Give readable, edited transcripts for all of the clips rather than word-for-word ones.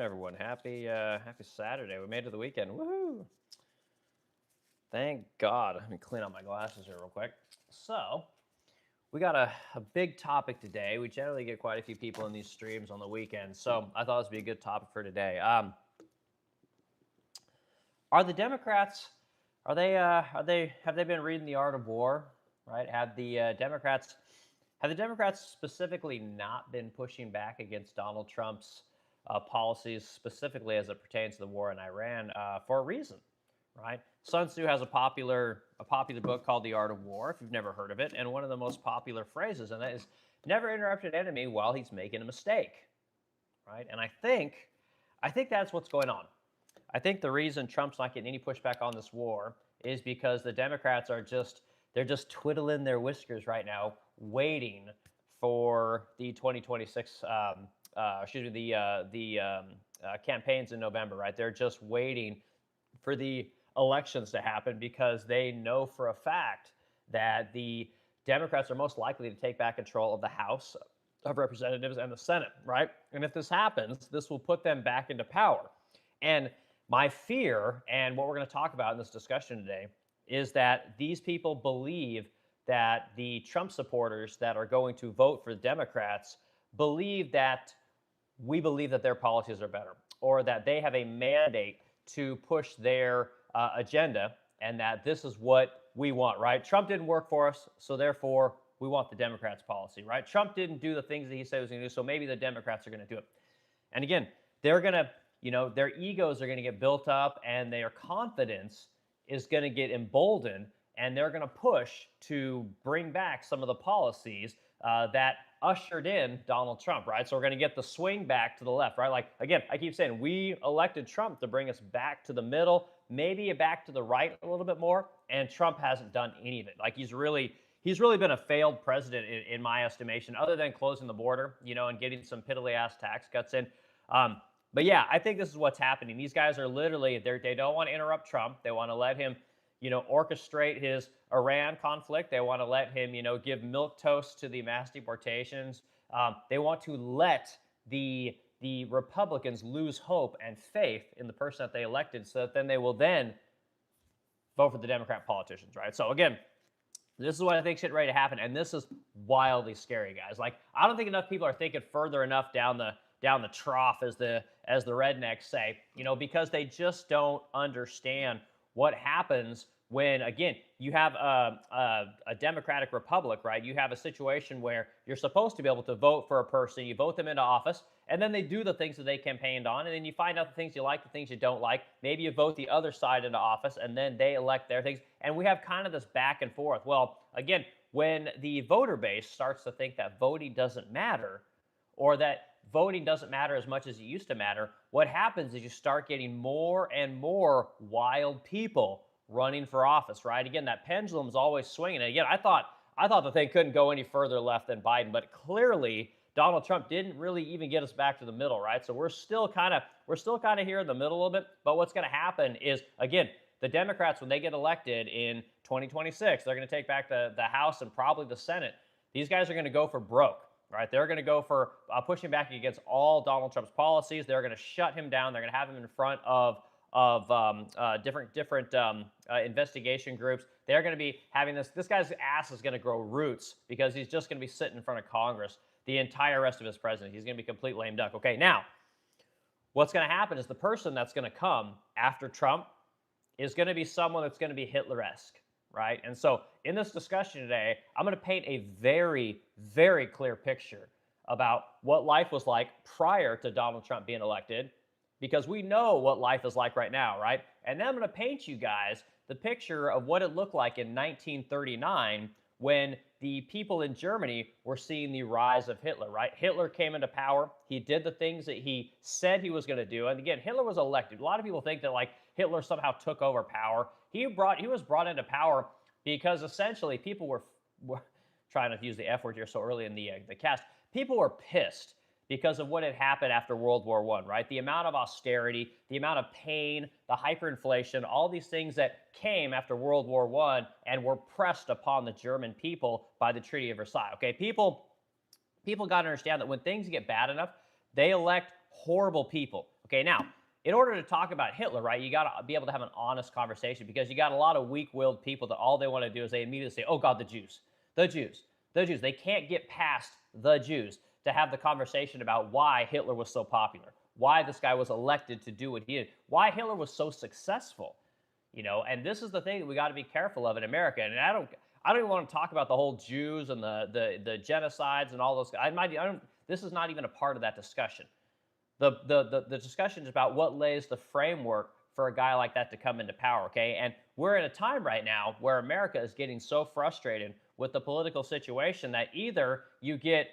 everyone. Happy Saturday. We made it to the weekend. Woohoo! Thank God. Let me clean up my glasses here real quick. So, we got a big topic today. We generally get quite a few people in these streams on the weekend, so I thought this would be a good topic for today. Are the Democrats? Have they been reading The Art of War? Right? Have the Democrats specifically not been pushing back against Donald Trump's policies, specifically as it pertains to the war in Iran, for a reason, right? Sun Tzu has a popular book called The Art of War, if you've never heard of it, and one of the most popular phrases in that is "Never interrupt an enemy while he's making a mistake," right? And I think that's what's going on. I think the reason Trump's not getting any pushback on this war is because the Democrats they're just twiddling their whiskers right now, waiting for the 2026 campaigns in November. Right, they're just waiting for the elections to happen because they know for a fact that the Democrats are most likely to take back control of the House of Representatives and the Senate. Right, and if this happens, this will put them back into power. And my fear, and what we're going to talk about in this discussion today, is that these people believe that the Trump supporters that are going to vote for the Democrats believe that we believe that their policies are better, or that they have a mandate to push their agenda, and that this is what we want, right? Trump didn't work for us, so therefore we want the Democrats' policy, right? Trump didn't do the things that he said he was going to do, so maybe the Democrats are going to do it. And again, they're going to, their egos are going to get built up, and their confidence is going to get emboldened, and they're going to push to bring back some of the policies that ushered in Donald Trump, right? So we're going to get the swing back to the left, right? Like, again, I keep saying we elected Trump to bring us back to the middle, maybe back to the right a little bit more, and Trump hasn't done any of it. Like, he's really been a failed president in my estimation, other than closing the border, and getting some piddly-ass tax cuts in. But yeah, I think this is what's happening. These guys are literally, they don't want to interrupt Trump. They want to let him, orchestrate his Iran conflict. They want to let him, give milk toast to the mass deportations. They want to let the Republicans lose hope and faith in the person that they elected, so that then they will then vote for the Democrat politicians, right? So again, this is what I think is ready to happen, and this is wildly scary, guys. Like, I don't think enough people are thinking further enough down the trough, as the rednecks say, because they just don't understand what happens when, again, you have a democratic republic, right? You have a situation where you're supposed to be able to vote for a person, you vote them into office, and then they do the things that they campaigned on, and then you find out the things you like, the things you don't like. Maybe you vote the other side into office, and then they elect their things, and we have kind of this back and forth. Well, again, when the voter base starts to think that voting doesn't matter, or that voting doesn't matter as much as it used to matter, what happens is you start getting more and more wild people running for office, right? Again, that pendulum's always swinging. And again, I thought the thing couldn't go any further left than Biden, but clearly Donald Trump didn't really even get us back to the middle, right? So we're still kind of here in the middle a little bit. But what's going to happen is, again, the Democrats, when they get elected in 2026, they're going to take back the House and probably the Senate. These guys are going to go for broke. Right, they're going to go for pushing back against all Donald Trump's policies. They're going to shut him down. They're going to have him in front of different investigation groups. They're going to be having this. This guy's ass is going to grow roots, because he's just going to be sitting in front of Congress the entire rest of his presidency. He's going to be a complete lame duck. Okay, now what's going to happen is the person that's going to come after Trump is going to be someone that's going to be Hitler-esque. Right? And so in this discussion today, I'm going to paint a very, very clear picture about what life was like prior to Donald Trump being elected, because we know what life is like right now, right? And then I'm going to paint you guys the picture of what it looked like in 1939, when the people in Germany were seeing the rise of Hitler, right? Hitler came into power. He did the things that he said he was going to do. And again, Hitler was elected. A lot of people think that, like, Hitler somehow took over power. He was brought into power because essentially people were trying to use the F word here so early in the cast. People were pissed because of what had happened after World War I, right? The amount of austerity, the amount of pain, the hyperinflation, all these things that came after World War I and were pressed upon the German people by the Treaty of Versailles. Okay, people got to understand that when things get bad enough, they elect horrible people. Okay, now, in order to talk about Hitler, right, you got to be able to have an honest conversation because you got a lot of weak-willed people that all they want to do is they immediately say, "Oh God, the Jews, the Jews, the Jews." They can't get past the Jews to have the conversation about why Hitler was so popular, why this guy was elected to do what he did, why Hitler was so successful. And this is the thing that we got to be careful of in America. And I don't even want to talk about the whole Jews and the genocides and all those. I don't. This is not even a part of that discussion. The discussion is about what lays the framework for a guy like that to come into power. Okay, and we're in a time right now where America is getting so frustrated with the political situation that either you get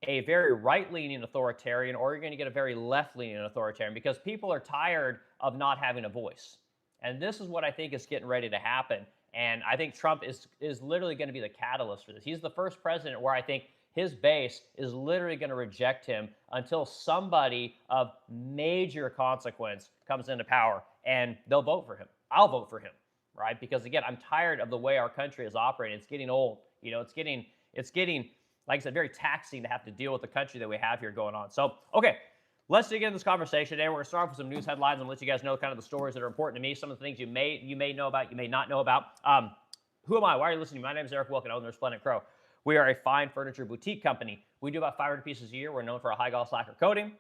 a very right-leaning authoritarian or you're going to get a very left-leaning authoritarian because people are tired of not having a voice. And this is what I think is getting ready to happen. And I think Trump is literally going to be the catalyst for this. He's the first president where I think his base is literally going to reject him until somebody of major consequence comes into power and they'll vote for him. I'll vote for him, right? Because again, I'm tired of the way our country is operating. It's getting old. It's getting, like I said, very taxing to have to deal with the country that we have here going on. So, okay, let's dig into this conversation today. We're going to start off with some news headlines and let you guys know kind of the stories that are important to me, some of the things you may know about, you may not know about. Who am I? Why are you listening? My name is Eric Wilkin, owner of Splendid Crow. We are a fine furniture boutique company. We do about 500 pieces a year. We're known for our high gloss lacquer coating,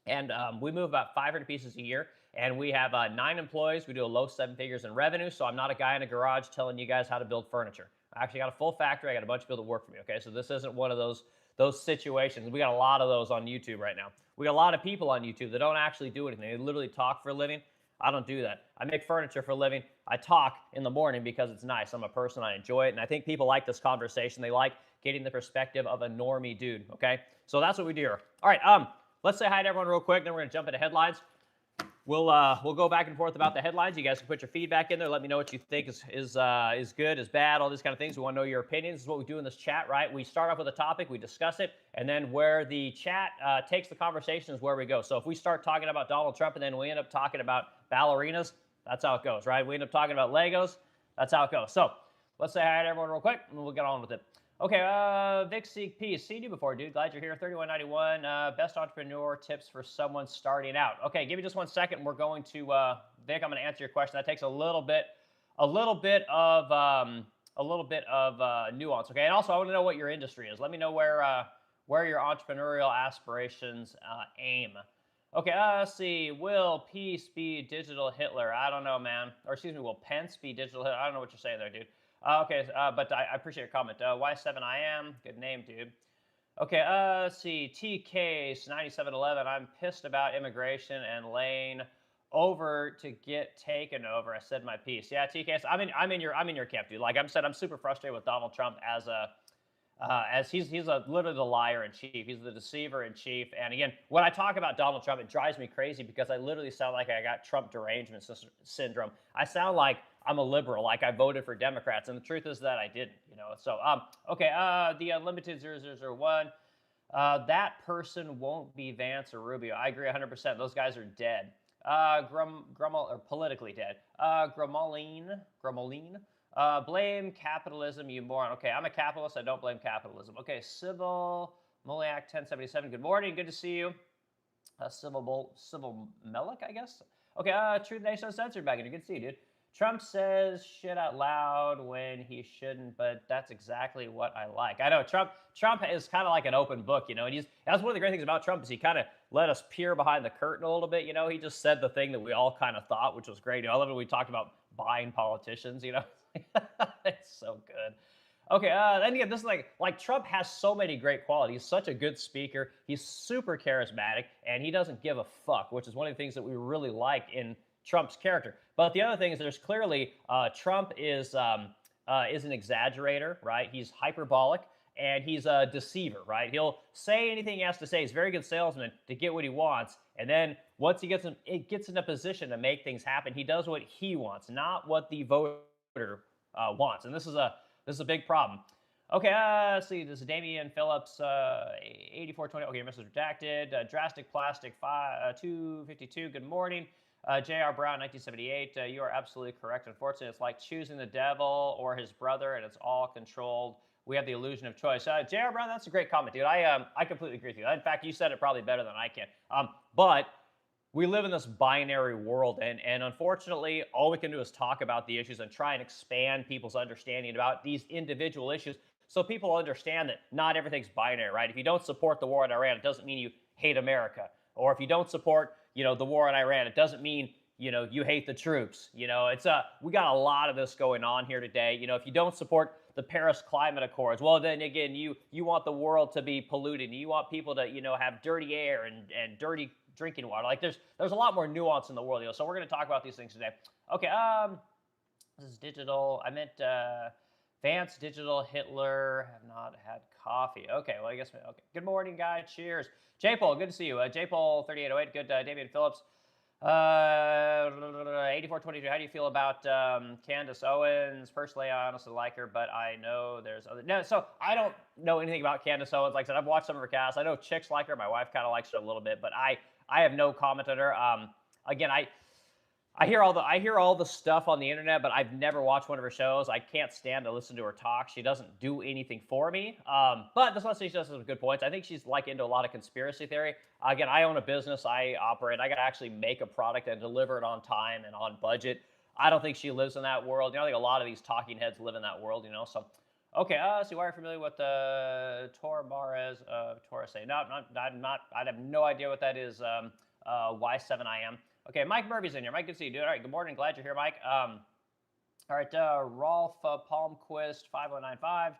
and we move about 500 pieces a year. And we have 9 employees. We do a low 7 figures in revenue. So I'm not a guy in a garage telling you guys how to build furniture. I actually got a full factory. I got a bunch of people that work for me. Okay, so this isn't one of those situations. We got a lot of those on YouTube right now. We got a lot of people on YouTube that don't actually do anything. They literally talk for a living. I don't do that. I make furniture for a living. I talk in the morning because it's nice. I'm a person. I enjoy it. And I think people like this conversation. They like getting the perspective of a normie dude, okay? So that's what we do here. All right, let's say hi to everyone real quick, then we're going to jump into headlines. We'll go back and forth about the headlines. You guys can put your feedback in there. Let me know what you think is good, is bad, all these kind of things. We want to know your opinions. This is what we do in this chat, right? We start off with a topic, we discuss it, and then where the chat takes the conversation is where we go. So if we start talking about Donald Trump and then we end up talking about ballerinas, that's how it goes, right? We end up talking about Legos, that's how it goes. So let's say hi to everyone real quick, and we'll get on with it. Okay, Vic Seek Peace. Seen you before, dude. Glad you're here. 3191. Best entrepreneur tips for someone starting out. Okay, give me just 1 second. We're going to Vic. I'm going to answer your question. That takes a little bit of nuance. Okay, and also I want to know what your industry is. Let me know where your entrepreneurial aspirations aim. Okay, let's see. Will Peace be digital Hitler? I don't know, man. Or excuse me, will Pence be digital Hitler? I don't know what you're saying there, dude. Okay, but I appreciate your comment. Y7IM, good name, dude. Okay, let's see. TCase9711, I'm pissed about immigration and laying over to get taken over. I said my piece. Yeah, TCase, I'm in your camp, dude. Like I said, I'm super frustrated with Donald Trump as he's literally the liar in chief. He's the deceiver in chief. And again, when I talk about Donald Trump, it drives me crazy because I literally sound like I got Trump derangement syndrome. I sound like I'm a liberal, like I voted for Democrats, and the truth is that I didn't. So okay, the unlimited 0001. That person won't be Vance or Rubio. I agree 100%. Those guys are dead. Grummel or politically dead. Grummoline. Blame capitalism, you moron. Okay, I'm a capitalist. I don't blame capitalism. Okay, Civil Moliak 1077. Good morning. Good to see you. Civil Melik, I guess. Okay, Truth Nation Uncensored back in. Good to see you, dude. Trump says shit out loud when he shouldn't, but that's exactly what I like. I know Trump is kind of like an open book, and that's one of the great things about Trump is he kind of let us peer behind the curtain a little bit. He just said the thing that we all kind of thought, which was great. I love it when we talked about buying politicians, It's so good. Okay, and again, this is like Trump has so many great qualities. He's such a good speaker. He's super charismatic, and he doesn't give a fuck, which is one of the things that we really like in Trump's character. But the other thing is there's clearly Trump is an exaggerator, right? He's hyperbolic and he's a deceiver, right? He'll say anything he has to say. He's a very good salesman to get what he wants. And then once he gets in a position to make things happen, he does what he wants, not what the voter wants. And this is a big problem. Okay, let's see. This is Damian Phillips, 8420. Okay, your message redacted. Drastic Plastic 252. Good morning. J.R. Brown, 1978. You are absolutely correct. Unfortunately, it's like choosing the devil or his brother, and it's all controlled. We have the illusion of choice. J.R. Brown, that's a great comment, dude. I completely agree with you. In fact, you said it probably better than I can. But we live in this binary world, and unfortunately all we can do is talk about the issues and try and expand people's understanding about these individual issues so people understand that not everything's binary, right? If you don't support the war in Iran, it doesn't mean you hate America. Or if you don't support, the war in Iran, it doesn't mean, you hate the troops. It's we got a lot of this going on here today. If you don't support the Paris Climate Accords, well, then again, you want the world to be polluted. You want people to, have dirty air and dirty drinking water. Like there's a lot more nuance in the world. So we're going to talk about these things today. Okay, this is digital. I meant Vance, digital, Hitler, have not had coffee. Okay, well, I guess, okay. Good morning, guys. Cheers. J-Paul, good to see you. J-Paul 3808, good. Damian Phillips. 8422, how do you feel about Candace Owens? Personally, I honestly like her, but I know there's other. No, so I don't know anything about Candace Owens. Like I said, I've watched some of her casts. I know chicks like her. My wife kind of likes her a little bit, but I have no comment on her. Again, I hear all the stuff on the internet, but I've never watched one of her shows. I can't stand to listen to her talk. She doesn't do anything for me. But that's not to say she does some good points. I think she's like into a lot of conspiracy theory. Again, I own a business. I operate. I got to actually make a product and deliver it on time and on budget. I don't think she lives in that world. I think a lot of these talking heads live in that world. So, okay. So why are you familiar with Tor Mares of Taurus? No, I'm not. I have no idea what that is. Y7IM. Okay, Mike Murphy's in here. Mike, good to see you, dude. All right, good morning. Glad you're here, Mike. All right, Rolf Palmquist 5095.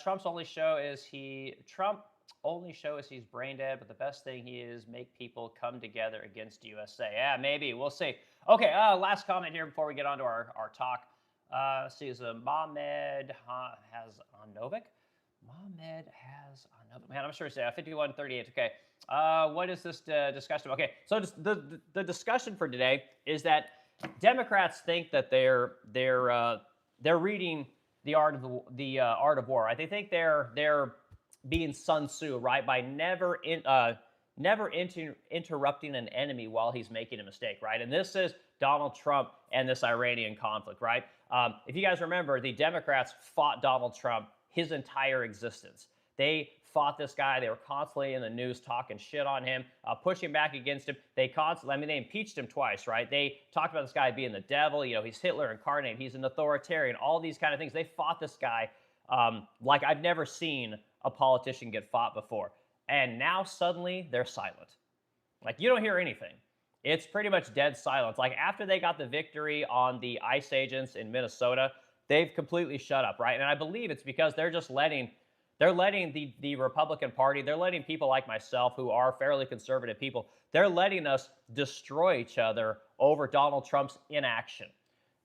Trump's only show is he's brain dead, but the best thing he is make people come together against USA. Yeah, maybe. We'll see. Okay, last comment here before we get on to our talk. Let's see, is Mohamed Hanovic? Mohamed has another, man, I'm sure it's 5138. Okay. What is this discussion? Okay. So the discussion for today is that Democrats think that they're reading the art of war. Right? They think they're being Sun Tzu, right? By never interrupting an enemy while he's making a mistake, right? And this is Donald Trump and this Iranian conflict, right? If you guys remember, the Democrats fought Donald Trump his entire existence. They fought this guy. They were constantly in the news talking shit on him, pushing back against him. They impeached him twice, right? They talked about this guy being the devil. He's Hitler incarnate. He's an authoritarian. All these kind of things. They fought this guy like I've never seen a politician get fought before. And now suddenly they're silent. Like you don't hear anything. It's pretty much dead silence. Like after they got the victory on the ICE agents in Minnesota, they've completely shut up, right? And I believe it's because they're letting the Republican Party, they're letting people like myself who are fairly conservative people, they're letting us destroy each other over Donald Trump's inaction.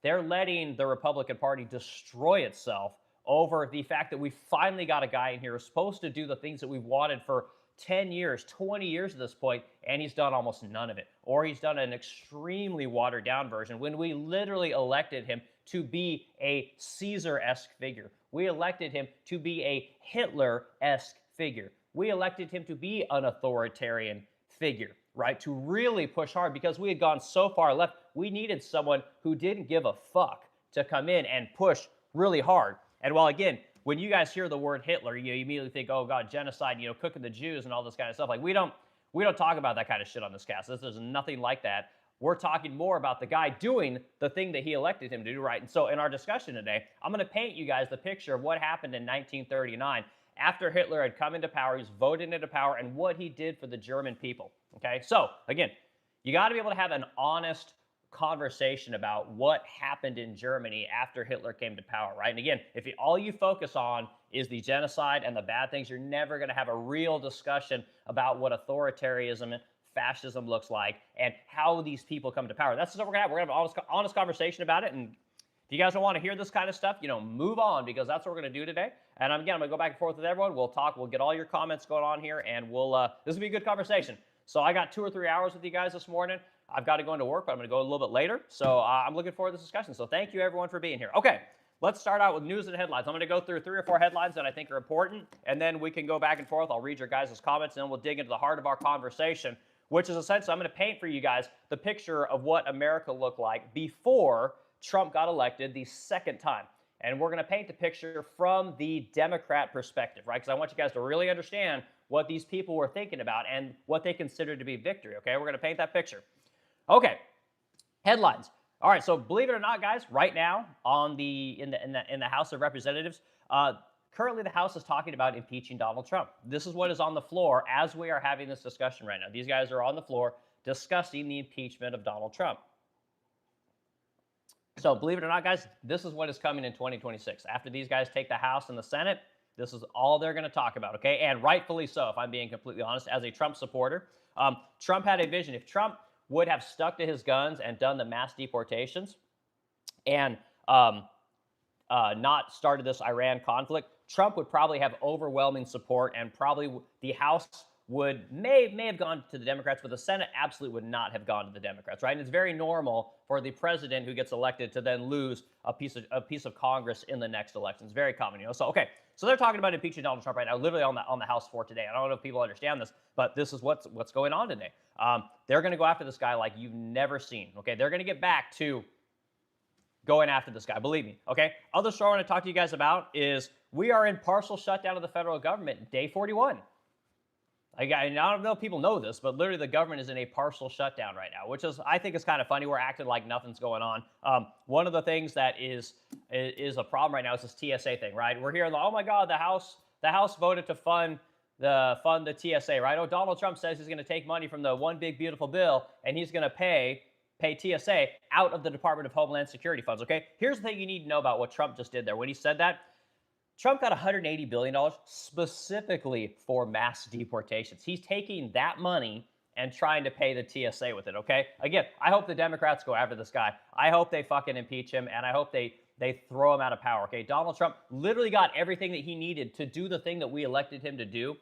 They're letting the Republican Party destroy itself over the fact that we finally got a guy in here who's supposed to do the things that we've wanted for 10 years, 20 years at this point, and he's done almost none of it. Or he's done an extremely watered down version when we literally elected him to be a Caesar-esque figure. We elected him to be a Hitler-esque figure. We elected him to be an authoritarian figure, right? To really push hard because we had gone so far left. We needed someone who didn't give a fuck to come in and push really hard. And while, again, when you guys hear the word Hitler, you immediately think, oh, God, genocide, cooking the Jews and all this kind of stuff. Like, we don't talk about that kind of shit on this cast. There's nothing like that. We're talking more about the guy doing the thing that he elected him to do, right? And so in our discussion today, I'm going to paint you guys the picture of what happened in 1939 after Hitler had come into power, he was voted into power, and what he did for the German people, okay? So, again, you got to be able to have an honest conversation about what happened in Germany after Hitler came to power, right? And again, if all you focus on is the genocide and the bad things, you're never going to have a real discussion about what authoritarianism and fascism looks like and how these people come to power. That's what we're going to have. We're going to have an honest conversation about it. And if you guys don't want to hear this kind of stuff, move on, because that's what we're going to do today. And again, I'm going to go back and forth with everyone. We'll talk. We'll get all your comments going on here, and this will be a good conversation. So I got 2 or 3 hours with you guys this morning. I've got to go into work, but I'm going to go a little bit later. So I'm looking forward to this discussion. So thank you, everyone, for being here. Okay, let's start out with news and headlines. I'm going to go through 3 or 4 headlines that I think are important, and then we can go back and forth. I'll read your guys' comments, and then we'll dig into the heart of our conversation, which is essentially I'm going to paint for you guys the picture of what America looked like before Trump got elected the second time. And we're going to paint the picture from the Democrat perspective, right? Because I want you guys to really understand what these people were thinking about and what they considered to be victory. Okay, we're going to paint that picture. Okay, headlines. All right, so believe it or not, guys, right now in the House of Representatives, currently the House is talking about impeaching Donald Trump. This is what is on the floor as we are having this discussion right now. These guys are on the floor discussing the impeachment of Donald Trump. So believe it or not, guys, this is what is coming in 2026. After these guys take the House and the Senate, this is all they're going to talk about, okay? And rightfully so, if I'm being completely honest, as a Trump supporter. Trump had a vision. If Trump would have stuck to his guns and done the mass deportations and not started this Iran conflict, Trump would probably have overwhelming support, and probably the House may have gone to the Democrats, but the Senate absolutely would not have gone to the Democrats, right? And it's very normal for the president who gets elected to then lose a piece of Congress in the next election. It's very common, you know. So okay, so they're talking about impeaching Donald Trump right now, literally on the House floor today. I don't know if people understand this, but this is what's going on today. They're going to go after this guy like you've never seen. Okay, they're going to get back to going after this guy. Believe me. Okay. Other story I want to talk to you guys about is we are in partial shutdown of the federal government, day 41. I don't know if people know this, but literally the government is in a partial shutdown right now, which I think is kind of funny. We're acting like nothing's going on. One of the things that is a problem right now is this TSA thing, right? We're hearing, oh my God, the House voted to fund the TSA, right? Oh, Donald Trump says he's going to take money from the one big beautiful bill and he's going to pay TSA out of the Department of Homeland Security funds. Okay, here's the thing you need to know about what Trump just did there. When he said that, Trump got $180 billion specifically for mass deportations. He's taking that money and trying to pay the TSA with it, okay? Again, I hope the Democrats go after this guy. I hope they fucking impeach him, and I hope they throw him out of power, okay? Donald Trump literally got everything that he needed to do the thing that we elected him to do.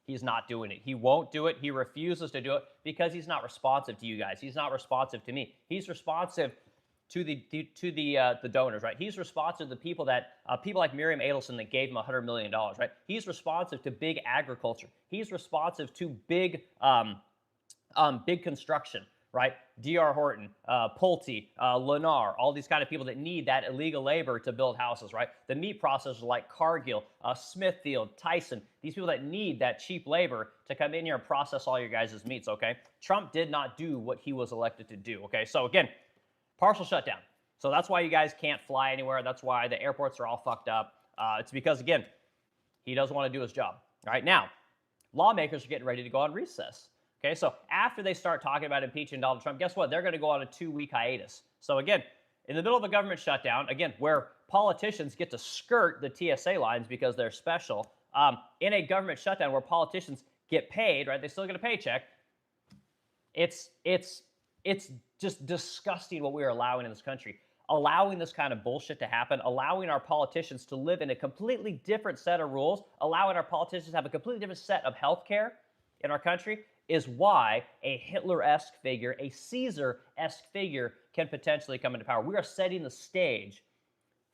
He's not doing it. He won't do it. He refuses to do it because he's not responsive to you guys. He's not responsive to me. He's responsive to the donors, right? He's responsive to the people like Miriam Adelson that gave him $100 million, right? He's responsive to big agriculture. He's responsive to big construction, right? D.R. Horton, Pulte, Lennar, all these kind of people that need that illegal labor to build houses, right? The meat processors like Cargill, Smithfield, Tyson, these people that need that cheap labor to come in here and process all your guys' meats, okay? Trump did not do what he was elected to do, okay? So again, partial shutdown. So that's why you guys can't fly anywhere. That's why the airports are all fucked up. It's because, again, he doesn't want to do his job. All right, now, lawmakers are getting ready to go on recess. Okay, so after they start talking about impeaching Donald Trump, guess what? They're going to go on a 2-week hiatus. So again, in the middle of a government shutdown, again, where politicians get to skirt the TSA lines because they're special, in a government shutdown where politicians get paid, right? They still get a paycheck. It's just disgusting what we are allowing in this country. Allowing this kind of bullshit to happen, allowing our politicians to live in a completely different set of rules, allowing our politicians to have a completely different set of health care in our country is why a Hitler-esque figure, a Caesar-esque figure can potentially come into power. We are setting the stage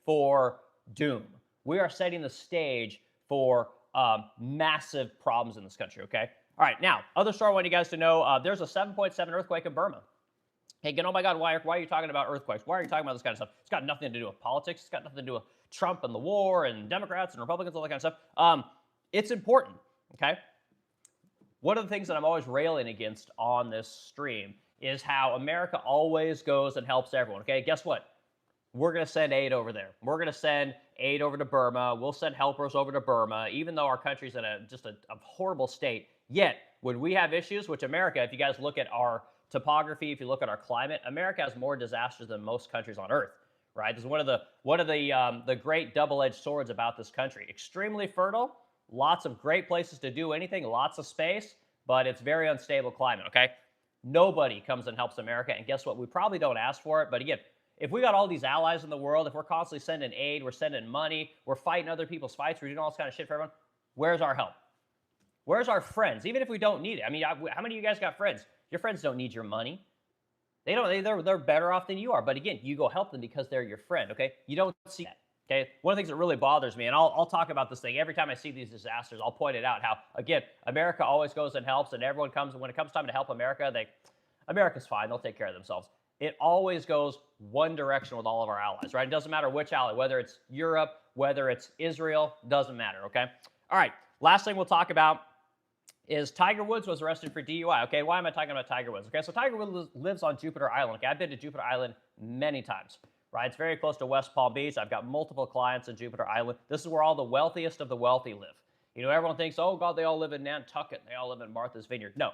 for doom. We are setting the stage for massive problems in this country, okay? All right, now, other story I want you guys to know, there's a 7.7 earthquake in Burma. Hey, oh my God, why are you talking about earthquakes? Why are you talking about this kind of stuff? It's got nothing to do with politics. It's got nothing to do with Trump and the war and Democrats and Republicans, all that kind of stuff. It's important, okay? One of the things that I'm always railing against on this stream is how America always goes and helps everyone, okay? Guess what? We're going to send aid over there. We're going to send aid over to Burma. We'll send helpers over to Burma, even though our country's in a horrible state. Yet, when we have issues, which America, if you guys look at our topography, if you look at our climate, America has more disasters than most countries on Earth, right? This is one of the great double-edged swords about this country. Extremely fertile, lots of great places to do anything, lots of space, but it's very unstable climate, okay? Nobody comes and helps America, and guess what? We probably don't ask for it, but again, if we got all these allies in the world, if we're constantly sending aid, we're sending money, we're fighting other people's fights, we're doing all this kind of shit for everyone, where's our help? Where's our friends? Even if we don't need it. I mean, how many of you guys got friends? Your friends don't need your money. They don't. They're better off than you are. But again, you go help them because they're your friend, okay? You don't see that, okay? One of the things that really bothers me, and I'll talk about this thing every time I see these disasters, I'll point it out how, again, America always goes and helps, and everyone comes, when it comes time to help America, America's fine. They'll take care of themselves. It always goes one direction with all of our allies, right? It doesn't matter which ally, whether it's Europe, whether it's Israel, doesn't matter, okay? All right, last thing we'll talk about is Tiger Woods was arrested for DUI. Okay, why am I talking about Tiger Woods? Okay, so Tiger Woods lives on Jupiter Island. Okay, I've been to Jupiter Island many times, right? It's very close to West Palm Beach. I've got multiple clients in Jupiter Island. This is where all the wealthiest of the wealthy live. You know, everyone thinks, oh God, they all live in Nantucket. They all live in Martha's Vineyard. No,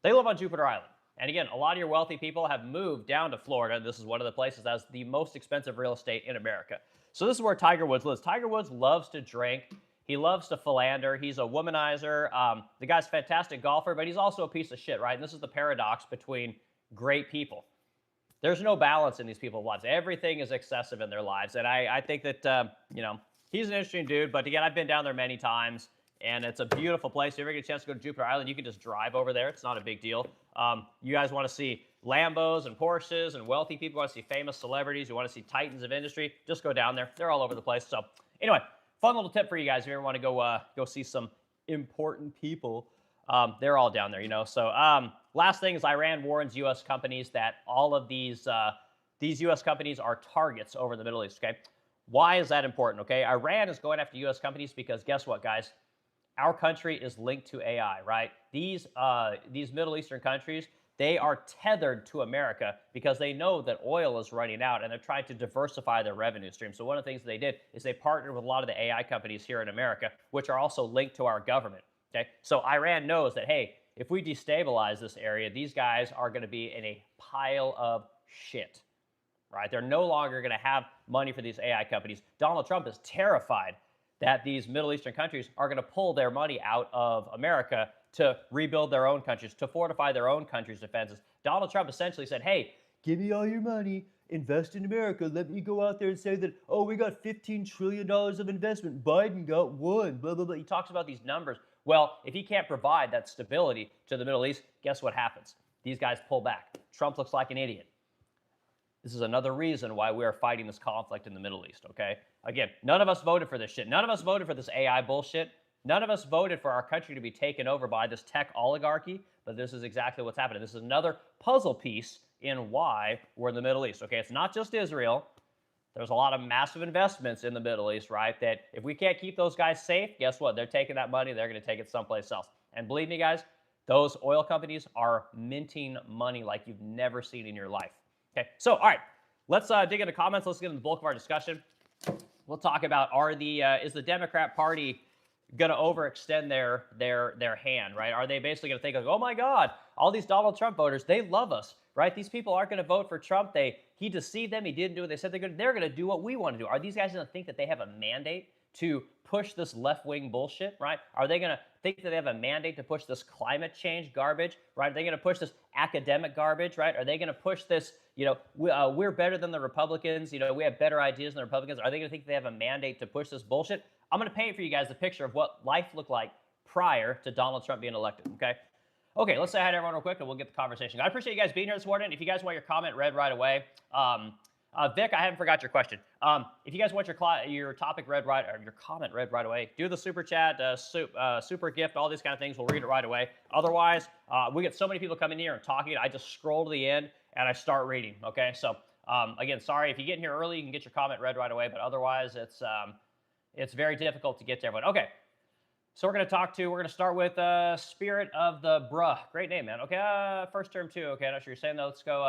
they live on Jupiter Island. And again, a lot of your wealthy people have moved down to Florida. This is one of the places that has the most expensive real estate in America. So this is where Tiger Woods lives. Tiger Woods loves to drink. He loves to philander. He's a womanizer. The guy's a fantastic golfer, but he's also a piece of shit, right? And this is the paradox between great people. There's no balance in these people's lives. Everything is excessive in their lives. And I think that, you know, he's an interesting dude. But again, I've been down there many times, and it's a beautiful place. If you ever get a chance to go to Jupiter Island, you can just drive over there. It's not a big deal. You guys want to see Lambos and Porsches and wealthy people, want to see famous celebrities, you want to see titans of industry, just go down there. They're all over the place. So anyway, fun little tip for you guys if you ever want to go see some important people. They're all down there, you know. So last thing is Iran warns U.S. companies that all of these U.S. companies are targets over the Middle East, okay? Why is that important, okay? Iran is going after U.S. companies because guess what, guys? Our country is linked to AI, right? These Middle Eastern countries, they are tethered to America because they know that oil is running out and they're trying to diversify their revenue stream. So one of the things they did is they partnered with a lot of the AI companies here in America, which are also linked to our government, okay? So Iran knows that, hey, if we destabilize this area, these guys are going to be in a pile of shit, right? They're no longer going to have money for these AI companies. Donald Trump is terrified that these Middle Eastern countries are going to pull their money out of America to rebuild their own countries, to fortify their own countries' defenses. Donald Trump essentially said, hey, give me all your money, invest in America. Let me go out there and say that, oh, we got $15 trillion of investment. Biden got one, blah, blah, blah. He talks about these numbers. Well, if he can't provide that stability to the Middle East, guess what happens? These guys pull back. Trump looks like an idiot. This is another reason why we are fighting this conflict in the Middle East, okay? Again, none of us voted for this shit. None of us voted for this AI bullshit. None of us voted for our country to be taken over by this tech oligarchy, but this is exactly what's happening. This is another puzzle piece in why we're in the Middle East, okay? It's not just Israel. There's a lot of massive investments in the Middle East, right? That if we can't keep those guys safe, guess what? They're taking that money, they're going to take it someplace else. And believe me, guys, those oil companies are minting money like you've never seen in your life. Okay, so all right, let's dig into comments. Let's get into the bulk of our discussion. We'll talk about is the Democrat Party going to overextend their hand, right? Are they basically going to think like, oh my God, all these Donald Trump voters, they love us, right? These people aren't going to vote for Trump. He deceived them. He didn't do what they said they're going to do what we want to do. Are these guys going to think that they have a mandate to push this left-wing bullshit, right? Are they going to think that they have a mandate to push this climate change garbage, right? Are they going to push this academic garbage, right? Are they going to push this, you know, we're better than the Republicans, you know, we have better ideas than the Republicans? Are they going to think they have a mandate to push this bullshit? I'm going to paint for you guys the picture of what life looked like prior to Donald Trump being elected, okay? Okay, let's say hi to everyone real quick and we'll get the conversation going. I appreciate you guys being here this morning. If you guys want your comment read right away, Vic, I haven't forgot your question. If you guys want your topic read right, or your comment read right away, do the super chat, super gift, all these kind of things. We'll read it right away. Otherwise, we get so many people coming here and talking. I just scroll to the end and I start reading. Okay, so again, sorry if you get in here early, you can get your comment read right away. But otherwise, it's very difficult to get to everyone. Okay. So we're going to start with Spirit of the Bruh. Great name, man. Okay, first term too. Okay, I'm not sure you're saying that. Let's go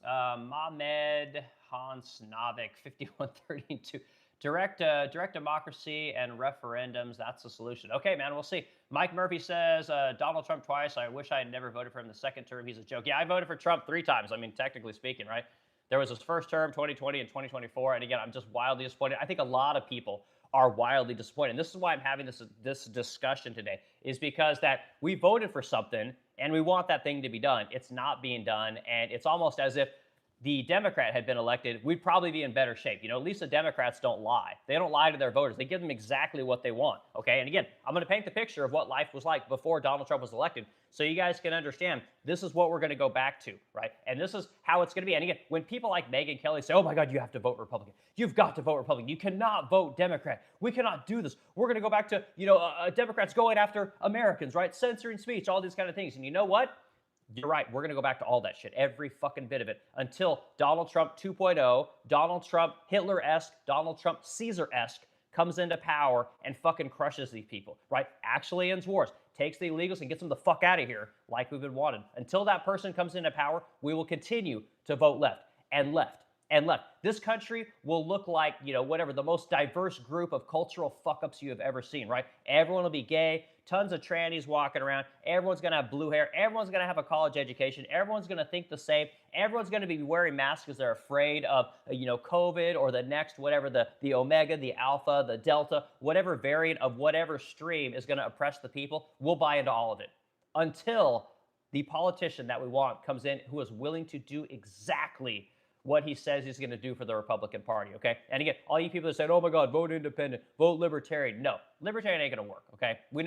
Mahmed Hans Navik, 5132. Direct democracy and referendums, that's the solution. Okay, man, we'll see. Mike Murphy says, Donald Trump twice. I wish I had never voted for him the second term. He's a joke. Yeah, I voted for Trump 3 times. I mean, technically speaking, right? There was his first term, 2020 and 2024. And again, I'm just wildly disappointed. I think a lot of people are wildly disappointed. And this is why I'm having this discussion today, is because that we voted for something and we want that thing to be done. It's not being done, and it's almost as if the Democrat had been elected, we'd probably be in better shape. You know, at least the Democrats don't lie. They don't lie to their voters. They give them exactly what they want, okay? And again, I'm going to paint the picture of what life was like before Donald Trump was elected so you guys can understand this is what we're going to go back to, right? And this is how it's going to be. And again, when people like Megyn Kelly say, oh my God, you have to vote Republican. You've got to vote Republican. You cannot vote Democrat. We cannot do this. We're going to go back to, you know, Democrats going after Americans, right? Censoring speech, all these kind of things. And you know what? You're right. We're going to go back to all that shit, every fucking bit of it, until Donald Trump 2.0, Donald Trump Hitler-esque, Donald Trump Caesar-esque comes into power and fucking crushes these people, right? Actually ends wars. takes the illegals and gets them the fuck out of here like we've been wanted. Until that person comes into power, we will continue to vote left and left and left. This country will look like, whatever, the most diverse group of cultural fuck-ups you have ever seen, right? Everyone will be gay, tons of trannies walking around, everyone's going to have blue hair, everyone's going to have a college education, everyone's going to think the same, everyone's going to be wearing masks because they're afraid of, COVID or the next, whatever, the Omega, the Alpha, the Delta, whatever variant of whatever stream is going to oppress the people. We'll buy into all of it until the politician that we want comes in who is willing to do exactly what he says he's going to do for the Republican Party, okay? And again, all you people that said, oh my God, vote independent, vote libertarian. No, libertarian ain't going to work, okay? We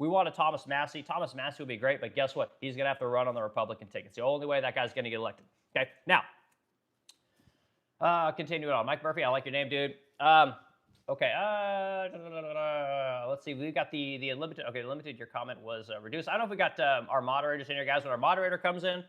want a Thomas Massey. Thomas Massey would be great, but guess what? He's going to have to run on the Republican ticket. It's the only way that guy's going to get elected, okay? Now, continuing on. Mike Murphy, I like your name, dude. Okay, let's see. We got the limited. Okay, limited. Your comment was reduced. I don't know if we got our moderators in here, guys. When our moderator comes in,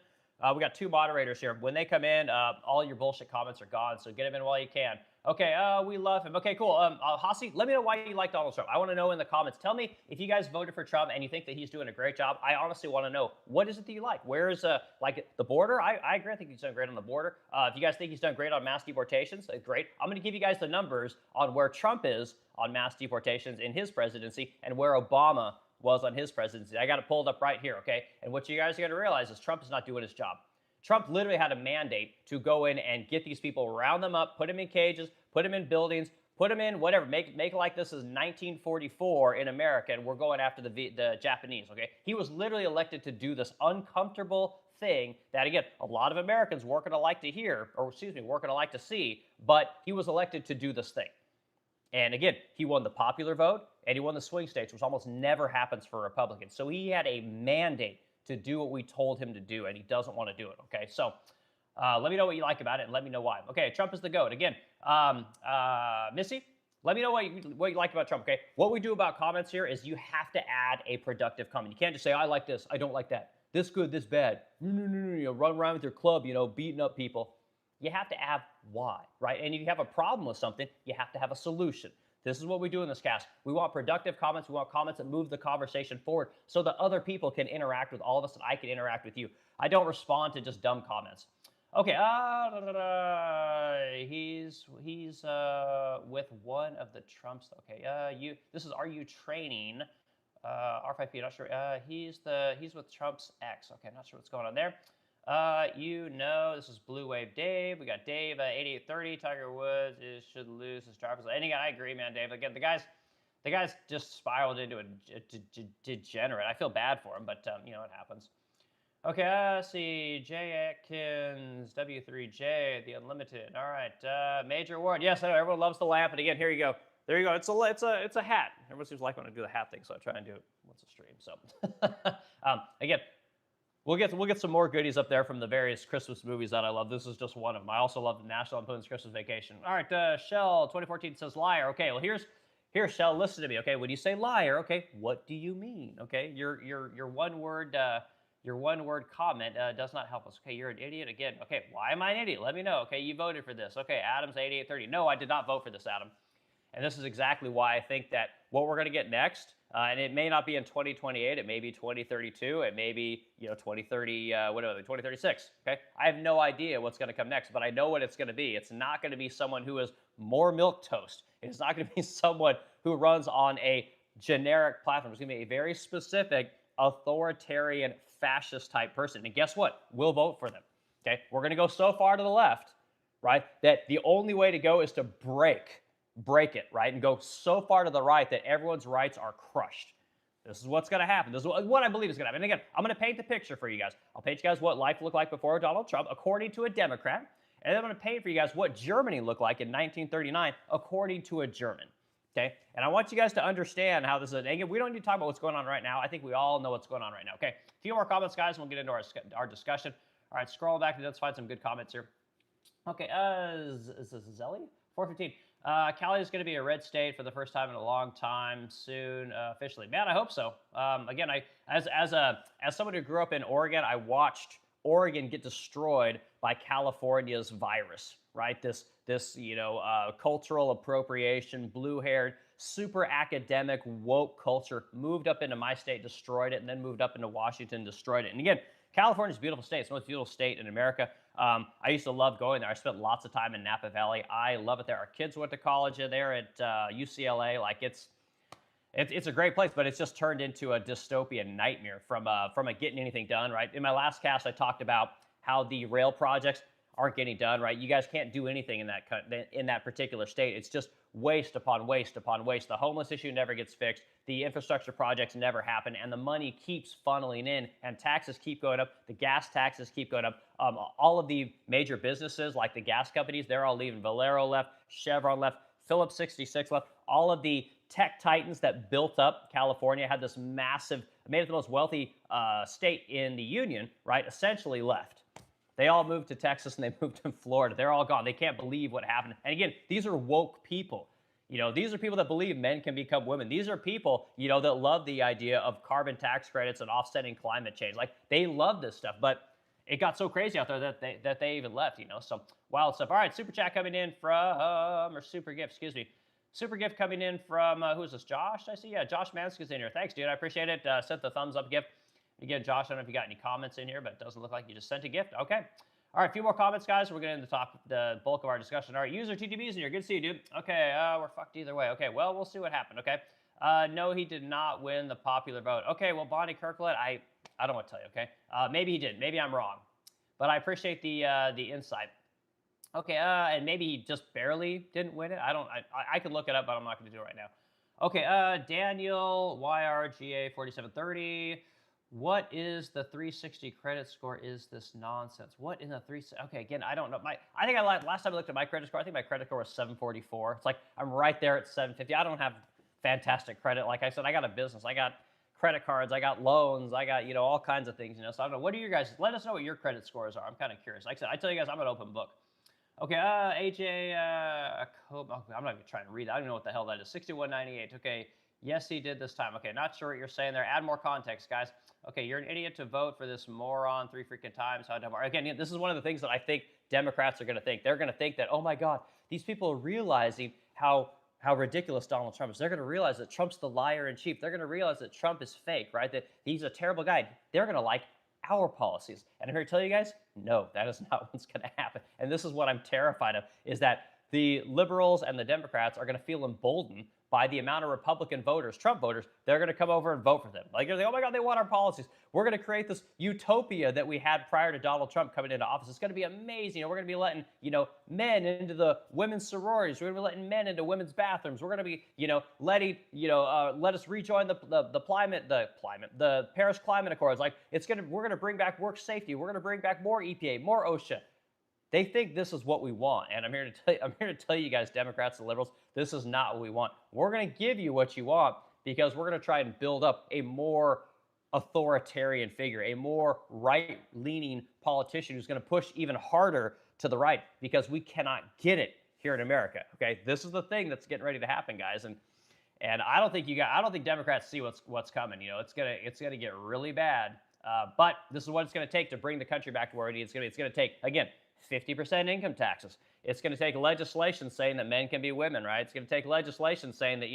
we got two moderators here. When they come in, all your bullshit comments are gone, so get them in while you can. Okay, we love him. Okay, cool. Hasi, let me know why you like Donald Trump. I want to know in the comments. Tell me if you guys voted for Trump and you think that he's doing a great job. I honestly want to know, what is it that you like? Where is, like, the border? I agree. I think he's done great on the border. If you guys think he's done great on mass deportations, great. I'm going to give you guys the numbers on where Trump is on mass deportations in his presidency and where Obama was on his presidency. I got it pulled up right here, okay? And what you guys are going to realize is Trump is not doing his job. Trump literally had a mandate to go in and get these people, round them up, put them in cages, put them in buildings, put them in whatever, make it like this is 1944 in America and we're going after the Japanese, okay? He was literally elected to do this uncomfortable thing that, again, a lot of Americans weren't going to like to hear, or excuse me, weren't going to like to see, but he was elected to do this thing. And again, he won the popular vote and he won the swing states, which almost never happens for Republicans. So he had a mandate to do what we told him to do, and he doesn't want to do it, okay? So let me know what you like about it, and let me know why. Okay, Trump is the GOAT. Again, Missy, let me know what you like about Trump, okay? What we do about comments here is you have to add a productive comment. You can't just say, I like this, I don't like that. This good, this bad. No. Run around with your club, beating up people. You have to add why, right? And if you have a problem with something, you have to have a solution. This is what we do in this cast. We want productive comments. We want comments that move the conversation forward so that other people can interact with all of us and I can interact with you. I don't respond to just dumb comments. Okay, he's with one of the Trumps. Okay, this is, are you training? R5P, not sure. He's with Trump's ex. Okay, not sure what's going on there. This is Blue Wave Dave. We got Dave, 8830. Tiger Woods should lose his driver's license. I agree, man, Dave. Again, the guy's just spiraled into a degenerate. I feel bad for him, but it happens. Okay, see, J Atkins, W3J, the Unlimited. All right, Major Award. Yes, I know everyone loves the lamp, and again, here you go. There you go. It's a hat. Everyone seems like when I do the hat thing, so I try and do it once a stream. So, again. We'll get some more goodies up there from the various Christmas movies that I love. This is just one of them. I also love National Lampoon's Christmas Vacation. All right, Shell 2014 says liar. Okay, well here's Shell. Listen to me. Okay, when you say liar, okay, what do you mean? Okay, your one word comment does not help us. Okay, you're an idiot again. Okay, why am I an idiot? Let me know. Okay, you voted for this. Okay, Adam's 8830. No, I did not vote for this, Adam. And this is exactly why I think that what we're going to get next, and it may not be in 2028, it may be 2032, it may be 2030, 2036. Okay, I have no idea what's going to come next, but I know what it's going to be. It's not going to be someone who is more milquetoast. It's not going to be someone who runs on a generic platform. It's going to be a very specific, authoritarian, fascist type person. And guess what? We'll vote for them. Okay, we're going to go so far to the left, right, that the only way to go is to break it, right, and go so far to the right that everyone's rights are crushed. This is what's going to happen. This is what I believe is going to happen. And again, I'm going to paint the picture for you guys. I'll paint you guys what life looked like before Donald Trump, according to a Democrat. And then I'm going to paint for you guys what Germany looked like in 1939, according to a German. Okay? And I want you guys to understand how this is. And again, we don't need to talk about what's going on right now. I think we all know what's going on right now. Okay? A few more comments, guys, and we'll get into our discussion. All right, scroll back. Let's find some good comments here. Okay, is this Zelly? 415. Cali is going to be a red state for the first time in a long time soon, officially. Man, I hope so. Again, as someone who grew up in Oregon, I watched Oregon get destroyed by California's virus, right? This cultural appropriation, blue-haired super academic, woke culture moved up into my state, destroyed it, and then moved up into Washington, destroyed it. And again, California's a beautiful state. It's the most beautiful state in America. I used to love going there. I spent lots of time in Napa Valley. I love it there. Our kids went to college there at UCLA. Like it's a great place, but it's just turned into a dystopian nightmare from a getting anything done. Right. In my last cast, I talked about how the rail projects aren't getting done. Right. You guys can't do anything in that particular state. It's just waste upon waste upon waste. The homeless issue never gets fixed. The infrastructure projects never happen, and the money keeps funneling in, and taxes keep going up. The gas taxes keep going up. All of the major businesses, like the gas companies, they're all leaving. Valero left, Chevron left, Phillips 66 left. All of the tech titans that built up California, had this massive, made it the most wealthy state in the union, right? Essentially left. They all moved to Texas and they moved to Florida. They're all gone. They can't believe what happened. And again, these are woke people. These are people that believe men can become women. These are people, that love the idea of carbon tax credits and offsetting climate change. Like, they love this stuff, but it got so crazy out there that they even left, some wild stuff. All right, super chat coming in from, or super gift, excuse me. Super gift coming in from, who is this, Josh? I see, yeah, Josh Manska's in here. Thanks, dude, I appreciate it. Sent the thumbs up gift. Again, Josh, I don't know if you got any comments in here, but it doesn't look like you just sent a gift. Okay. All right, a few more comments, guys. We're getting to the bulk of our discussion. All right, user TTB's in here. Good to see you, dude. Okay, we're fucked either way. Okay, well, we'll see what happened, okay? No, he did not win the popular vote. Okay, well, Bonnie Kirkland, I don't want to tell you, okay? Maybe he did. Maybe I'm wrong. But I appreciate the insight. Okay, and maybe he just barely didn't win it. I could look it up, but I'm not going to do it right now. Okay, Daniel, YRGA 4730. What is the 360 credit score? Is this nonsense? What in the 360? Okay, again, I don't know. Last time I looked at my credit score, I think my credit score was 744. It's like I'm right there at 750. I don't have fantastic credit. Like I said, I got a business. I got credit cards. I got loans. I got, all kinds of things, So I don't know. What are you guys? Let us know what your credit scores are. I'm kind of curious. Like I said, I tell you guys, I'm an open book. Okay, AJ, I'm not even trying to read that. I don't even know what the hell that is. 6198. Okay, yes, he did this time. Okay, not sure what you're saying there. Add more context, guys. Okay, you're an idiot to vote for this moron 3 freaking times. Again, this is one of the things that I think Democrats are going to think. They're going to think that, oh my God, these people are realizing how ridiculous Donald Trump is. They're going to realize that Trump's the liar in chief. They're going to realize that Trump is fake, right? That he's a terrible guy. They're going to like our policies. And I'm here to tell you guys, no, that is not what's going to happen. And this is what I'm terrified of, is that the liberals and the Democrats are going to feel emboldened by the amount of Republican voters, Trump voters, they're going to come over and vote for them. Like, oh my God, they want our policies. We're going to create this utopia that we had prior to Donald Trump coming into office. It's going to be amazing. We're going to be letting, men into the women's sororities. We're going to be letting men into women's bathrooms. We're going to be, letting, let us rejoin the Paris Climate Accords. Like, we're going to bring back work safety. We're going to bring back more EPA, more OSHA. They think this is what we want, and I'm here to tell you guys, Democrats and liberals, this is not what we want. We're going to give you what you want because we're going to try and build up a more authoritarian figure, a more right-leaning politician who's going to push even harder to the right because we cannot get it here in America. Okay, this is the thing that's getting ready to happen, guys, and I don't think Democrats see what's coming. It's gonna get really bad. But this is what it's going to take to bring the country back to where it needs to be. It's going to take, again, 50% income taxes. It's going to take legislation saying that men can be women, right? It's going to take legislation saying that,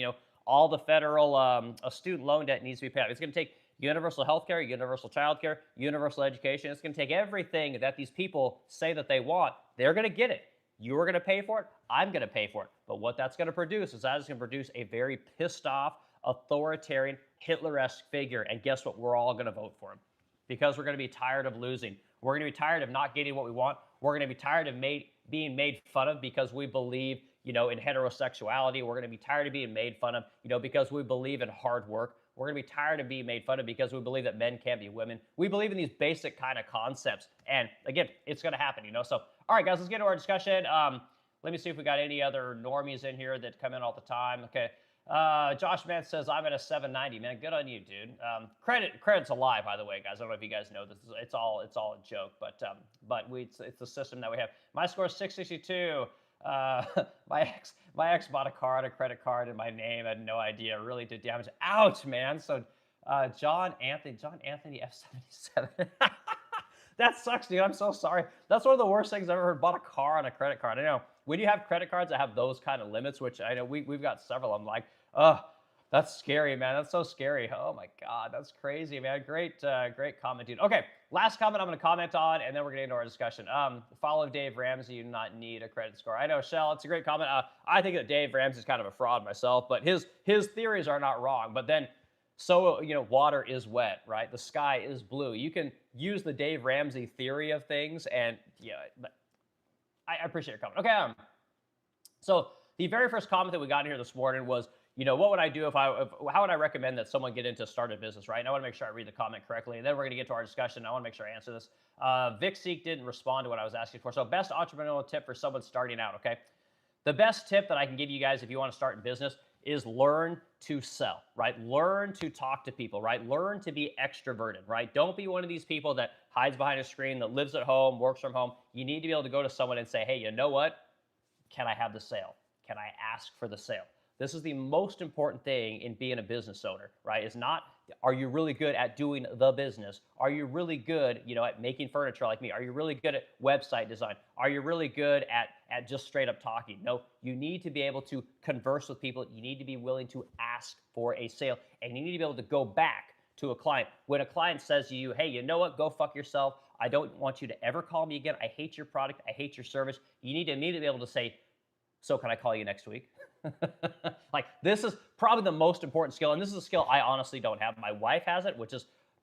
all the federal student loan debt needs to be paid. It's going to take universal health care, universal child care, universal education. It's going to take everything that these people say that they want. They're going to get it. You're going to pay for it. I'm going to pay for it. But what that's going to produce is going to produce a very pissed off, authoritarian, Hitler-esque figure. And guess what? We're all going to vote for him because we're going to be tired of losing. We're going to be tired of not getting what we want. We're going to be tired of being made fun of because we believe, in heterosexuality. We're going to be tired of being made fun of, because we believe in hard work. We're going to be tired of being made fun of because we believe that men can't be women. We believe in these basic kind of concepts. And again, it's going to happen, So, all right, guys, let's get into our discussion. Let me see if we got any other normies in here that come in all the time. Okay. Josh Mann says, I'm at a 790, man. Good on you, dude. Credit's a lie, by the way, guys. I don't know if you guys know this. It's all a joke, but it's the system that we have. My score is 662. My ex bought a car and a credit card in my name. I had no idea. It really did damage. Ouch, man. So, John Anthony F77. That sucks, dude. I'm so sorry. That's one of the worst things I've ever heard. Bought a car on a credit card. I know when you have credit cards that have those kind of limits, which I know we've got several of them. Like Oh, that's scary, man. That's so scary. Oh my God, that's crazy, man. Great comment, dude. Okay, last comment I'm going to comment on, and then we're getting into our discussion. Follow Dave Ramsey. You do not need a credit score. I know, Shell. It's a great comment. I think that Dave Ramsey is kind of a fraud myself, but his theories are not wrong. But then, so water is wet, right? The sky is blue. You can use the Dave Ramsey theory of things, and yeah, but I appreciate your comment. Okay, so the very first comment that we got in here this morning was, what would I do how would I recommend that someone get into start a business, right? And I want to make sure I read the comment correctly, and then we're going to get to our discussion. I want to make sure I answer this. Vic Seek didn't respond to what I was asking for. So best entrepreneurial tip for someone starting out, okay? The best tip that I can give you guys if you want to start in business is learn to sell, right? Learn to talk to people, right? Learn to be extroverted, right? Don't be one of these people that hides behind a screen, that lives at home, works from home. You need to be able to go to someone and say, hey, you know what? Can I have the sale? Can I ask for the sale? This is the most important thing in being a business owner, right? It's not, are you really good at doing the business? Are you really good, at making furniture like me? Are you really good at website design? Are you really good at just straight up talking? No, you need to be able to converse with people. You need to be willing to ask for a sale, and you need to be able to go back to a client. When a client says to you, hey, you know what? Go fuck yourself. I don't want you to ever call me again. I hate your product. I hate your service. You need to immediately be able to say, so can I call you next week? Like, this is probably the most important skill. And this is a skill I honestly don't have. My wife has it, which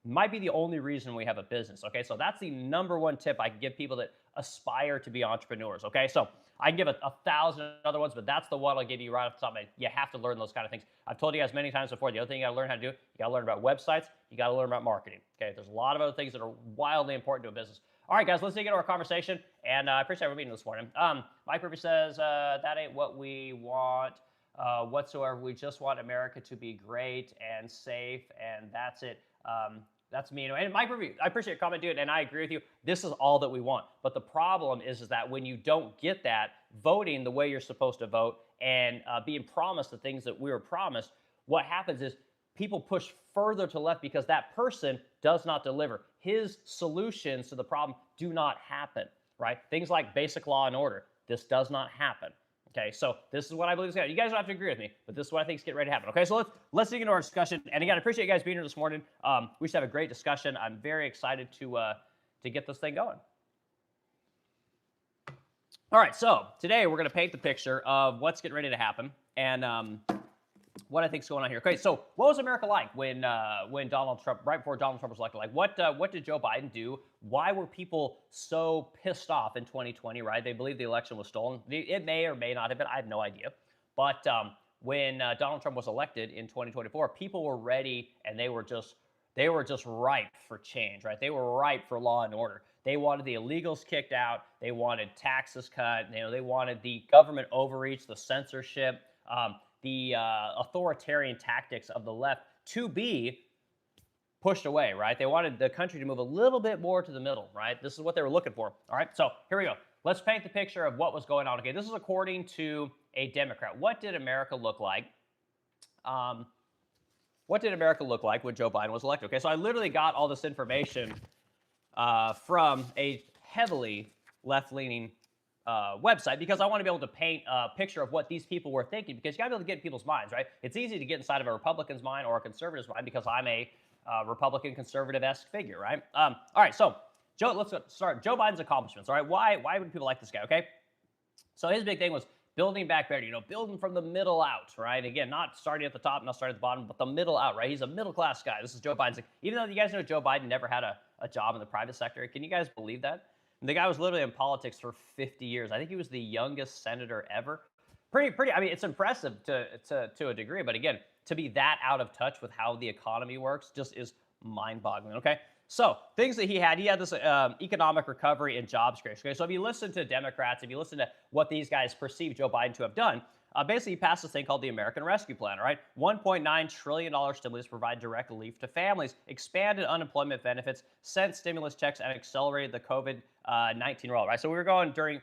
might be the only reason we have a business. Okay. So that's the number one tip I can give people that aspire to be entrepreneurs. Okay. So I can give 1,000 other ones, but that's the one I'll give you right off the top of my head. You have to learn those kind of things. I've told you guys many times before, the other thing you got to learn how to do, you got to learn about websites. You got to learn about marketing. Okay. There's a lot of other things that are wildly important to a business. All right, guys, let's dig into our conversation. And I appreciate our meeting this morning. Mike Ruby says, that ain't what we want whatsoever. We just want America to be great and safe, and that's it. That's me. And Mike Ruby, I appreciate your comment, dude, and I agree with you. This is all that we want. But the problem is that when you don't get that, voting the way you're supposed to vote and being promised the things that we were promised, what happens is people push further to the left because that person does not deliver. His solutions to the problem do not happen, right? Things like basic law and order. This does not happen. Okay, so this is what I believe is going to happen. You guys don't have to agree with me, but this is what I think is getting ready to happen. Okay, so let's dig into our discussion. And again, I appreciate you guys being here this morning. We should have a great discussion. I'm very excited to get this thing going. All right, so today we're going to paint the picture of what's getting ready to happen and what I think is going on here. Okay, so what was America like when Donald Trump, right before Donald Trump was elected? Like, what did Joe Biden do? Why were people so pissed off in 2020? Right, they believed the election was stolen. It may or may not have been. I have no idea. But when Donald Trump was elected in 2024, people were ready, and they were just ripe for change. Right, they were ripe for law and order. They wanted the illegals kicked out. They wanted taxes cut. They wanted the government overreach, the censorship. The authoritarian tactics of the left to be pushed away, right? They wanted the country to move a little bit more to the middle, right? This is what they were looking for. All right, so here we go. Let's paint the picture of what was going on. Okay, this is according to a Democrat. What did America look like? What did America look like when Joe Biden was elected? Okay, so I literally got all this information from a heavily left-leaning website because I want to be able to paint a picture of what these people were thinking, because you got to be able to get in people's minds, right? It's easy to get inside of a Republican's mind or a conservative's mind because I'm a Republican conservative-esque figure, right? All right, so Joe, let's start. Joe Biden's accomplishments, all right? Why would people like this guy, okay? So his big thing was building back better, building from the middle out, right? Again, not starting at the top, not starting at the bottom, but the middle out, right? He's a middle-class guy. This is Joe Biden's. Even though you guys know Joe Biden never had a job in the private sector, can you guys believe that? The guy was literally in politics for 50 years. I think he was the youngest senator ever. Pretty. I mean, it's impressive to a degree, but again, to be that out of touch with how the economy works just is mind-boggling. Okay, so things that he had this economic recovery and jobs creation. Okay, so if you listen to Democrats, if you listen to what these guys perceive Joe Biden to have done, basically he passed this thing called the American Rescue Plan. All right, $1.9 trillion stimulus to provide direct relief to families, expanded unemployment benefits, sent stimulus checks, and accelerated the COVID-19 rollout. Right, so we were going during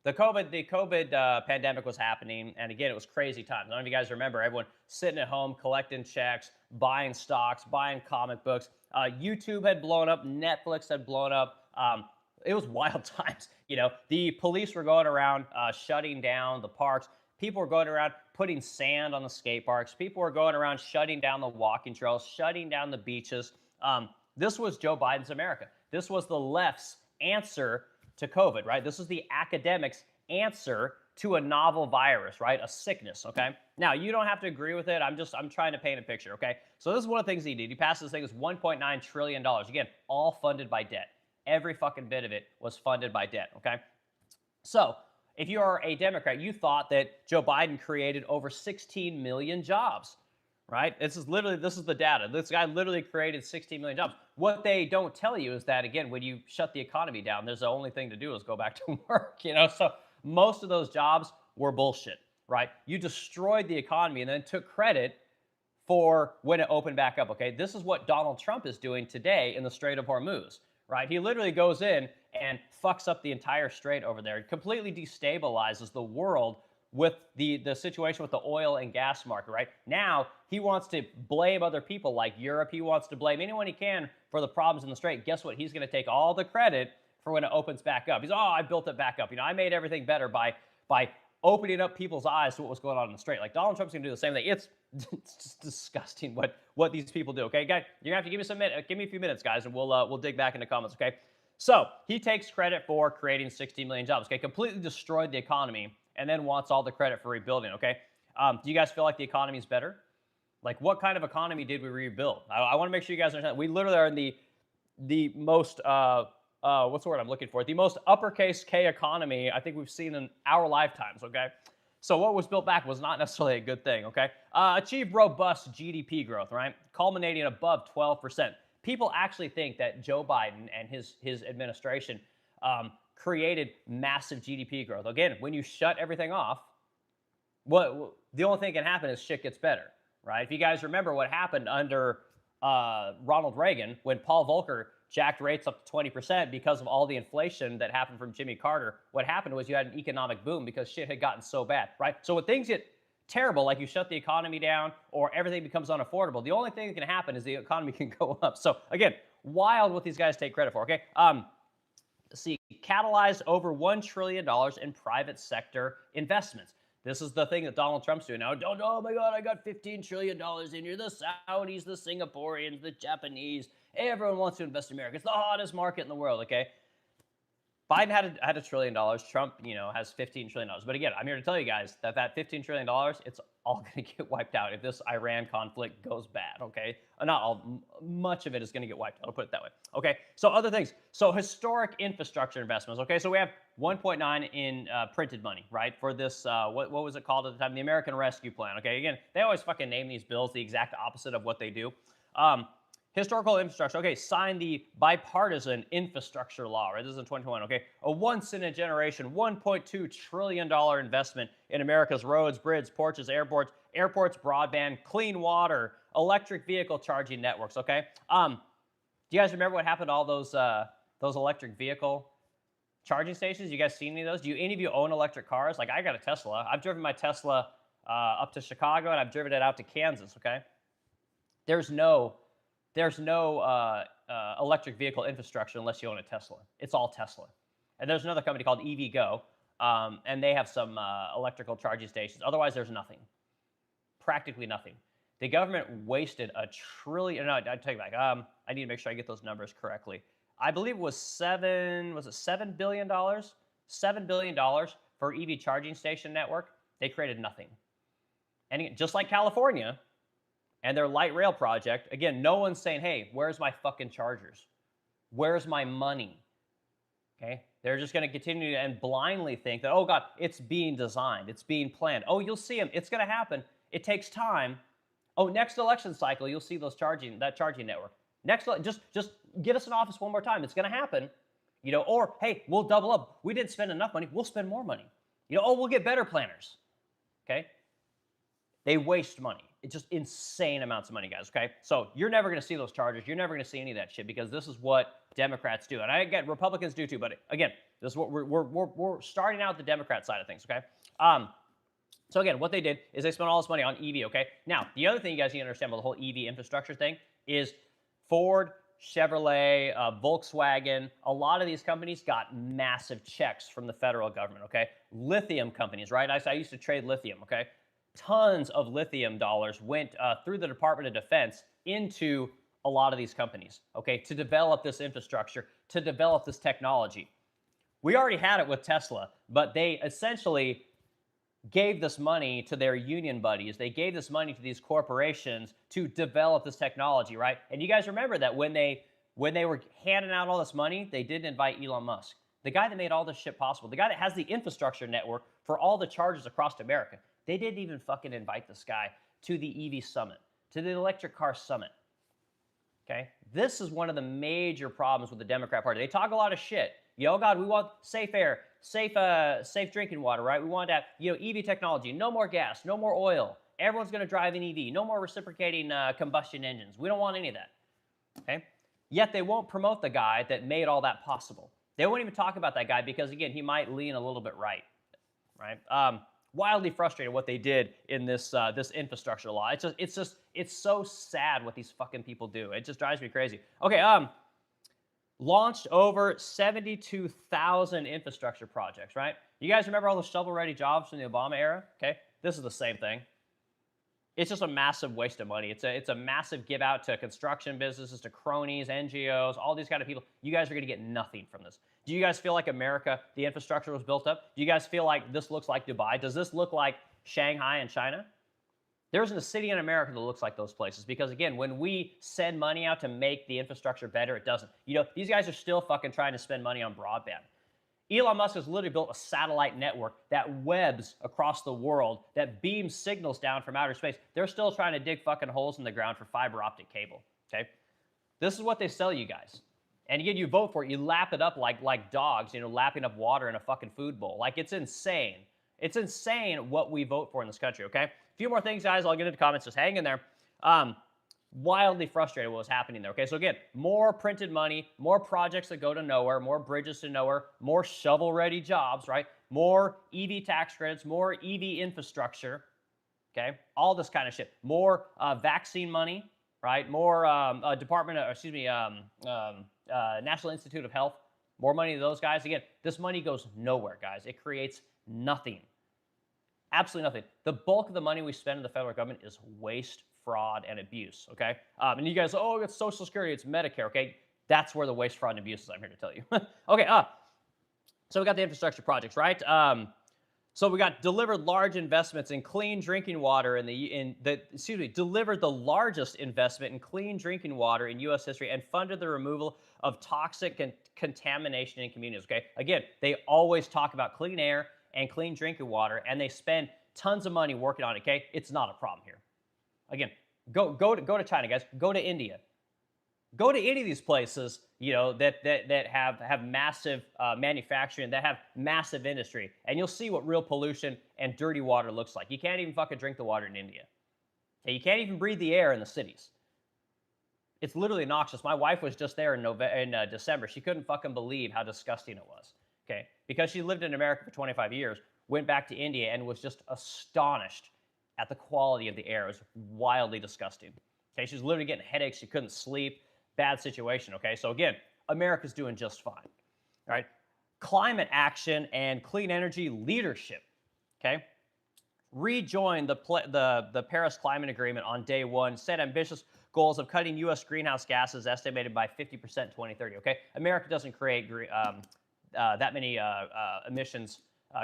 the COVID pandemic was happening, and again, it was crazy times. None of you guys remember everyone sitting at home collecting checks, buying stocks, buying comic books. YouTube had blown up, Netflix had blown up. It was wild times. The police were going around shutting down the parks. People were going around putting sand on the skate parks. People were going around shutting down the walking trails, shutting down the beaches. This was Joe Biden's America. This was the left's answer to COVID, right? This is the academics' answer to a novel virus, right? A sickness, okay? Now, you don't have to agree with it. I'm trying to paint a picture, okay? So this is one of the things he did. He passed this thing. It's $1.9 trillion. Again, all funded by debt. Every fucking bit of it was funded by debt, okay? So if you are a Democrat, you thought that Joe Biden created over 16 million jobs, right? This is the data. This guy literally created 16 million jobs. What they don't tell you is that, again, when you shut the economy down, there's the only thing to do is go back to work, So most of those jobs were bullshit, right? You destroyed the economy and then took credit for when it opened back up, okay? This is what Donald Trump is doing today in the Strait of Hormuz, right? He literally goes in and fucks up the entire strait over there. It completely destabilizes the world with the situation with the oil and gas market, right? Now, he wants to blame other people like Europe. He wants to blame anyone he can for the problems in the strait. Guess what? He's going to take all the credit for when it opens back up. He's, I built it back up. I made everything better by opening up people's eyes to what was going on in the strait. Like, Donald Trump's going to do the same thing. It's just disgusting what these people do, okay? Guys, you're going to have to give me a few minutes, guys, and we'll dig back into comments, okay? So he takes credit for creating 16 million jobs, okay? Completely destroyed the economy and then wants all the credit for rebuilding, okay? Do you guys feel like the economy is better? Like, what kind of economy did we rebuild? I want to make sure you guys understand. We literally are in the most, what's the word I'm looking for? The most uppercase K economy I think we've seen in our lifetimes, okay? So what was built back was not necessarily a good thing, okay? Achieved robust GDP growth, right? Culminating above 12%. People actually think that Joe Biden and his administration created massive GDP growth. Again, when you shut everything off, the only thing that can happen is shit gets better, right? If you guys remember what happened under Ronald Reagan when Paul Volcker jacked rates up to 20% because of all the inflation that happened from Jimmy Carter, what happened was you had an economic boom because shit had gotten so bad, right? So when things get terrible, like you shut the economy down or everything becomes unaffordable, the only thing that can happen is the economy can go up. So again, wild what these guys take credit for, okay? See, catalyzed over $1 trillion in private sector investments. This is the thing that Donald Trump's doing now. Oh my God, I got $15 trillion in here. The Saudis, the Singaporeans, the Japanese, everyone wants to invest in America. It's the hottest market in the world, okay? Biden had $1 trillion. Trump, has $15 trillion. But again, I'm here to tell you guys that $15 trillion, it's all going to get wiped out if this Iran conflict goes bad, okay? Not all, much of it is going to get wiped out. I'll put it that way, okay? So other things. So historic infrastructure investments, okay? So we have 1.9 in printed money, right? For this, what was it called at the time? The American Rescue Plan, okay? Again, they always fucking name these bills the exact opposite of what they do. Historical infrastructure, okay, signed the bipartisan infrastructure law, right? This is in 2021, okay? A once-in-a-generation, $1.2 trillion investment in America's roads, bridges, porches, airports, broadband, clean water, electric vehicle charging networks, okay? Do you guys remember what happened to all those electric vehicle charging stations? You guys seen any of those? Do any of you own electric cars? Like, I got a Tesla. I've driven my Tesla up to Chicago, and I've driven it out to Kansas, okay? There's no electric vehicle infrastructure unless you own a Tesla. It's all Tesla. And there's another company called EVgo, and they have some electrical charging stations. Otherwise, there's nothing. Practically nothing. The government wasted $1 trillion. No, I take it back. I need to make sure I get those numbers correctly. I believe it was $7 billion? $7 billion for EV charging station network. They created nothing. And again, just like California, and their light rail project, again, no one's saying, hey, where's my fucking chargers? Where's my money? Okay? They're just going to continue and blindly think that, oh God, it's being designed. It's being planned. Oh, you'll see them. It's going to happen. It takes time. Oh, next election cycle, you'll see that charging network. Just get us in office one more time. It's going to happen. Or, hey, we'll double up. We didn't spend enough money. We'll spend more money. We'll get better planners. Okay? They waste money. It's just insane amounts of money, guys, okay? So you're never going to see those charges. You're never going to see any of that shit because this is what Democrats do. And I get Republicans do too, but again, this is what we're starting out the Democrat side of things, okay? So again, what they did is they spent all this money on EV, okay? Now, the other thing you guys need to understand about the whole EV infrastructure thing is Ford, Chevrolet, Volkswagen, a lot of these companies got massive checks from the federal government, okay? Lithium companies, right? I used to trade lithium, okay? Tons of lithium dollars went through the Department of Defense into a lot of these companies, okay, to develop this infrastructure, to develop this technology. We already had it with Tesla, but they essentially gave this money to their union buddies. They gave this money to these corporations to develop this technology, right? And you guys remember that when they were handing out all this money, they didn't invite Elon Musk, the guy that made all this shit possible, the guy that has the infrastructure network for all the chargers across America. They didn't even fucking invite this guy to the EV summit, to the electric car summit. Okay? This is one of the major problems with the Democrat Party. They talk a lot of shit. Oh God, we want safe air, safe drinking water, right? We want to have, EV technology, no more gas, no more oil. Everyone's going to drive an EV, no more reciprocating combustion engines. We don't want any of that. Okay? Yet they won't promote the guy that made all that possible. They won't even talk about that guy because, again, he might lean a little bit right. Wildly frustrated what they did in this this infrastructure law. It's so sad what these fucking people do. It just drives me crazy. Okay, launched over 72,000 infrastructure projects, right? You guys remember all the shovel-ready jobs from the Obama era? Okay, this is the same thing. It's just a massive waste of money. It's a massive give out to construction businesses, to cronies, NGOs, all these kind of people. You guys are going to get nothing from this. Do you guys feel like America, the infrastructure was built up? Do you guys feel like this looks like Dubai? Does this look like Shanghai and China? There isn't a city in America that looks like those places because, again, when we send money out to make the infrastructure better, it doesn't. These guys are still fucking trying to spend money on broadband. Elon Musk has literally built a satellite network that webs across the world, that beams signals down from outer space. They're still trying to dig fucking holes in the ground for fiber optic cable, okay? This is what they sell you guys. And again, you vote for it. You lap it up like dogs, lapping up water in a fucking food bowl. Like, it's insane. It's insane what we vote for in this country, okay? A few more things, guys. I'll get into the comments. Just hang in there. Wildly frustrated what was happening there, okay? So again, more printed money, more projects that go to nowhere, more bridges to nowhere, more shovel-ready jobs, right? More EV tax credits, more EV infrastructure, okay? All this kind of shit. More vaccine money, right? More National Institute of Health, more money to those guys. Again, this money goes nowhere, guys. It creates nothing. Absolutely nothing. The bulk of the money we spend in the federal government is waste, fraud, and abuse, okay? And you guys, it's Social Security, it's Medicare, okay? That's where the waste, fraud, and abuse is, I'm here to tell you. Okay, so we got the infrastructure projects, right? So we got delivered large investments in clean drinking water delivered the largest investment in clean drinking water in U.S. history and funded the removal of toxic contamination in communities, okay? Again, they always talk about clean air and clean drinking water, and they spend tons of money working on it, okay? It's not a problem here. Again, go to China, guys. Go to India. Go to any of these places, that have massive manufacturing, that have massive industry, and you'll see what real pollution and dirty water looks like. You can't even fucking drink the water in India. Okay? You can't even breathe the air in the cities. It's literally noxious. My wife was just there in December. She couldn't fucking believe how disgusting it was. Okay, because she lived in America for 25 years, went back to India and was just astonished at the quality of the air. It was wildly disgusting. Okay, she was literally getting headaches. She couldn't sleep. Bad situation, okay? So again, America's doing just fine, all right? Climate action and clean energy leadership, okay? Rejoined the Paris Climate Agreement on day one, set ambitious goals of cutting U.S. greenhouse gases estimated by 50% 2030, okay? America doesn't create that many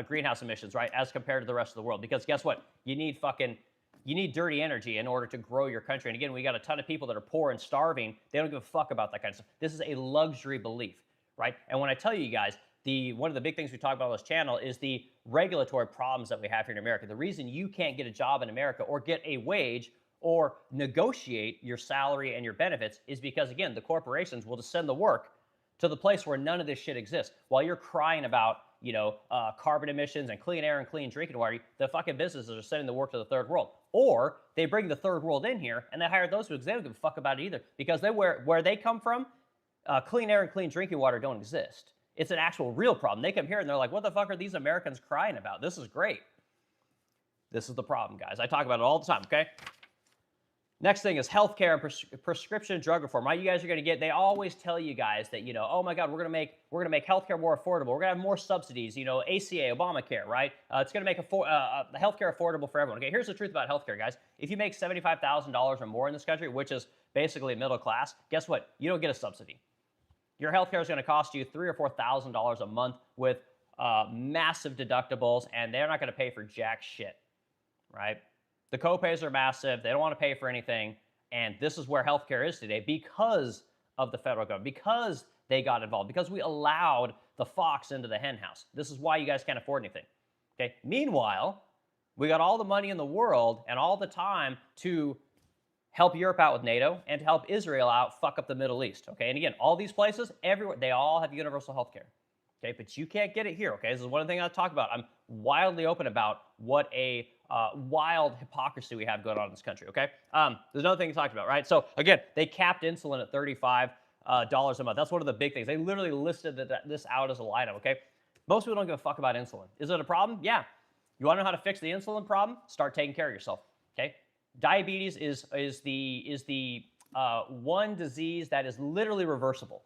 greenhouse emissions, right, as compared to the rest of the world, because guess what? You need dirty energy in order to grow your country. And again, we got a ton of people that are poor and starving. They don't give a fuck about that kind of stuff. This is a luxury belief, right? And when I tell you guys, one of the big things we talk about on this channel is the regulatory problems that we have here in America. The reason you can't get a job in America or get a wage or negotiate your salary and your benefits is because, again, the corporations will just send the work to the place where none of this shit exists. While you're crying about, carbon emissions and clean air and clean drinking water, the fucking businesses are sending the work to the third world. Or they bring the third world in here and they hire those because they don't give a fuck about it either. Because where they come from, clean air and clean drinking water don't exist. It's an actual real problem. They come here and they're like, what the fuck are these Americans crying about? This is great. This is the problem, guys. I talk about it all the time, okay? Next thing is healthcare and prescription drug reform, right? You guys are going to get. They always tell you guys that oh my God, we're going to make healthcare more affordable. We're going to have more subsidies. ACA, Obamacare, right? It's going to make the healthcare affordable for everyone. Okay, here's the truth about healthcare, guys. If you make $75,000 or more in this country, which is basically middle class, guess what? You don't get a subsidy. Your healthcare is going to cost you $3,000 or $4,000 a month with massive deductibles, and they're not going to pay for jack shit, right? The copays are massive. They don't want to pay for anything. And this is where healthcare is today because of the federal government, because they got involved, because we allowed the fox into the hen house. This is why you guys can't afford anything. Okay. Meanwhile, we got all the money in the world and all the time to help Europe out with NATO and to help Israel out fuck up the Middle East. Okay. And again, all these places, everywhere, they all have universal healthcare. Okay. But you can't get it here. Okay. This is one thing I talk about. I'm wildly open about what a wild hypocrisy we have going on in this country, okay? There's another thing to talk about, right? So again, they capped insulin at $35 a month. That's one of the big things. They literally listed this out as a line item, okay? Most people don't give a fuck about insulin. Is it a problem? Yeah. You want to know how to fix the insulin problem? Start taking care of yourself, okay? Diabetes is the one disease that is literally reversible.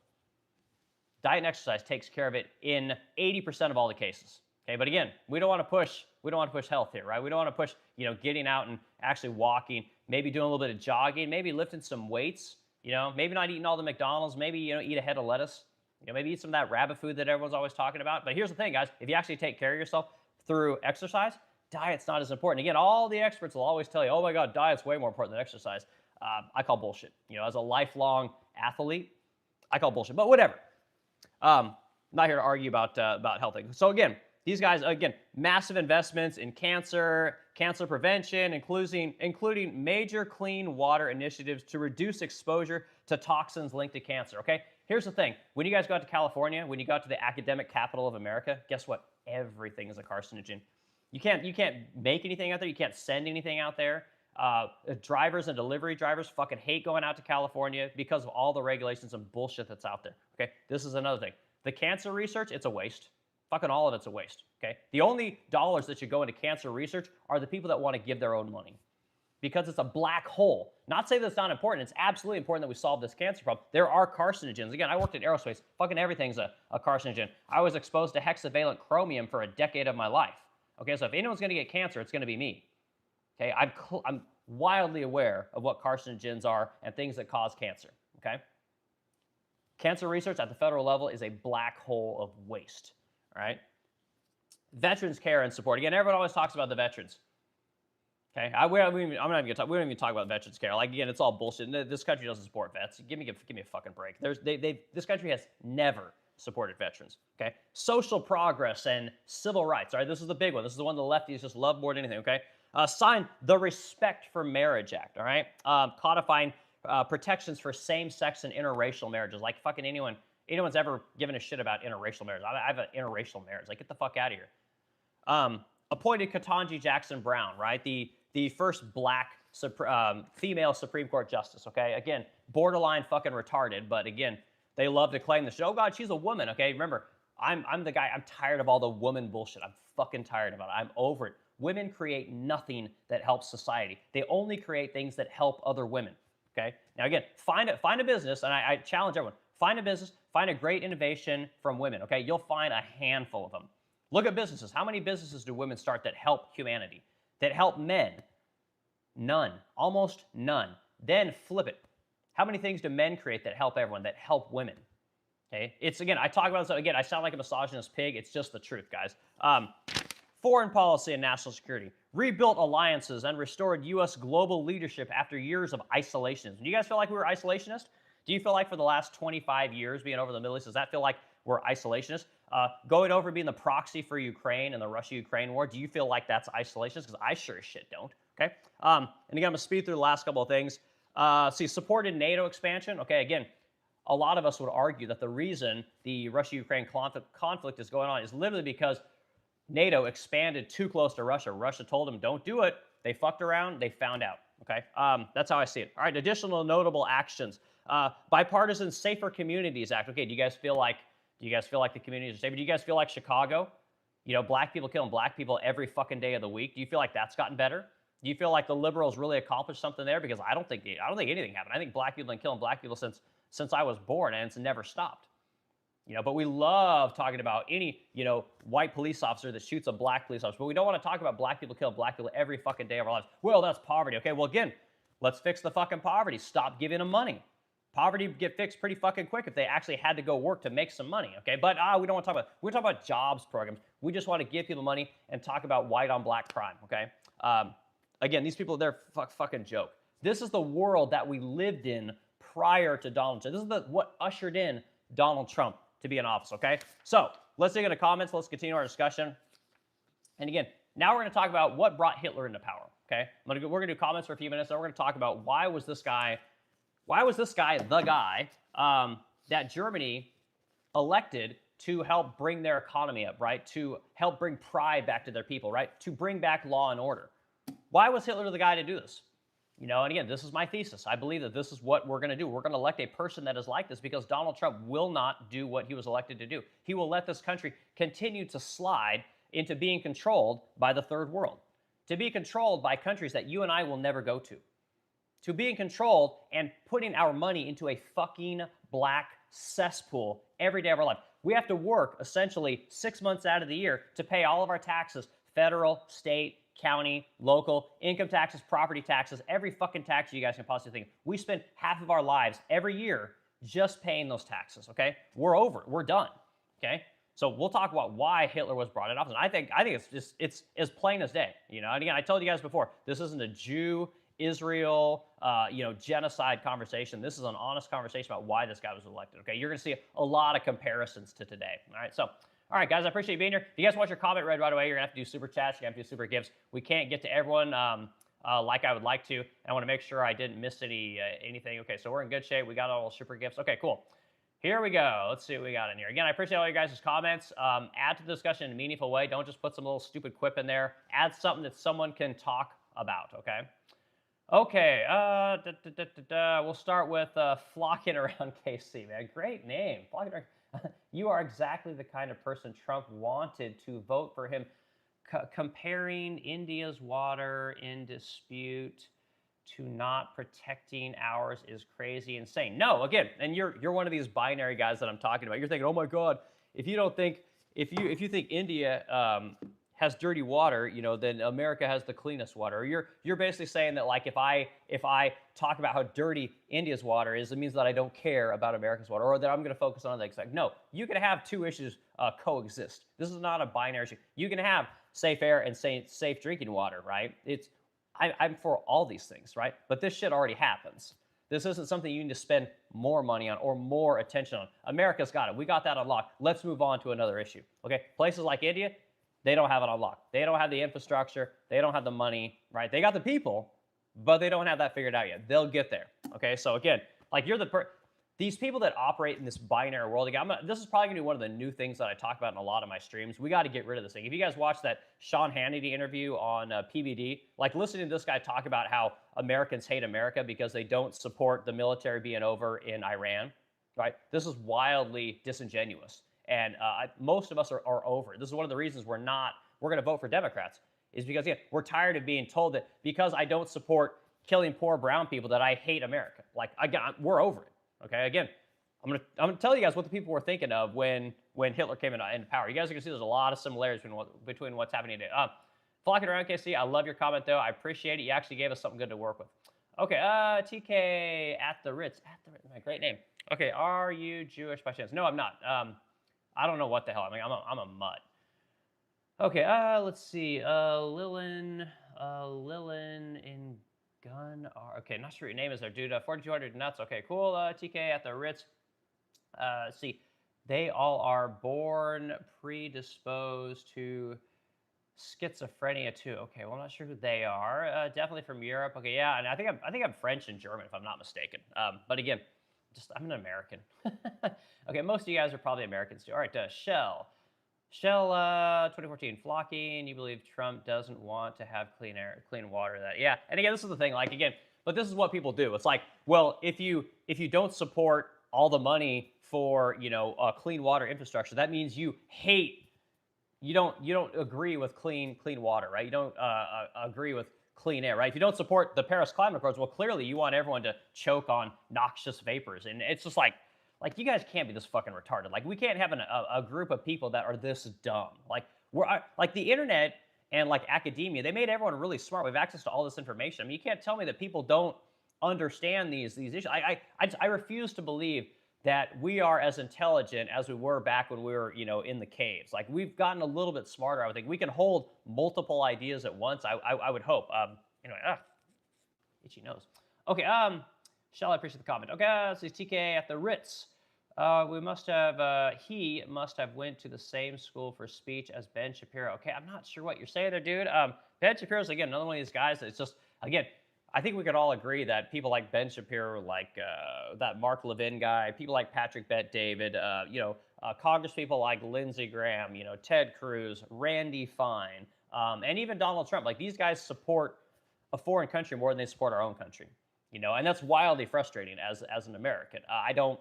Diet and exercise takes care of it in 80% of all the cases. Okay, but again, we don't want to push health here, right? We don't want to push, getting out and actually walking, maybe doing a little bit of jogging, maybe lifting some weights, maybe not eating all the McDonald's, maybe, eat a head of lettuce, maybe eat some of that rabbit food that everyone's always talking about. But here's the thing, guys, if you actually take care of yourself through exercise, diet's not as important. Again, all the experts will always tell you, oh my God, diet's way more important than exercise. I call bullshit. As a lifelong athlete, I call bullshit, but whatever. I'm not here to argue about health things. So again, these guys, again, massive investments in cancer prevention, including major clean water initiatives to reduce exposure to toxins linked to cancer, okay? Here's the thing. When you guys go out to California, when you go out to the academic capital of America, guess what? Everything is a carcinogen. You can't make anything out there. You can't send anything out there. Drivers and delivery drivers fucking hate going out to California because of all the regulations and bullshit that's out there, okay? This is another thing. The cancer research, it's a waste. Fucking all of it's a waste, okay? The only dollars that should go into cancer research are the people that want to give their own money because it's a black hole. Not say that it's not important. It's absolutely important that we solve this cancer problem. There are carcinogens. Again, I worked in aerospace. Fucking everything's a carcinogen. I was exposed to hexavalent chromium for a decade of my life, okay? So if anyone's going to get cancer, it's going to be me, okay? I'm wildly aware of what carcinogens are and things that cause cancer, okay? Cancer research at the federal level is a black hole of waste. All right. Veterans care and support. Again, everyone always talks about the veterans. Okay. I'm not even gonna talk. We don't even talk about veterans care. Like again, it's all bullshit. This country doesn't support vets. Give me a fucking break. This country has never supported veterans. Okay. Social progress and civil rights. All right. This is the big one. This is the one the lefties just love more than anything. Okay. Sign the Respect for Marriage Act. All right. Codifying protections for same-sex and interracial marriages. Like fucking anyone's ever given a shit about interracial marriage. I have an interracial marriage. Like, get the fuck out of here. Appointed Ketanji Jackson Brown, right? The first black female Supreme Court justice, okay? Again, borderline fucking retarded, but again, they love to claim this. Oh, God, she's a woman, okay? Remember, I'm the guy. I'm tired of all the woman bullshit. I'm fucking tired of it. I'm over it. Women create nothing that helps society. They only create things that help other women, okay? Now, again, find a business, and I challenge everyone. Find a business, find a great innovation from women, okay? You'll find a handful of them. Look at businesses. How many businesses do women start that help humanity, that help men? None. Almost none. Then flip it. How many things do men create that help everyone, that help women? Okay? It's, again, I talk about this, again, I sound like a misogynist pig. It's just the truth, guys. Foreign policy and national security. Rebuilt alliances and restored U.S. global leadership after years of isolationism. Do you guys feel like we were isolationist? Do you feel like for the last 25 years being over the Middle East, does that feel like we're isolationist? Going over being the proxy for Ukraine and the Russia-Ukraine war, do you feel like that's isolationist? Because I sure as shit don't, okay? And again, I'm going to speed through the last couple of things. Supported NATO expansion. Okay, again, a lot of us would argue that the reason the Russia-Ukraine conflict is going on is literally because NATO expanded too close to Russia. Russia told them, don't do it. They fucked around. They found out, okay? That's how I see it. All right, additional notable actions. Bipartisan Safer Communities Act. Okay, do you guys feel like the communities are safer? Do you guys feel like Chicago? Black people killing black people every fucking day of the week. Do you feel like that's gotten better? Do you feel like the liberals really accomplished something there? Because I don't think anything happened. I think black people have been killing black people since I was born, and it's never stopped. But we love talking about any, white police officer that shoots a black police officer. But we don't want to talk about black people killing black people every fucking day of our lives. Well, that's poverty. Okay, well, again, let's fix the fucking poverty. Stop giving them money. Poverty would get fixed pretty fucking quick if they actually had to go work to make some money, okay? But we don't want to talk about, we're talking about jobs programs. We just want to give people money and talk about white on black crime, okay? Again, these people, they're fucking joke. This is the world that we lived in prior to Donald Trump. This is what ushered in Donald Trump to be in office, okay? So let's dig into comments. Let's continue our discussion. And again, now we're going to talk about what brought Hitler into power, okay? We're going to do comments for a few minutes, and we're going to talk about why was this guy the guy that Germany elected to help bring their economy up, right? To help bring pride back to their people, right? To bring back law and order. Why was Hitler the guy to do this? And again, this is my thesis. I believe that this is what we're going to do. We're going to elect a person that is like this because Donald Trump will not do what he was elected to do. He will let this country continue to slide into being controlled by the third world, to be controlled by countries that you and I will never go to being controlled and putting our money into a fucking black cesspool every day of our life. We have to work essentially 6 months out of the year to pay all of our taxes, federal, state, county, local, income taxes, property taxes, every fucking tax you guys can possibly think of. We spend half of our lives every year just paying those taxes, okay? We're over it. We're done, okay? So we'll talk about why Hitler was brought in office. And I think it's as plain as day, And again, I told you guys before, this isn't a Jew, Israel, genocide conversation. This is an honest conversation about why this guy was elected, okay? You're going to see a lot of comparisons to today, all right? So, all right, guys, I appreciate you being here. If you guys want your comment read right away, you're going to have to do super chats. You're going to have to do super gifts. We can't get to everyone like I would like to. And I want to make sure I didn't miss anything. Okay, so we're in good shape. We got all the super gifts. Okay, cool. Here we go. Let's see what we got in here. Again, I appreciate all you guys' comments. Add to the discussion in a meaningful way. Don't just put some little stupid quip in there. Add something that someone can talk about, okay? Okay, we'll start with flocking around KC, man. Great name. Flocking around. You are exactly the kind of person Trump wanted to vote for him. Comparing India's water in dispute to not protecting ours is crazy insane. No, again, and you're one of these binary guys that I'm talking about. You're thinking, oh my God, if you think India has dirty water, then America has the cleanest water. Or you're basically saying that, like, if I talk about how dirty India's water is, it means that I don't care about America's water, or that I'm going to focus on other things. Like, no, you can have two issues coexist. This is not a binary issue. You can have safe air and safe drinking water, right? I'm for all these things, right? But this shit already happens. This isn't something you need to spend more money on or more attention on. America's got it. We got that unlocked. Let's move on to another issue. Okay, places like India, they don't have it unlocked. They don't have the infrastructure. They don't have the money, right? They got the people, but they don't have that figured out yet. They'll get there, okay? So again, like these people that operate in this binary world, again, this is probably gonna be one of the new things that I talk about in a lot of my streams. We gotta get rid of this thing. If you guys watch that Sean Hannity interview on PBD, like listening to this guy talk about how Americans hate America because they don't support the military being over in Iran, right? This is wildly disingenuous. And most of us are over it. This is one of the reasons we're going to vote for Democrats, is because, again, we're tired of being told that because I don't support killing poor brown people that I hate America. Like, again, we're over it, okay? Again, I'm gonna tell you guys what the people were thinking of when Hitler came into power. You guys are going to see there's a lot of similarities between what's happening today. Flocking around, KC, I love your comment, though. I appreciate it. You actually gave us something good to work with. Okay, TK at the Ritz. My great name. Okay, are you Jewish by chance? No, I'm not. I don't know what the hell. I mean, I'm a mutt. Okay, let's see. Lilin in Gun. Okay, not sure what your name is there, dude. 4200 nuts. Okay, cool. TK at the Ritz. See, they all are born predisposed to schizophrenia too. Okay, well, I'm not sure who they are. Definitely from Europe. Okay, yeah, and I think I'm French and German if I'm not mistaken. But again, I'm an American. Okay, most of you guys are probably Americans too. All right, Shell 2014 flocking. You believe Trump doesn't want to have clean water? Yeah. And again, this is the thing. Like, again, but this is what people do. It's like, well, if you don't support all the money for clean water infrastructure, that means you don't agree with clean water, right? You don't agree with clean air, right? If you don't support the Paris Climate Accords, well, clearly you want everyone to choke on noxious vapors. And it's just like you guys can't be this fucking retarded. Like we can't have a group of people that are this dumb. Like like the internet and like academia, they made everyone really smart. We have access to all this information. I mean, you can't tell me that people don't understand these issues. I refuse to believe that we are as intelligent as we were back when we were, in the caves. Like we've gotten a little bit smarter. I would think we can hold multiple ideas at once. I would hope. Anyway, itchy nose. Okay. Shall I appreciate the comment? Okay. This is TK at the Ritz. He must have went to the same school for speech as Ben Shapiro. Okay, I'm not sure what you're saying there, dude. Ben Shapiro's, again, another one of these guys that's just, again, I think we could all agree that people like Ben Shapiro, like that Mark Levin guy, people like Patrick Bet-David, Congress people like Lindsey Graham, Ted Cruz, Randy Fine, and even Donald Trump. Like these guys support a foreign country more than they support our own country, and that's wildly frustrating as an American. I don't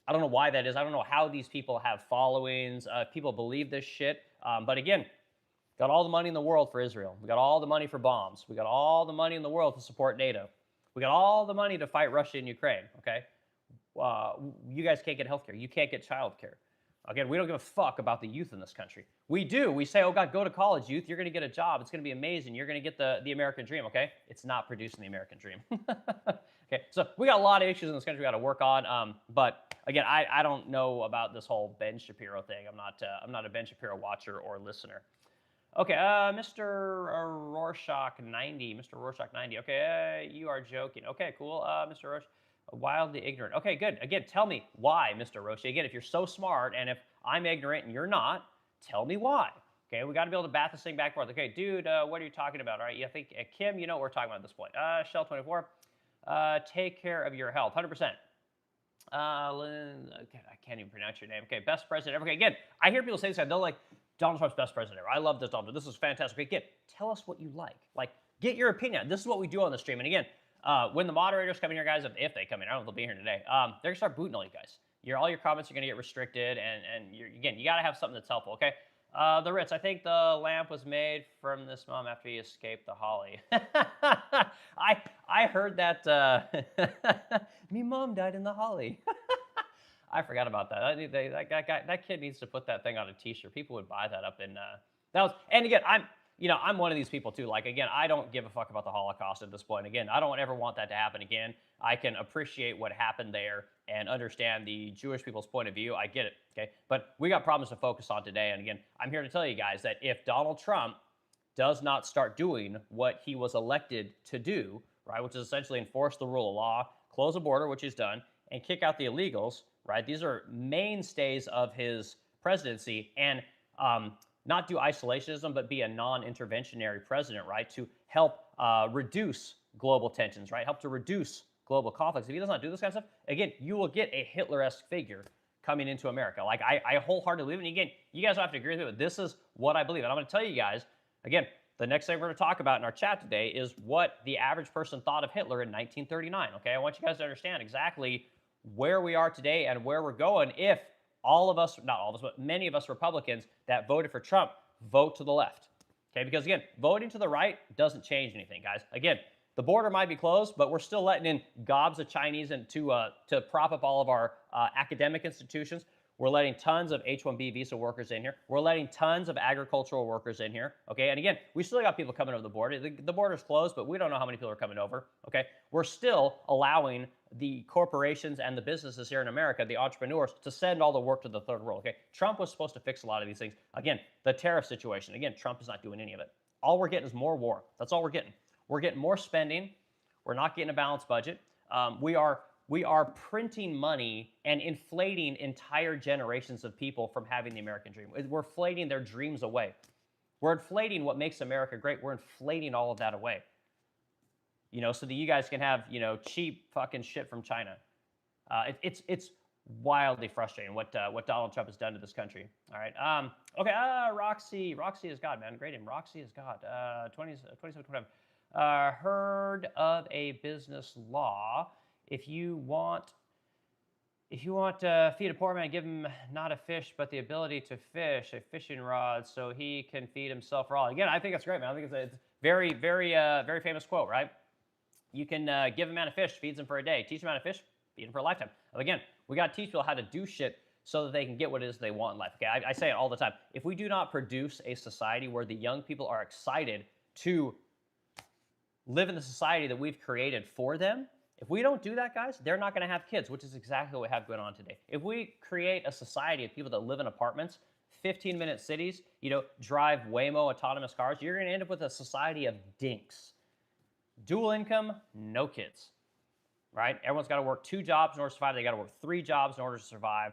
know why that is. I don't know how these people have followings. People believe this shit. But again, got all the money in the world for Israel. We got all the money for bombs. We got all the money in the world to support NATO. We got all the money to fight Russia and Ukraine. Okay, you guys can't get healthcare. You can't get childcare. Again, we don't give a fuck about the youth in this country. We do. We say, oh God, go to college, youth. You're going to get a job. It's going to be amazing. You're going to get the American dream. Okay, it's not producing the American dream. Okay, so we got a lot of issues in this country we got to work on. But again, I don't know about this whole Ben Shapiro thing. I'm not a Ben Shapiro watcher or listener. Okay, Mr. Rorschach 90. Mr. Rorschach 90. Okay, you are joking. Okay, cool. Mr. Rorschach, wildly ignorant. Okay, good. Again, tell me why, Mr. Roshi. Again, if you're so smart and if I'm ignorant and you're not, tell me why. Okay, we got to be able to bat this thing back and forth. Okay, dude, what are you talking about? All right, you think, Kim, you know what we're talking about at this point. Shell 24, take care of your health, 100%. Okay, I can't even pronounce your name. Okay, best president ever. Okay, again, I hear people say this. They're like, Donald Trump's best president ever. I love this, Donald Trump. This is fantastic. Okay, again, tell us what you like. Like, get your opinion. This is what we do on the stream. And again, when the moderators come in here, guys, if they come in, I don't know if they'll be here today, they're going to start booting all you guys. All your comments are going to get restricted. And again, you got to have something that's helpful, okay? The Ritz, I think the lamp was made from this mom after he escaped the holly. I heard that me mom died in the holly. I forgot about that. That kid needs to put that thing on a T-shirt. People would buy that up in that was. And again, I'm one of these people too. Like again, I don't give a fuck about the Holocaust at this point. Again, I don't ever want that to happen again. I can appreciate what happened there and understand the Jewish people's point of view. I get it, okay? But we got problems to focus on today. And again, I'm here to tell you guys that if Donald Trump does not start doing what he was elected to do, right, which is essentially enforce the rule of law, close the border, which he's done, and kick out the illegals, right? These are mainstays of his presidency, and not do isolationism, but be a non-interventionary president, right? To help reduce global tensions, right? Help to reduce global conflicts. If he does not do this kind of stuff, again, you will get a Hitler-esque figure coming into America. Like I wholeheartedly believe, and again, you guys don't have to agree with me, but this is what I believe. And I'm going to tell you guys, again, the next thing we're going to talk about in our chat today is what the average person thought of Hitler in 1939, okay? I want you guys to understand exactly where we are today and where we're going if all of us, not all of us, but many of us Republicans that voted for Trump vote to the left, okay? Because again, voting to the right doesn't change anything, guys. Again, the border might be closed, but we're still letting in gobs of Chinese and to prop up all of our academic institutions. We're letting tons of H-1B visa workers in here. We're letting tons of agricultural workers in here, okay? And again, we still got people coming over the border. The border's closed, but we don't know how many people are coming over, okay? We're still allowing the corporations and the businesses here in America, the entrepreneurs, to send all the work to the third world, okay? Trump was supposed to fix a lot of these things. Again, the tariff situation. Again, Trump is not doing any of it. All we're getting is more war. That's all we're getting. We're getting more spending. We're not getting a balanced budget. We are printing money and inflating entire generations of people from having the American dream. We're inflating their dreams away. We're inflating what makes America great. We're inflating all of that away. So that you guys can have, cheap fucking shit from China. It's wildly frustrating what Donald Trump has done to this country. All right. Okay. Roxy is God, man. Great name. Roxy is God. 2725. Heard of a business law. If you want if you want to feed a poor man, give him not a fish, but the ability to fish, a fishing rod, so he can feed himself raw. Again, I think that's great, man. I think it's very, very famous quote, right? You can give a man a fish, feeds him for a day. Teach a man a fish, feed him for a lifetime. Again, we got to teach people how to do shit so that they can get what it is they want in life. Okay, I say it all the time. If we do not produce a society where the young people are excited to live in the society that we've created for them, if we don't do that, guys, they're not going to have kids, which is exactly what we have going on today. If we create a society of people that live in apartments, 15-minute cities, drive Waymo autonomous cars, you're going to end up with a society of dinks. Dual income, no kids, right? Everyone's got to work 2 jobs in order to survive. They got to work 3 jobs in order to survive.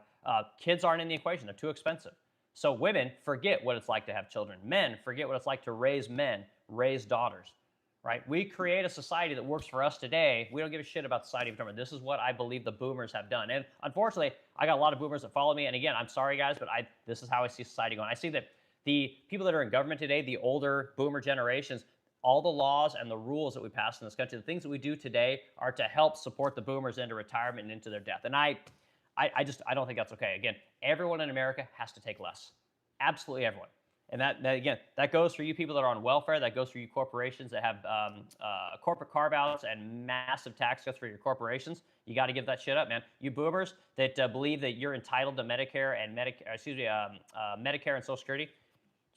Kids aren't in the equation. They're too expensive. So women forget what it's like to have children. Men forget what it's like to raise men, raise daughters, right? We create a society that works for us today. We don't give a shit about society of tomorrow. This is what I believe the boomers have done. And unfortunately, I got a lot of boomers that follow me. And again, I'm sorry, guys, but this is how I see society going. I see that the people that are in government today, the older boomer generations, all the laws and the rules that we pass in this country, the things that we do today are to help support the boomers into retirement and into their death. And I don't think that's okay. Again, everyone in America has to take less. Absolutely everyone. And that goes for you people that are on welfare. That goes for you corporations that have corporate carve-outs and massive tax cuts for your corporations. You got to give that shit up, man. You boomers that believe that you're entitled to Medicare and Medicare and Social Security,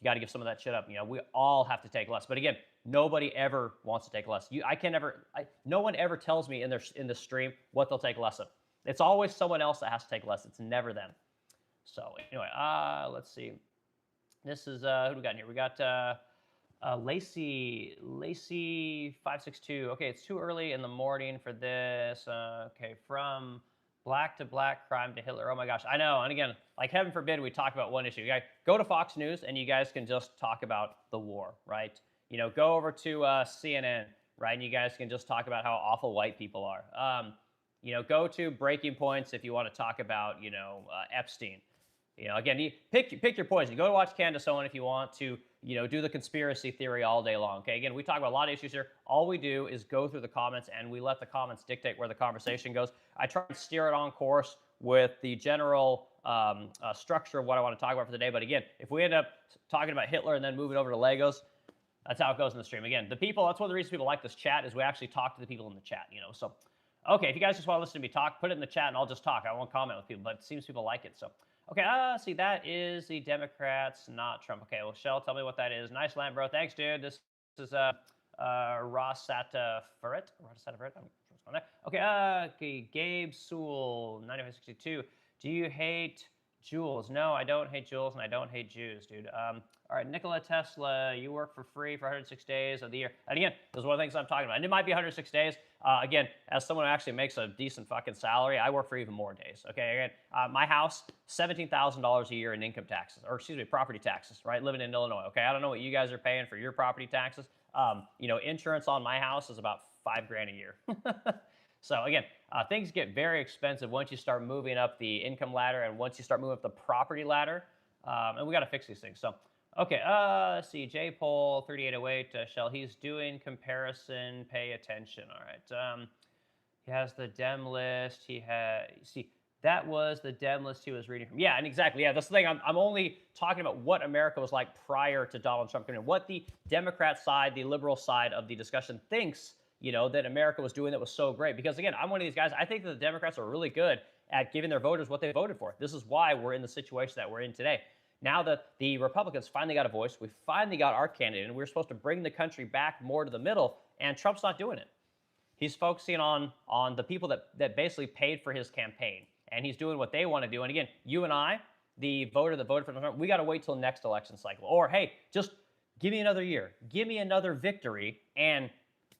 you got to give some of that shit up. We all have to take less. But again, nobody ever wants to take less. No one ever tells me in the stream what they'll take less of. It's always someone else that has to take less. It's never them. So anyway, let's see. This is who do we got in here? We got Lacey 562. Okay, it's too early in the morning for this. Okay, from black to black, crime to Hitler. Oh my gosh, I know. And again, like heaven forbid we talk about one issue. You guys go to Fox News and you guys can just talk about the war, right? Go over to CNN, right? And you guys can just talk about how awful white people are. Go to Breaking Points if you want to talk about, Epstein. Again, you pick your poison. You go to watch Candace Owen if you want to, do the conspiracy theory all day long. Okay, again, we talk about a lot of issues here. All we do is go through the comments and we let the comments dictate where the conversation goes. I try and steer it on course with the general structure of what I want to talk about for the day. But again, if we end up talking about Hitler and then moving over to Legos, that's how it goes in the stream. Again, that's one of the reasons people like this chat is we actually talk to the people in the chat, So, okay, if you guys just want to listen to me talk, put it in the chat and I'll just talk. I won't comment with people, but it seems people like it, so. Okay, see, that is the Democrats, not Trump. Okay, well, Shell, tell me what that is. Nice land, bro. Thanks, dude. This is Rossata Ferret. Okay, Gabe Sewell, 9562. Do you hate Jules? No, I don't hate Jules, and I don't hate Jews, dude. All right, Nikola Tesla, you work for free for 106 days of the year. And again, this is one of the things I'm talking about. And it might be 106 days. Again, as someone who actually makes a decent fucking salary, I work for even more days. Okay, again, my house, $17,000 a year in income taxes, or excuse me, property taxes, right? Living in Illinois. Okay, I don't know what you guys are paying for your property taxes. Insurance on my house is about $5,000 a year. So again, things get very expensive once you start moving up the income ladder and once you start moving up the property ladder. And we got to fix these things. So, okay, let's see. J Poll 3808, Shell, he's doing comparison. Pay attention. All right. He has the Dem list. That was the Dem list he was reading from. Yeah, and exactly. Yeah, that's the thing. I'm only talking about what America was like prior to Donald Trump coming in. What the Democrat side, the liberal side of the discussion thinks, that America was doing that was so great. Because again, I'm one of these guys. I think that the Democrats are really good at giving their voters what they voted for. This is why we're in the situation that we're in today. Now that the Republicans finally got a voice, we finally got our candidate, and we're supposed to bring the country back more to the middle, and Trump's not doing it. He's focusing on the people that basically paid for his campaign, and he's doing what they want to do. And again, you and I, the voter that voted for Trump, we got to wait till next election cycle. Or, hey, just give me another year. Give me another victory, and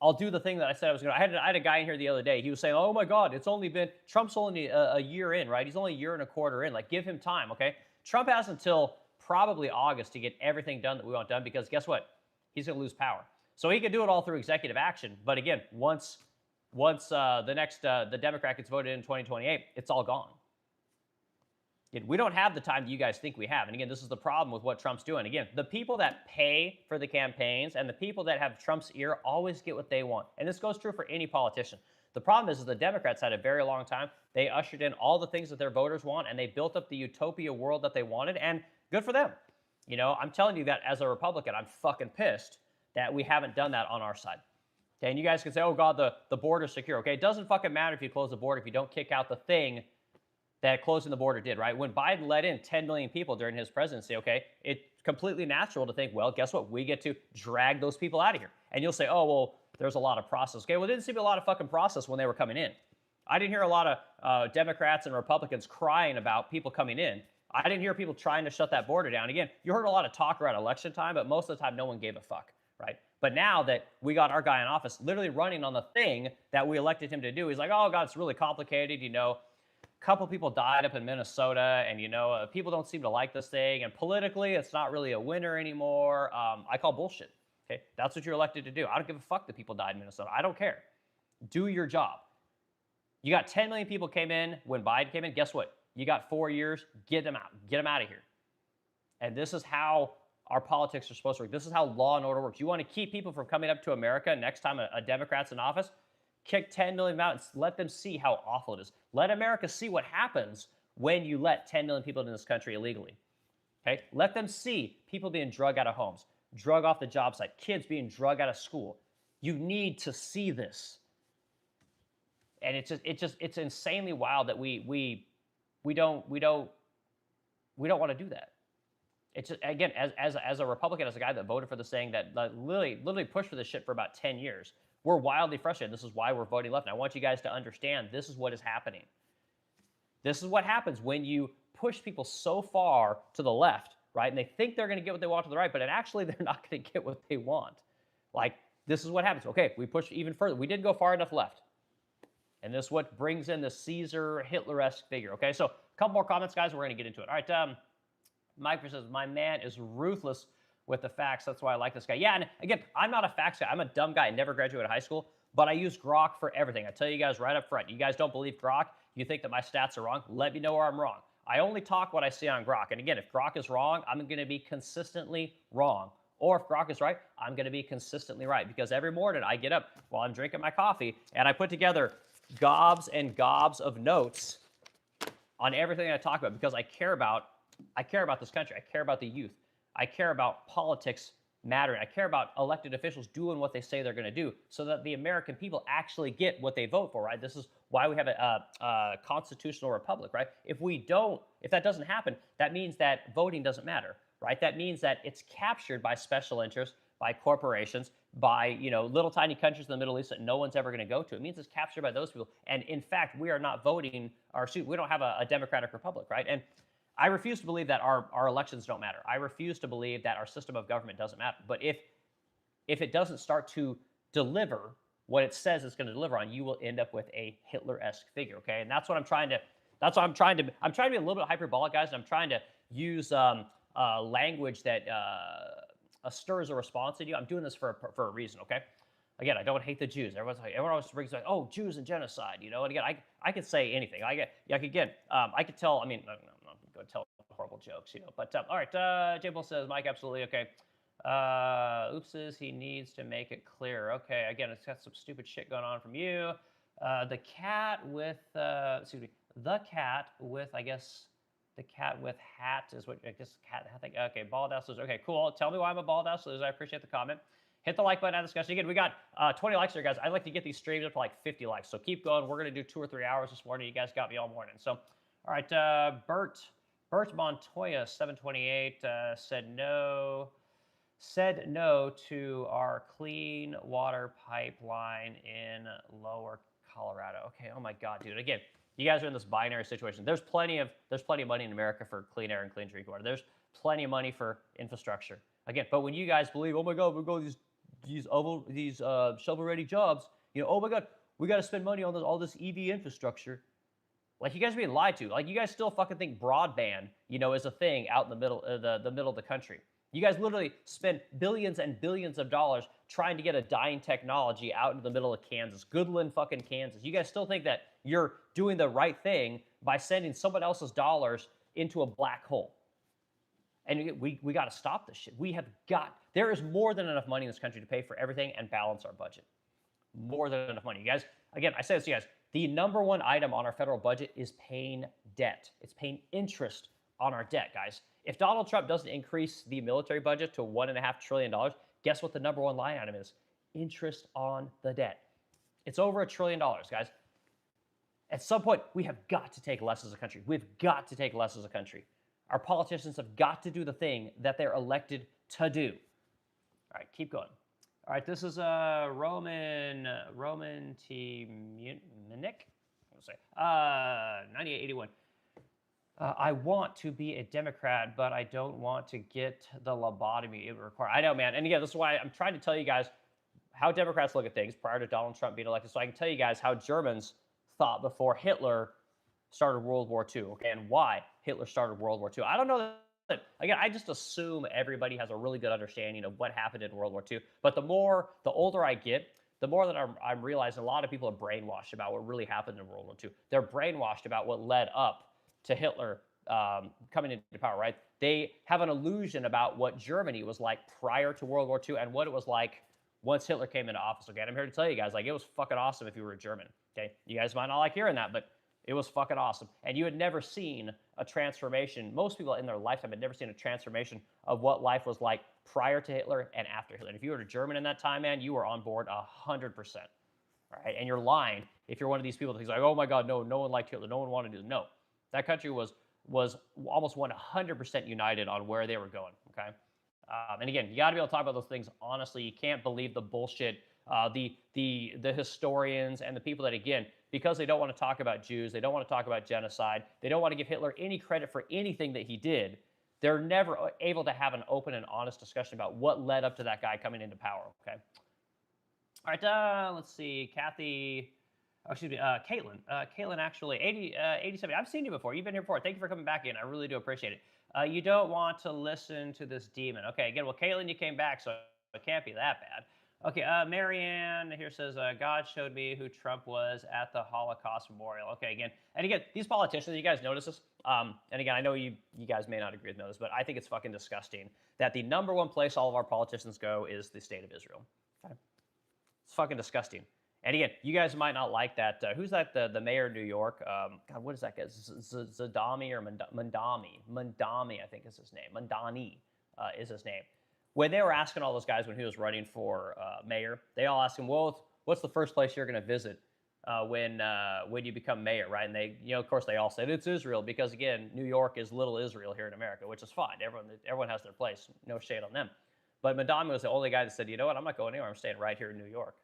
I'll do the thing that I said I was going to. I had a guy in here the other day. He was saying, oh, my God, Trump's only a year in, right? He's only a year and a quarter in. Like, give him time, okay? Trump has until probably August to get everything done that we want done because guess what? He's going to lose power. So he could do it all through executive action. But again, once the Democrat gets voted in 2028, it's all gone. We don't have the time that you guys think we have. And again, this is the problem with what Trump's doing. Again, the people that pay for the campaigns and the people that have Trump's ear always get what they want. And this goes true for any politician. The problem is the Democrats had a very long time. They ushered in all the things that their voters want, and they built up the utopia world that they wanted, and good for them. I'm telling you that as a Republican, I'm fucking pissed that we haven't done that on our side. Okay, and you guys can say, oh God, the border's secure. Okay, it doesn't fucking matter if you close the border if you don't kick out the thing that closing the border did, right? When Biden let in 10 million people during his presidency, okay, it's completely natural to think, well, guess what? We get to drag those people out of here. And you'll say, oh, well, there's a lot of process. Okay, well, it didn't seem a lot of fucking process when they were coming in. I didn't hear a lot of Democrats and Republicans crying about people coming in. I didn't hear people trying to shut that border down. Again, you heard a lot of talk around election time, but most of the time, no one gave a fuck, right? But now that we got our guy in office literally running on the thing that we elected him to do, he's like, oh, God, it's really complicated, A couple people died up in Minnesota, and people don't seem to like this thing, and politically, it's not really a winner anymore. I call bullshit. Okay, that's what you're elected to do. I don't give a fuck that people died in Minnesota. I don't care. Do your job. You got 10 million people came in when Biden came in. Guess what? You got 4 years. Get them out. Get them out of here. And this is how our politics are supposed to work. This is how law and order works. You want to keep people from coming up to America next time a Democrat's in office? Kick 10 million out and let them see how awful it is. Let America see what happens when you let 10 million people in this country illegally. Okay? Let them see people being drugged out of homes, drug off the job site, kids being drugged out of school. You need to see this. And it's insanely wild that we don't want to do that. It's just, again, as a Republican, as a guy that voted for this thing that literally pushed for this shit for about 10 years, we're wildly frustrated. This is why we're voting left. And I want you guys to understand this is what is happening. This is what happens when you push people so far to the left, right? And they think they're going to get what they want to the right, but actually they're not going to get what they want. Like, this is what happens. Okay, we push even further. We didn't go far enough left. And this is what brings in the Caesar Hitler-esque figure. Okay, so a couple more comments, guys. We're going to get into it. All right, Mike says, my man is ruthless with the facts. That's why I like this guy. Yeah, and again, I'm not a facts guy. I'm a dumb guy. I never graduated high school, but I use Grok for everything. I tell you guys right up front. You guys don't believe Grok? You think that my stats are wrong? Let me know where I'm wrong. I only talk what I see on Grok. And again, if Grok is wrong, I'm going to be consistently wrong. Or if Grok is right, I'm going to be consistently right. Because every morning I get up while I'm drinking my coffee and I put together gobs and gobs of notes on everything I talk about because I care about this country. I care about the youth. I care about politics mattering. I care about elected officials doing what they say they're going to do so that the American people actually get what they vote for, right? This is why we have a constitutional republic, right? If that doesn't happen, that means that voting doesn't matter, right? That means that it's captured by special interests, by corporations, by little tiny countries in the Middle East that no one's ever going to go to. It means it's captured by those people. And in fact, we are not voting, we don't have a democratic republic, right? And I refuse to believe that our elections don't matter. I refuse to believe that our system of government doesn't matter. But if it doesn't start to deliver what it says it's going to deliver on, you will end up with a Hitler-esque figure, okay? And I'm trying to be a little bit hyperbolic, guys, and I'm trying to use language that stirs a response in you. I'm doing this for a reason, okay? Again, I don't hate the Jews. Everyone always brings like, oh, Jews and genocide, And again, I could say anything. I could tell. I mean, I'm not going to tell horrible jokes, But all right, J Bull says, Mike, absolutely okay. Oopses, he needs to make it clear. Okay, again, it's got some stupid shit going on from you. The cat with I guess. The cat with hat is what I guess cat. I think okay. Bald ass. Okay, cool. Tell me why I'm a bald ass. I appreciate the comment. Hit the like button on discussion. Again, we got 20 likes here, guys. I'd like to get these streams up to like 50 likes. So keep going. We're gonna do 2 or 3 hours this morning. You guys got me all morning. So, all right. Bert Montoya 728 said no to our clean water pipeline in Lower Colorado. Okay. Oh my God, dude. Again. You guys are in this binary situation. There's plenty of money in America for clean air and clean drinking water. There's plenty of money for infrastructure. Again, but when you guys believe, oh my God, we go these shovel-ready jobs, oh my God, we got to spend money on all this EV infrastructure. Like you guys are being lied to. Like you guys still fucking think broadband, is a thing out in the middle of the country. You guys literally spend billions and billions of dollars trying to get a dying technology out into the middle of Kansas, Goodland fucking Kansas. You guys still think that you're doing the right thing by sending someone else's dollars into a black hole. And we got to stop this shit. There is more than enough money in this country to pay for everything and balance our budget. More than enough money. You guys, Again, I say this to you guys. The number one item on our federal budget is paying debt. It's paying interest on our debt, guys. If Donald Trump doesn't increase the military budget to $1.5 trillion, guess what the number one line item is? Interest on the debt. It's over $1 trillion, guys. At some point, we have got to take less as a country. We've got to take less as a country. Our politicians have got to do the thing that they're elected to do. All right, keep going. All right, this is Roman T. Munich. I'll say 9881. I want to be a Democrat, but I don't want to get the lobotomy it requires. I know, man. And again, this is why I'm trying to tell you guys how Democrats look at things prior to Donald Trump being elected. So I can tell you guys how Germans thought before Hitler started World War II, okay, and why Hitler started World War II. I don't know that, again, I just assume everybody has a really good understanding of what happened in World War II. But the older I get, the more that I'm realizing a lot of people are brainwashed about what really happened in World War II. They're brainwashed about what led up to Hitler coming into power, right? They have an illusion about what Germany was like prior to World War II and what it was like once Hitler came into office. Okay, and I'm here to tell you guys, like, it was fucking awesome if you were a German. Okay, you guys might not like hearing that, but it was fucking awesome. And you had never seen a transformation. Most people in their lifetime had never seen a transformation of what life was like prior to Hitler and after Hitler. And if you were a German in that time, man, you were on board 100%. Right? And you're lying if you're one of these people that's like, oh my God, no one liked Hitler. No one wanted to. No, that country was almost 100% united on where they were going. Okay. And again, you got to be able to talk about those things honestly. You can't believe the bullshit. The historians and the people that, again, because they don't want to talk about Jews, they don't want to talk about genocide, they don't want to give Hitler any credit for anything that he did, they're never able to have an open and honest discussion about what led up to that guy coming into power, okay? All right, let's see, Kathy, Caitlin. Caitlin, actually, 87. I've seen you before. You've been here before. Thank you for coming back in. I really do appreciate it. You don't want to listen to this demon. Okay, again, well, Caitlin, you came back, so it can't be that bad. Okay, Marianne here says, God showed me who Trump was at the Holocaust Memorial. Okay, again, these politicians, you guys notice this? And again, I know you guys may not agree with this, but I think it's fucking disgusting that the number one place all of our politicians go is the state of Israel. Okay? It's fucking disgusting. And again, you guys might not like that. Who's that? The mayor of New York? God, what is that guy? Zadami or Mandami? Mandami, I think is his name. Mandani is his name. When they were asking all those guys when he was running for mayor, they all asked him, well, what's the first place you're going to visit when you become mayor, right? And they, of course, they all said it's Israel because, again, New York is little Israel here in America, which is fine. Everyone has their place. No shade on them. But Mandami was the only guy that said, you know what, I'm not going anywhere. I'm staying right here in New York.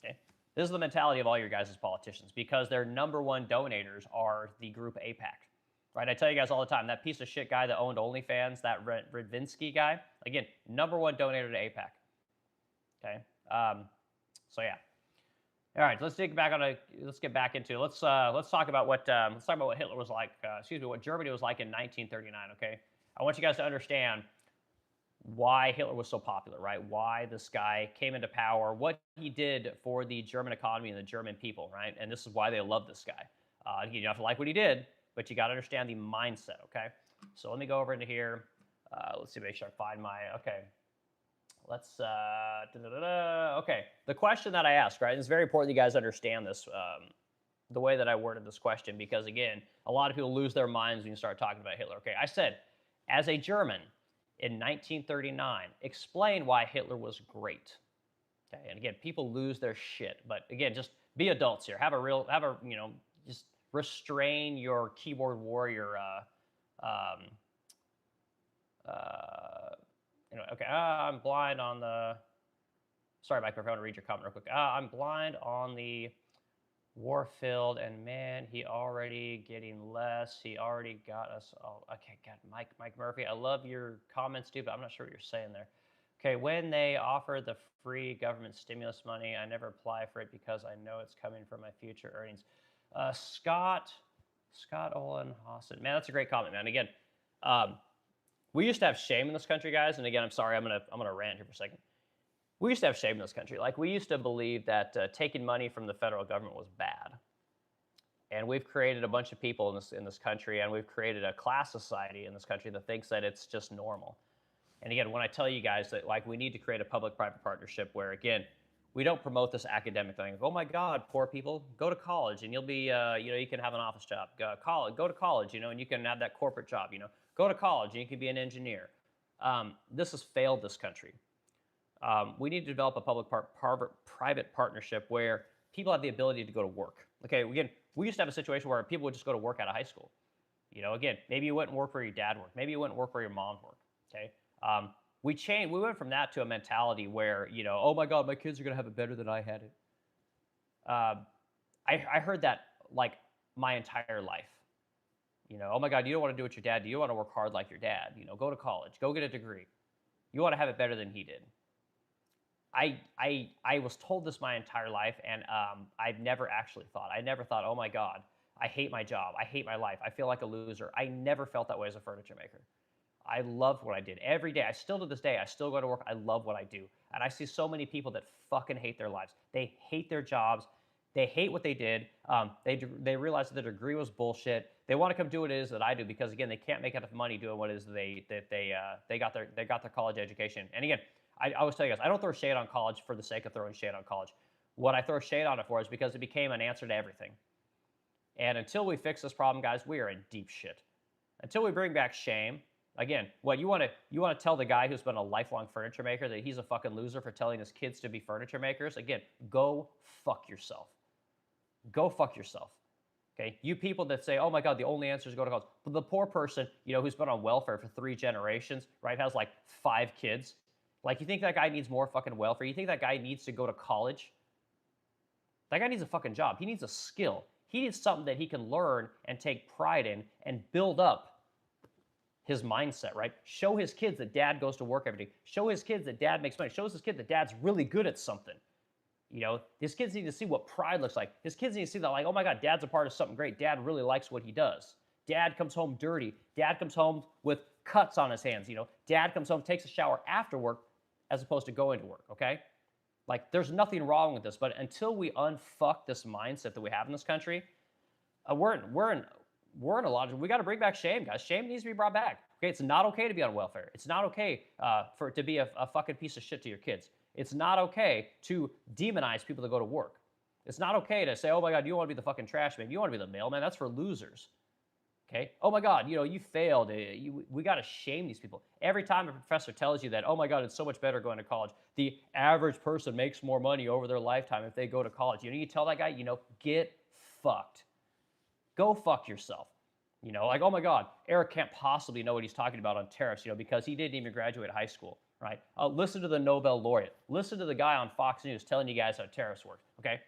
Okay. This is the mentality of all your guys as politicians because their number one donators are the group AIPAC. Right, I tell you guys all the time, that piece of shit guy that owned OnlyFans, that Radvinsky guy, again, number one donator to AIPAC. Okay, so yeah. All right, let's get back into. Let's talk about what Hitler was like. What Germany was like in 1939. Okay, I want you guys to understand why Hitler was so popular. Right, why this guy came into power, what he did for the German economy and the German people. Right, and this is why they love this guy. You don't have to like what he did, but you got to understand the mindset, okay? So let me go over into here. Let's see, make sure I find my, okay. Let's, okay. The question that I asked, right, and it's very important you guys understand this, the way that I worded this question, because again, a lot of people lose their minds when you start talking about Hitler, okay? I said, as a German in 1939, explain why Hitler was great, okay? And again, people lose their shit, but again, just be adults here. Just restrain your keyboard warrior. Okay. I'm blind on the. Sorry, Mike, if I want to read your comment real quick. I'm blind on the Warfield, and man, he already getting less. He already got us all. Okay, God, Mike Murphy, I love your comments too, but I'm not sure what you're saying there. Okay, when they offer the free government stimulus money, I never apply for it because I know it's coming from my future earnings. Scott Olin Hassan. Man, that's a great comment, man. Again, we used to have shame in this country, guys. And again, I'm sorry, I'm gonna rant here for a second. We used to have shame in this country. Like we used to believe that taking money from the federal government was bad. And we've created a bunch of people in this country, and we've created a class society in this country that thinks that it's just normal. And again, when I tell you guys that like we need to create a public-private partnership where again, we don't promote this academic thing. Oh my God, poor people, go to college and you'll be, you can have an office job. Go to college, and you can have that corporate job. Go to college and you can be an engineer. This has failed this country. We need to develop a private partnership where people have the ability to go to work. Okay, again, we used to have a situation where people would just go to work out of high school. Again, maybe you wouldn't work where your dad worked. Maybe you wouldn't work where your mom worked. Okay, we changed. We went from that to a mentality where oh my God, my kids are gonna have it better than I had it. I heard that like my entire life. Oh my God, you don't want to do what your dad did. You want to work hard like your dad. Go to college, go get a degree. You want to have it better than he did. I was told this my entire life, and I've never actually thought. I never thought, oh my God, I hate my job. I hate my life. I feel like a loser. I never felt that way as a furniture maker. I loved what I did every day. I still to this day, I still go to work. I love what I do. And I see so many people that fucking hate their lives. They hate their jobs. They hate what they did. They realize that their degree was bullshit. They want to come do what it is that I do because again, they can't make enough money doing what it is that they got their college education. And again, I always tell you guys, I don't throw shade on college for the sake of throwing shade on college. What I throw shade on it for is because it became an answer to everything. And until we fix this problem, guys, we are in deep shit. Until we bring back shame. Again, what you want to tell the guy who's been a lifelong furniture maker that he's a fucking loser for telling his kids to be furniture makers? Again, go fuck yourself. Go fuck yourself. Okay, you people that say, "Oh my God, the only answer is go to college." But the poor person, who's been on welfare for 3 generations, right, has like 5 kids. Like, you think that guy needs more fucking welfare? You think that guy needs to go to college? That guy needs a fucking job. He needs a skill. He needs something that he can learn and take pride in and build up his mindset, right? Show his kids that dad goes to work every day. Show his kids that dad makes money. Shows his kid that dad's really good at something. His kids need to see what pride looks like. His kids need to see that, like, oh my God, dad's a part of something great. Dad really likes what he does. Dad comes home dirty. Dad comes home with cuts on his hands. Dad comes home, takes a shower after work as opposed to going to work, okay? Like, there's nothing wrong with this, but until we unfuck this mindset that we have in this country, we're in a lot of, we got to bring back shame, guys. Shame needs to be brought back. Okay, it's not okay to be on welfare. It's not okay to be a fucking piece of shit to your kids. It's not okay to demonize people that go to work. It's not okay to say, oh my God, you want to be the fucking trash man. You want to be the mailman. That's for losers. Okay? Oh my God, you failed. We got to shame these people. Every time a professor tells you that, oh my God, it's so much better going to college. The average person makes more money over their lifetime if they go to college. You tell that guy, get fucked. Go fuck yourself. Like, oh my God, Eric can't possibly know what he's talking about on tariffs, because he didn't even graduate high school, right? Listen to the Nobel laureate. Listen to the guy on Fox News telling you guys how tariffs work, okay?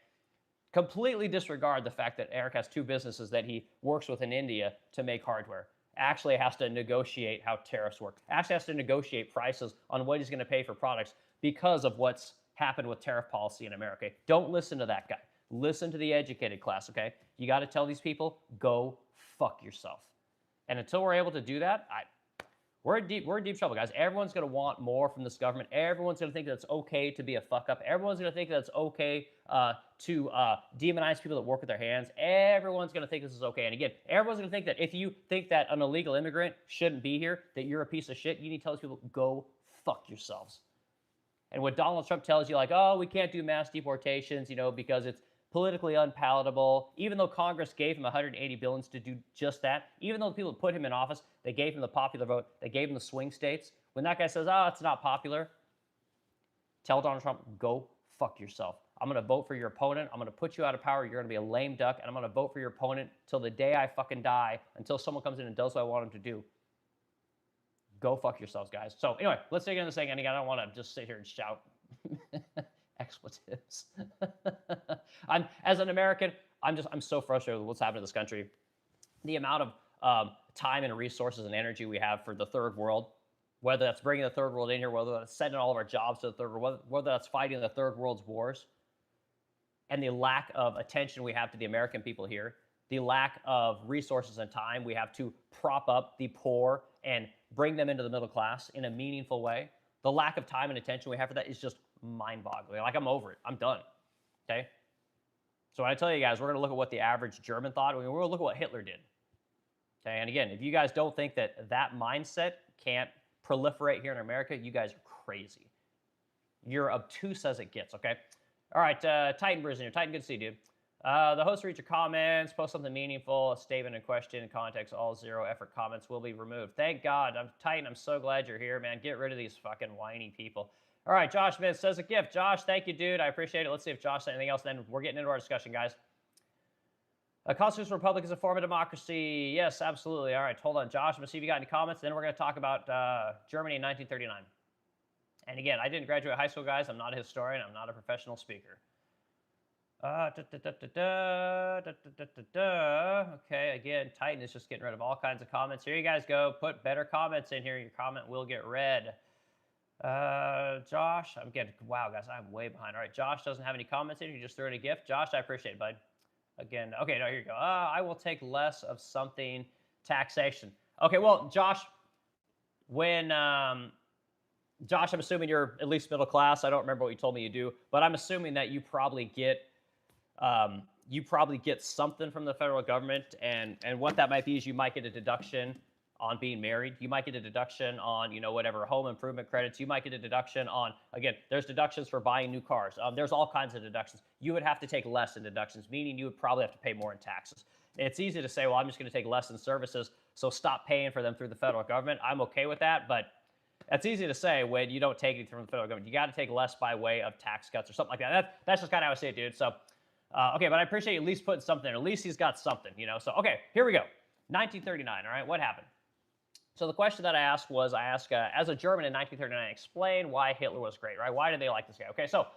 Completely disregard the fact that Eric has 2 businesses that he works with in India to make hardware. Actually has to negotiate how tariffs work. Actually has to negotiate prices on what he's going to pay for products because of what's happened with tariff policy in America. Don't listen to that guy. Listen to the educated class, okay? You got to tell these people, go fuck yourself. And until we're able to do that, we're in deep trouble, guys. Everyone's going to want more from this government. Everyone's going to think that it's okay to be a fuck up. Everyone's going to think that it's okay to demonize people that work with their hands. Everyone's going to think this is okay. And again, everyone's going to think that if you think that an illegal immigrant shouldn't be here, that you're a piece of shit, you need to tell these people, go fuck yourselves. And when Donald Trump tells you, like, oh, we can't do mass deportations, because it's politically unpalatable, even though Congress gave him $180 billion to do just that, even though the people that put him in office, they gave him the popular vote, they gave him the swing states. When that guy says, oh, it's not popular, tell Donald Trump, go fuck yourself. I'm going to vote for your opponent. I'm going to put you out of power. You're going to be a lame duck, and I'm going to vote for your opponent till the day I fucking die, until someone comes in and does what I want him to do. Go fuck yourselves, guys. So anyway, let's dig into this thing. And again, I don't want to just sit here and shout expletives. As an American, I'm so frustrated with what's happening in this country. The amount of time and resources and energy we have for the third world, whether that's bringing the third world in here, whether that's sending all of our jobs to the third world, whether that's fighting the third world's wars, and the lack of attention we have to the American people here, the lack of resources and time we have to prop up the poor and bring them into the middle class in a meaningful way, the lack of time and attention we have for that is just mind-boggling. Like, I'm over it. I'm done. Okay? So when I tell you guys, we're going to look at what the average German thought. We're going to look at what Hitler did. Okay? And again, if you guys don't think that that mindset can't proliferate here in America, you guys are crazy. You're obtuse as it gets, okay? All right, Titan Bruiser, Titan, good to see you, dude. The host reads your comments, post something meaningful, a statement in question, in context, all zero effort comments will be removed. Thank God. Titan, I'm so glad you're here, man. Get rid of these fucking whiny people. All right, Josh Smith says a gift. Josh, thank you, dude. I appreciate it. Let's see if Josh said anything else. Then we're getting into our discussion, guys. A constitutional republic is a form of democracy. Yes, absolutely. All right, hold on, Josh. I'm going to see if you got any comments. Then we're going to talk about Germany in 1939. And again, I didn't graduate high school, guys. I'm not a historian. I'm not a professional speaker. Okay, again, Titan is just getting rid of all kinds of comments. Here you guys go. Put better comments in here. Your comment will get read. Josh, I'm getting, wow, guys, I'm way behind. All right, Josh doesn't have any comments in here. You just threw in a gift. Josh, I appreciate it, bud. Again, okay, no, here you go. I will take less of something, taxation. Okay, well, Josh, when, Josh, I'm assuming you're at least middle class. I don't remember what you told me you do, but I'm assuming that you probably get something from the federal government, and what that might be is you might get a deduction on being married. You might get a deduction on, you know, whatever home improvement credits. You might get a deduction on, again, there's deductions for buying new cars. There's all kinds of deductions. You would have to take less in deductions, meaning you would probably have to pay more in taxes. It's easy to say, well, I'm just going to take less in services, so stop paying for them through the federal government. I'm okay with that, but that's easy to say when you don't take anything from the federal government. You got to take less by way of tax cuts or something like that. That's just kind of how I say it, dude. So, okay, but I appreciate you at least putting something there. At least he's got something, you know. So, okay, here we go. 1939, all right, what happened? So the question that I asked was, as a German in 1939, explain why Hitler was great, right? Why did they like this guy? Okay, so,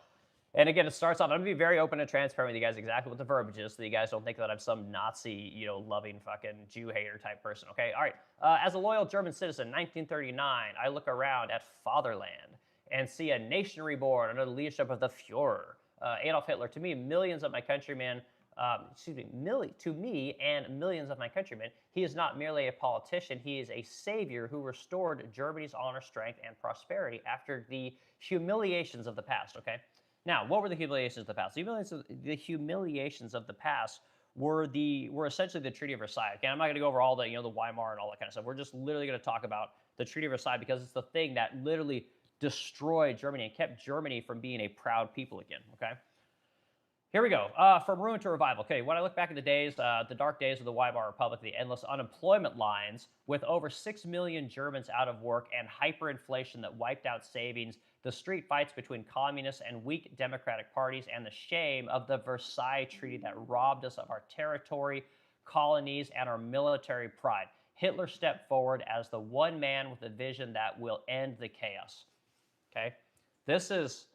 and again, it starts off, I'm going to be very open and transparent with you guys exactly what the verbiage is so that you guys don't think that I'm some Nazi, you know, loving fucking Jew hater type person, okay? All right, as a loyal German citizen, 1939, I look around at fatherland and see a nation reborn under the leadership of the Fuhrer, Adolf Hitler. To me, millions of my countrymen, to me and millions of my countrymen, he is not merely a politician, he is a savior who restored Germany's honor, strength, and prosperity after the humiliations of the past, okay? Now, what were the humiliations of the past? The humiliations of the past were essentially the Treaty of Versailles. Okay, I'm not going to go over all the, you know, the Weimar and all that kind of stuff. We're just literally going to talk about the Treaty of Versailles because it's the thing that literally destroyed Germany and kept Germany from being a proud people again, okay? Here we go. From ruin to revival. Okay, when I look back at the days, the dark days of the Weimar Republic, the endless unemployment lines with over 6 million Germans out of work and hyperinflation that wiped out savings, the street fights between communists and weak democratic parties, and the shame of the Versailles Treaty that robbed us of our territory, colonies, and our military pride. Hitler stepped forward as the one man with a vision that will end the chaos. Okay, this is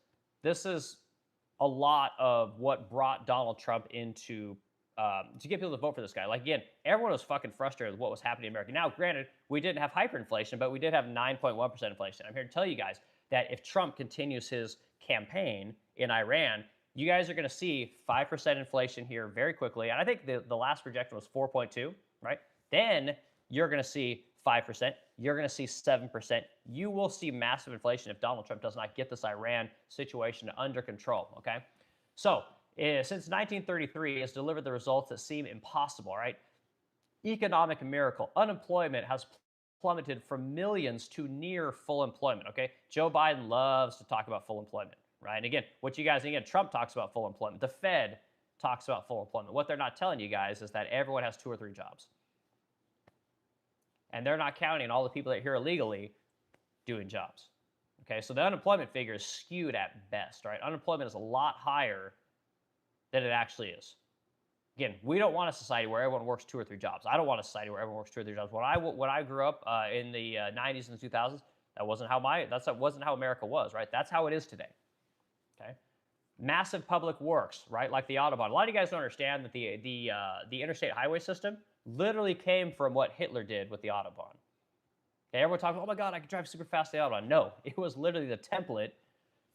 a lot of what brought Donald Trump into to get people to vote for this guy. Like, again, everyone was fucking frustrated with what was happening in America. Now, granted, we didn't have hyperinflation, but we did have 9.1% inflation. I'm here to tell you guys that if Trump continues his campaign in Iran, you guys are going to see 5% inflation here very quickly. And I think the last projection was 4.2, right? Then you're going to see 5%. You're going to see 7%. You will see massive inflation if Donald Trump does not get this Iran situation under control, okay? So, since 1933, has delivered the results that seem impossible, right? Economic miracle. Unemployment has plummeted from millions to near full employment, okay? Joe Biden loves to talk about full employment, right? And again, Trump talks about full employment. The Fed talks about full employment. What they're not telling you guys is that everyone has 2 or 3 jobs. And they're not counting all the people that are here illegally doing jobs. Okay, so the unemployment figure is skewed at best, right? Unemployment is a lot higher than it actually is. Again, we don't want a society where everyone works 2 or 3 jobs. I don't want a society where everyone works 2 or 3 jobs. When I grew up in the 90s and the 2000s, that wasn't how America was, right? That's how it is today. Okay, massive public works, right? Like the Autobahn. A lot of you guys don't understand that the interstate highway system literally came from what Hitler did with the Autobahn. Okay, everyone talks, oh my God, I can drive super fast the Autobahn. No, it was literally the template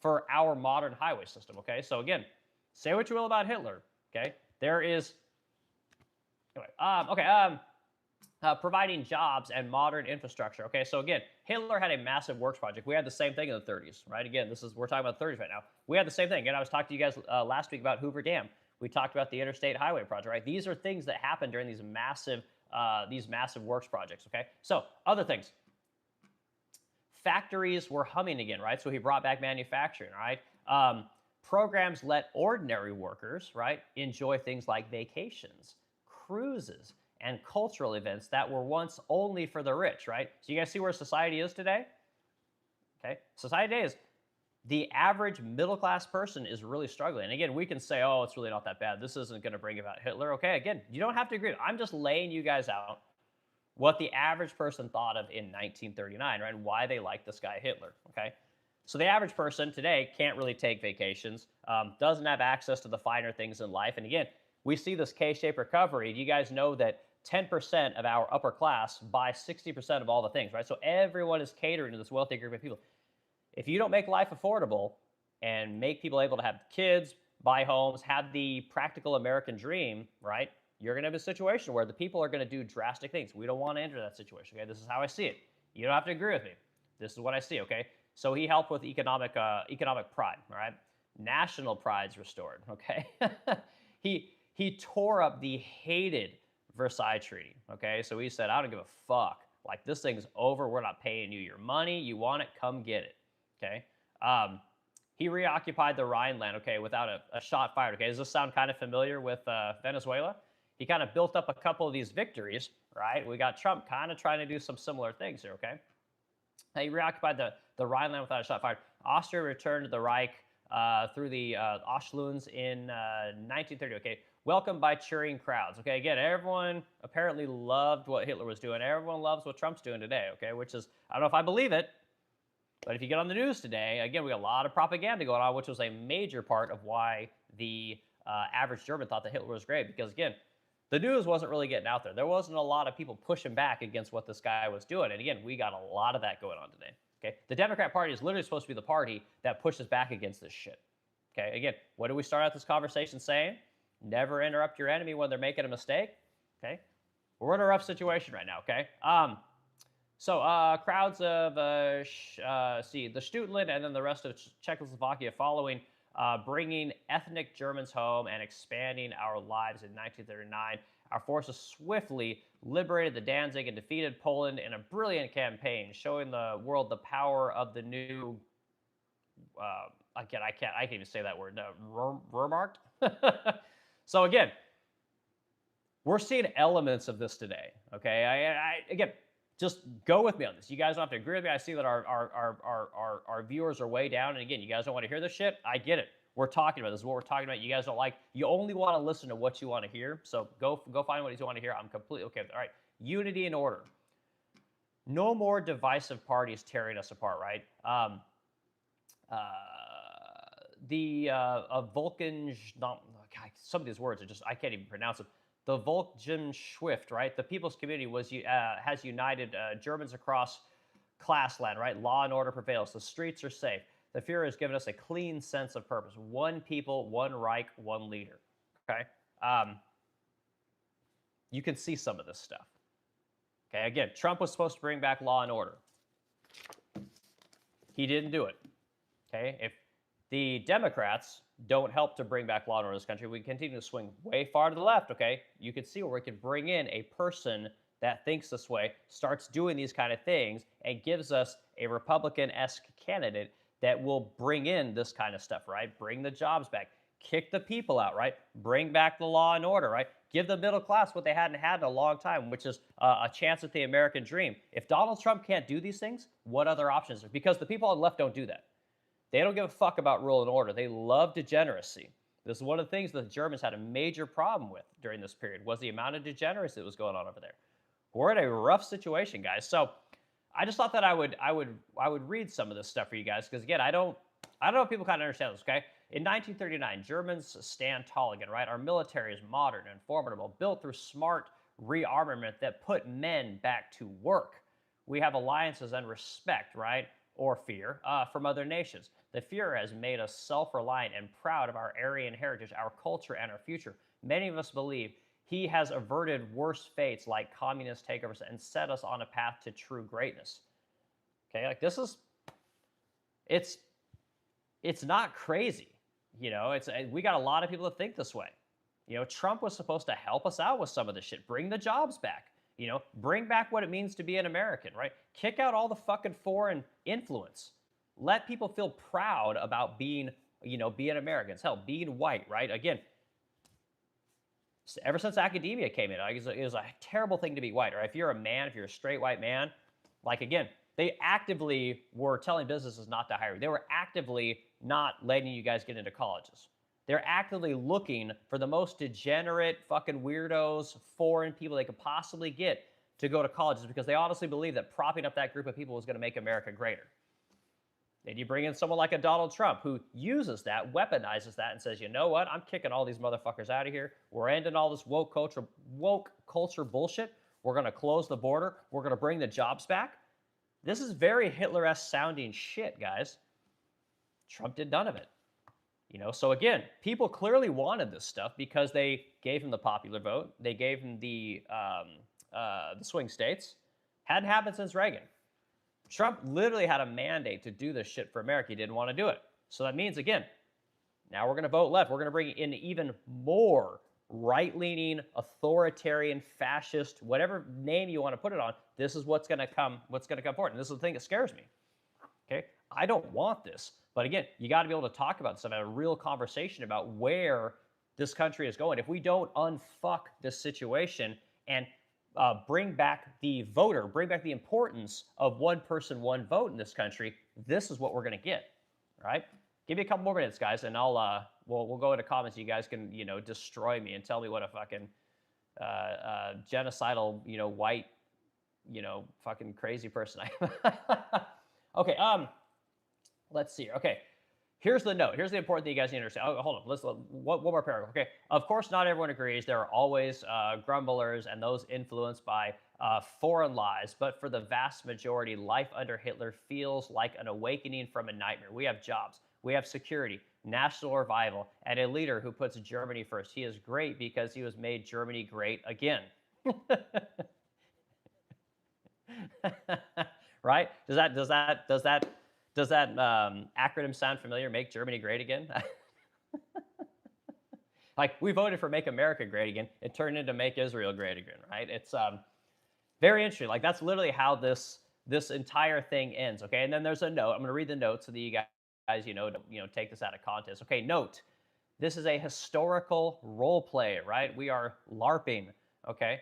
for our modern highway system, okay? So again, say what you will about Hitler, okay? There is, anyway, providing jobs and modern infrastructure, okay? So again, Hitler had a massive works project. We had the same thing in the 30s, right? Again, we're talking about the 30s right now. We had the same thing. Again, I was talking to you guys last week about Hoover Dam. We talked about the interstate highway project, right? These are things that happen during these massive works projects, okay? So other things. Factories were humming again, right? So he brought back manufacturing, right? Programs let ordinary workers, right, enjoy things like vacations, cruises, and cultural events that were once only for the rich, right? So you guys see where society is today? Okay. Society today is the average middle class person is really struggling. And again, we can say, oh, it's really not that bad. This isn't going to bring about Hitler. Okay. Again, you don't have to agree. I'm just laying you guys out what the average person thought of in 1939, right? And why they liked this guy Hitler. Okay. So the average person today can't really take vacations, doesn't have access to the finer things in life. And again, we see this K-shaped recovery. You guys know that 10% of our upper class buy 60% of all the things, right? So everyone is catering to this wealthy group of people. If you don't make life affordable and make people able to have kids, buy homes, have the practical American dream, right? You're going to have a situation where the people are going to do drastic things. We don't want to enter that situation, okay? This is how I see it. You don't have to agree with me. This is what I see, okay? So he helped with economic pride, all right? National pride's restored, okay? he tore up the hated Versailles Treaty, okay? So he said, I don't give a fuck. Like, this thing's over. We're not paying you your money. You want it? Come get it. Okay. He reoccupied the Rhineland, okay, without a shot fired. Okay. Does this sound kind of familiar with Venezuela? He kind of built up a couple of these victories, right? We got Trump kind of trying to do some similar things here, okay? He reoccupied the Rhineland without a shot fired. Austria returned to the Reich through the Auschlunds in 1930, okay? Welcomed by cheering crowds, okay? Again, everyone apparently loved what Hitler was doing. Everyone loves what Trump's doing today, okay? Which is, I don't know if I believe it, but if you get on the news today, again, we got a lot of propaganda going on, which was a major part of why the average German thought that Hitler was great. Because again, the news wasn't really getting out there. There wasn't a lot of people pushing back against what this guy was doing. And again, we got a lot of that going on today. Okay, the Democrat Party is literally supposed to be the party that pushes back against this shit. Okay, again, what did we start out this conversation saying? Never interrupt your enemy when they're making a mistake. Okay, we're in a rough situation right now. Okay. So crowds of, the Studland and then the rest of Czechoslovakia following, bringing ethnic Germans home and expanding our lives in 1939. Our forces swiftly liberated the Danzig and defeated Poland in a brilliant campaign, showing the world the power of the new, I can't even say that word, Wehrmacht. So again, we're seeing elements of this today, okay? Again, just go with me on this. You guys don't have to agree with me. I see that our viewers are way down. And again, you guys don't want to hear this shit. I get it. We're talking about this. This is what we're talking about. You guys don't like. You only want to listen to what you want to hear. So go find what you want to hear. I'm completely okay with it. All right. Unity and order. No more divisive parties tearing us apart, right? Vulcan, some of these words are just, I can't even pronounce them. The Volksgemeinschaft, right? The People's Community has united Germans across class land, right? Law and order prevails. The streets are safe. The Fuhrer has given us a clean sense of purpose. One people, one Reich, one leader. Okay? You can see some of this stuff. Okay, again, Trump was supposed to bring back law and order. He didn't do it. Okay? If the Democrats don't help to bring back law and order in this country, we continue to swing way far to the left, okay? You can see where we can bring in a person that thinks this way, starts doing these kind of things, and gives us a Republican-esque candidate that will bring in this kind of stuff, right? Bring the jobs back. Kick the people out, right? Bring back the law and order, right? Give the middle class what they hadn't had in a long time, which is a chance at the American dream. If Donald Trump can't do these things, what other options are? Because the people on the left don't do that. They don't give a fuck about rule and order. They love degeneracy. This is one of the things that the Germans had a major problem with during this period, was the amount of degeneracy that was going on over there. We're in a rough situation, guys. So I just thought that I would read some of this stuff for you guys, because again, I don't know if people kind of understand this, okay? In 1939, Germans stand tall again, right? Our military is modern and formidable, built through smart rearmament that put men back to work. We have alliances and respect, right? Or fear, from other nations. The Fuhrer has made us self-reliant and proud of our Aryan heritage, our culture, and our future. Many of us believe he has averted worse fates like communist takeovers and set us on a path to true greatness. Okay, like this is, it's not crazy. You know, we got a lot of people that think this way. You know, Trump was supposed to help us out with some of this shit, bring the jobs back. You know, bring back what it means to be an American, right? Kick out all the fucking foreign influence. Let people feel proud about being being Americans, hell, being white, right? Again, ever since academia came in, it was a terrible thing to be white. Or if you're a man, if you're a straight white man, like again, they actively were telling businesses not to hire you. They were actively not letting you guys get into colleges. They're actively looking for the most degenerate, fucking weirdos, foreign people they could possibly get to go to colleges because they honestly believe that propping up that group of people was going to make America greater. Then you bring in someone like a Donald Trump who uses that, weaponizes that, and says, you know what? I'm kicking all these motherfuckers out of here. We're ending all this woke culture bullshit. We're going to close the border. We're going to bring the jobs back. This is very Hitler-esque sounding shit, guys. Trump did none of it. So again, people clearly wanted this stuff because they gave him the popular vote. They gave him the swing states. Hadn't happened since Reagan. Trump literally had a mandate to do this shit for America. He didn't want to do it. So that means, again, now we're going to vote left. We're going to bring in even more right-leaning, authoritarian, fascist, whatever name you want to put it on. This is what's going to come forward. And this is the thing that scares me. Okay? I don't want this. But again, you got to be able to talk about this and have a real conversation about where this country is going. If we don't unfuck this situation and bring back the voter, bring back the importance of one person, one vote in this country, this is what we're going to get, right? Give me a couple more minutes, guys, and we'll go into comments. You guys can, destroy me and tell me what a fucking genocidal, white, fucking crazy person I am. Okay, let's see. Okay, here's the note. Here's the important thing you guys need to understand. Oh, hold on. Let's one more paragraph. Okay. Of course, not everyone agrees. There are always grumblers and those influenced by foreign lies. But for the vast majority, life under Hitler feels like an awakening from a nightmare. We have jobs. We have security, national revival, and a leader who puts Germany first. He is great because he was made Germany great again. Right? Does that acronym sound familiar? Make Germany great again? Like, we voted for Make America Great Again. It turned into Make Israel Great Again, right? It's very interesting. Like, that's literally how this entire thing ends, okay? And then there's a note. I'm going to read the note so that you guys, take this out of context. Okay, note. This is a historical role play, right? We are LARPing, okay?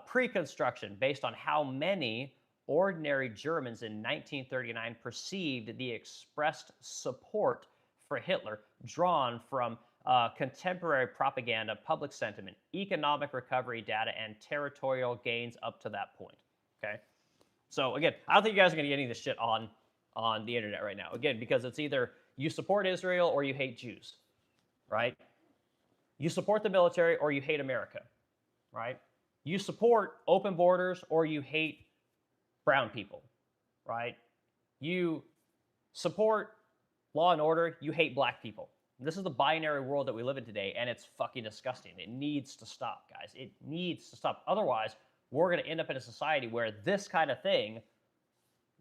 Pre-construction, based on how many ordinary Germans in 1939 perceived the expressed support for Hitler, drawn from contemporary propaganda, public sentiment, economic recovery data, and territorial gains up to that point. Okay, so again, I don't think you guys are going to get any of this shit on the internet right now. Again, because it's either you support Israel or you hate Jews, right? You support the military or you hate America, right? You support open borders or you hate brown people, right? You support law and order, you hate black people. This is the binary world that we live in today, and it's fucking disgusting. It needs to stop, guys. It needs to stop. Otherwise, we're going to end up in a society where this kind of thing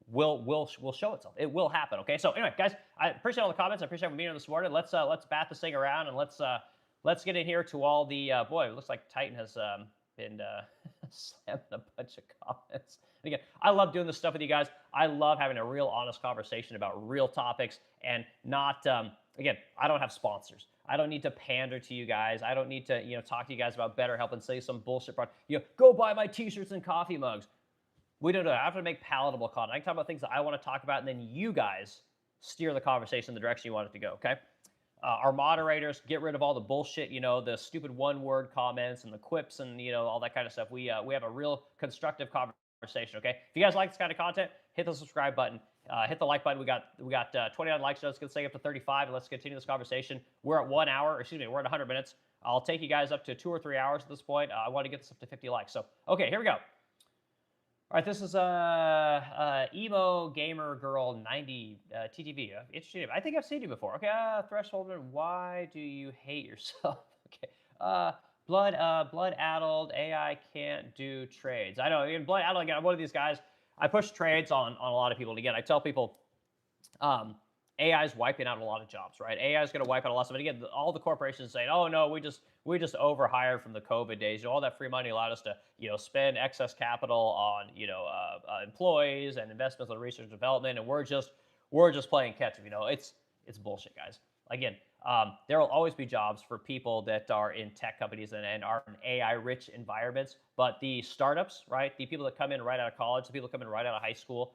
will show itself. It will happen, okay? So anyway, guys, I appreciate all the comments. I appreciate being here this morning. Let's bat this thing around, and let's get in here to all the, boy, it looks like Titan has been slamming a bunch of comments. And again, I love doing this stuff with you guys. I love having a real honest conversation about real topics and not, again, I don't have sponsors. I don't need to pander to you guys. I don't need to, talk to you guys about BetterHelp and say some bullshit product. Go buy my t-shirts and coffee mugs. We don't do that. I have to make palatable content. I can talk about things that I want to talk about, and then you guys steer the conversation in the direction you want it to go, okay? Our moderators, get rid of all the bullshit, the stupid one-word comments and the quips and, all that kind of stuff. We have a real constructive conversation, okay? If you guys like this kind of content, hit the subscribe button. Hit the like button. We got 29 likes. So let's get up to 35, and let's continue this conversation. We're at 1 hour. Excuse me, we're at 100 minutes. I'll take you guys up to 2 or 3 hours at this point. I want to get this up to 50 likes. So, okay, here we go. All right, this is emo gamer girl 90 TTV. Interesting. I think I've seen you before. Okay, threshold. Why do you hate yourself? Okay. Blood addled AI can't do trades. I know. Again, blood addled. Again, I'm one of these guys. I push trades on a lot of people. And again, I tell people, AI is wiping out a lot of jobs, right? AI is going to wipe out a lot of stuff. And again, all the corporations saying, "Oh no, we just overhired from the COVID days. All that free money allowed us to, spend excess capital on, employees and investments on research and development, and we're just playing catch up." It's bullshit, guys. Again, there will always be jobs for people that are in tech companies and are in AI rich environments. But the startups, right? The people that come in right out of college, the people that come in right out of high school,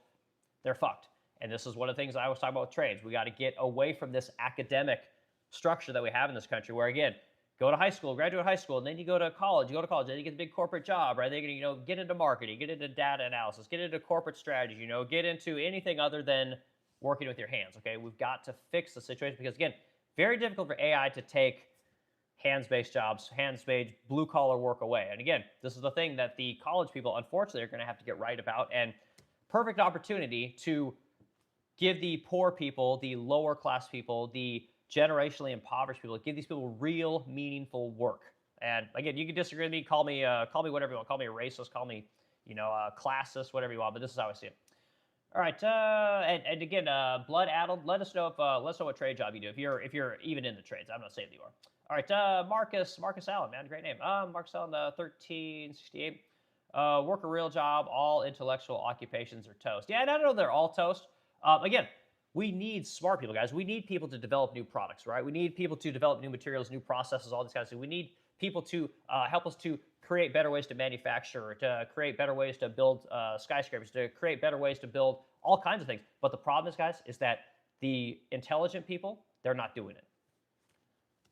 they're fucked. And this is one of the things I was talking about with trades. We got to get away from this academic structure that we have in this country, where again, go to high school, graduate high school, and then you go to college. You go to college, then you get a big corporate job, right? They're gonna, get into marketing, get into data analysis, get into corporate strategy, get into anything other than working with your hands. Okay, we've got to fix the situation because again, very difficult for AI to take hands-based jobs, hands-based blue-collar work away. And again, this is the thing that the college people, unfortunately, are going to have to get right about. And perfect opportunity to give the poor people, the lower class people, the generationally impoverished people, give these people real, meaningful work. And again, you can disagree with me, call me whatever you want, call me a racist, call me, classist, whatever you want. But this is how I see it. All right, and again, Blood Addled, let us know what trade job you do if you're even in the trades. I'm not saying that you are. All right, Marcus Allen, man, great name. Marcus Allen, 1368. Work a real job. All intellectual occupations are toast. Yeah, and I don't know they're all toast. Again, we need smart people, guys. We need people to develop new products, right? We need people to develop new materials, new processes, all these kinds of things. We need people to help us to create better ways to manufacture, to create better ways to build skyscrapers, to create better ways to build all kinds of things. But the problem is, guys, is that the intelligent people, they're not doing it.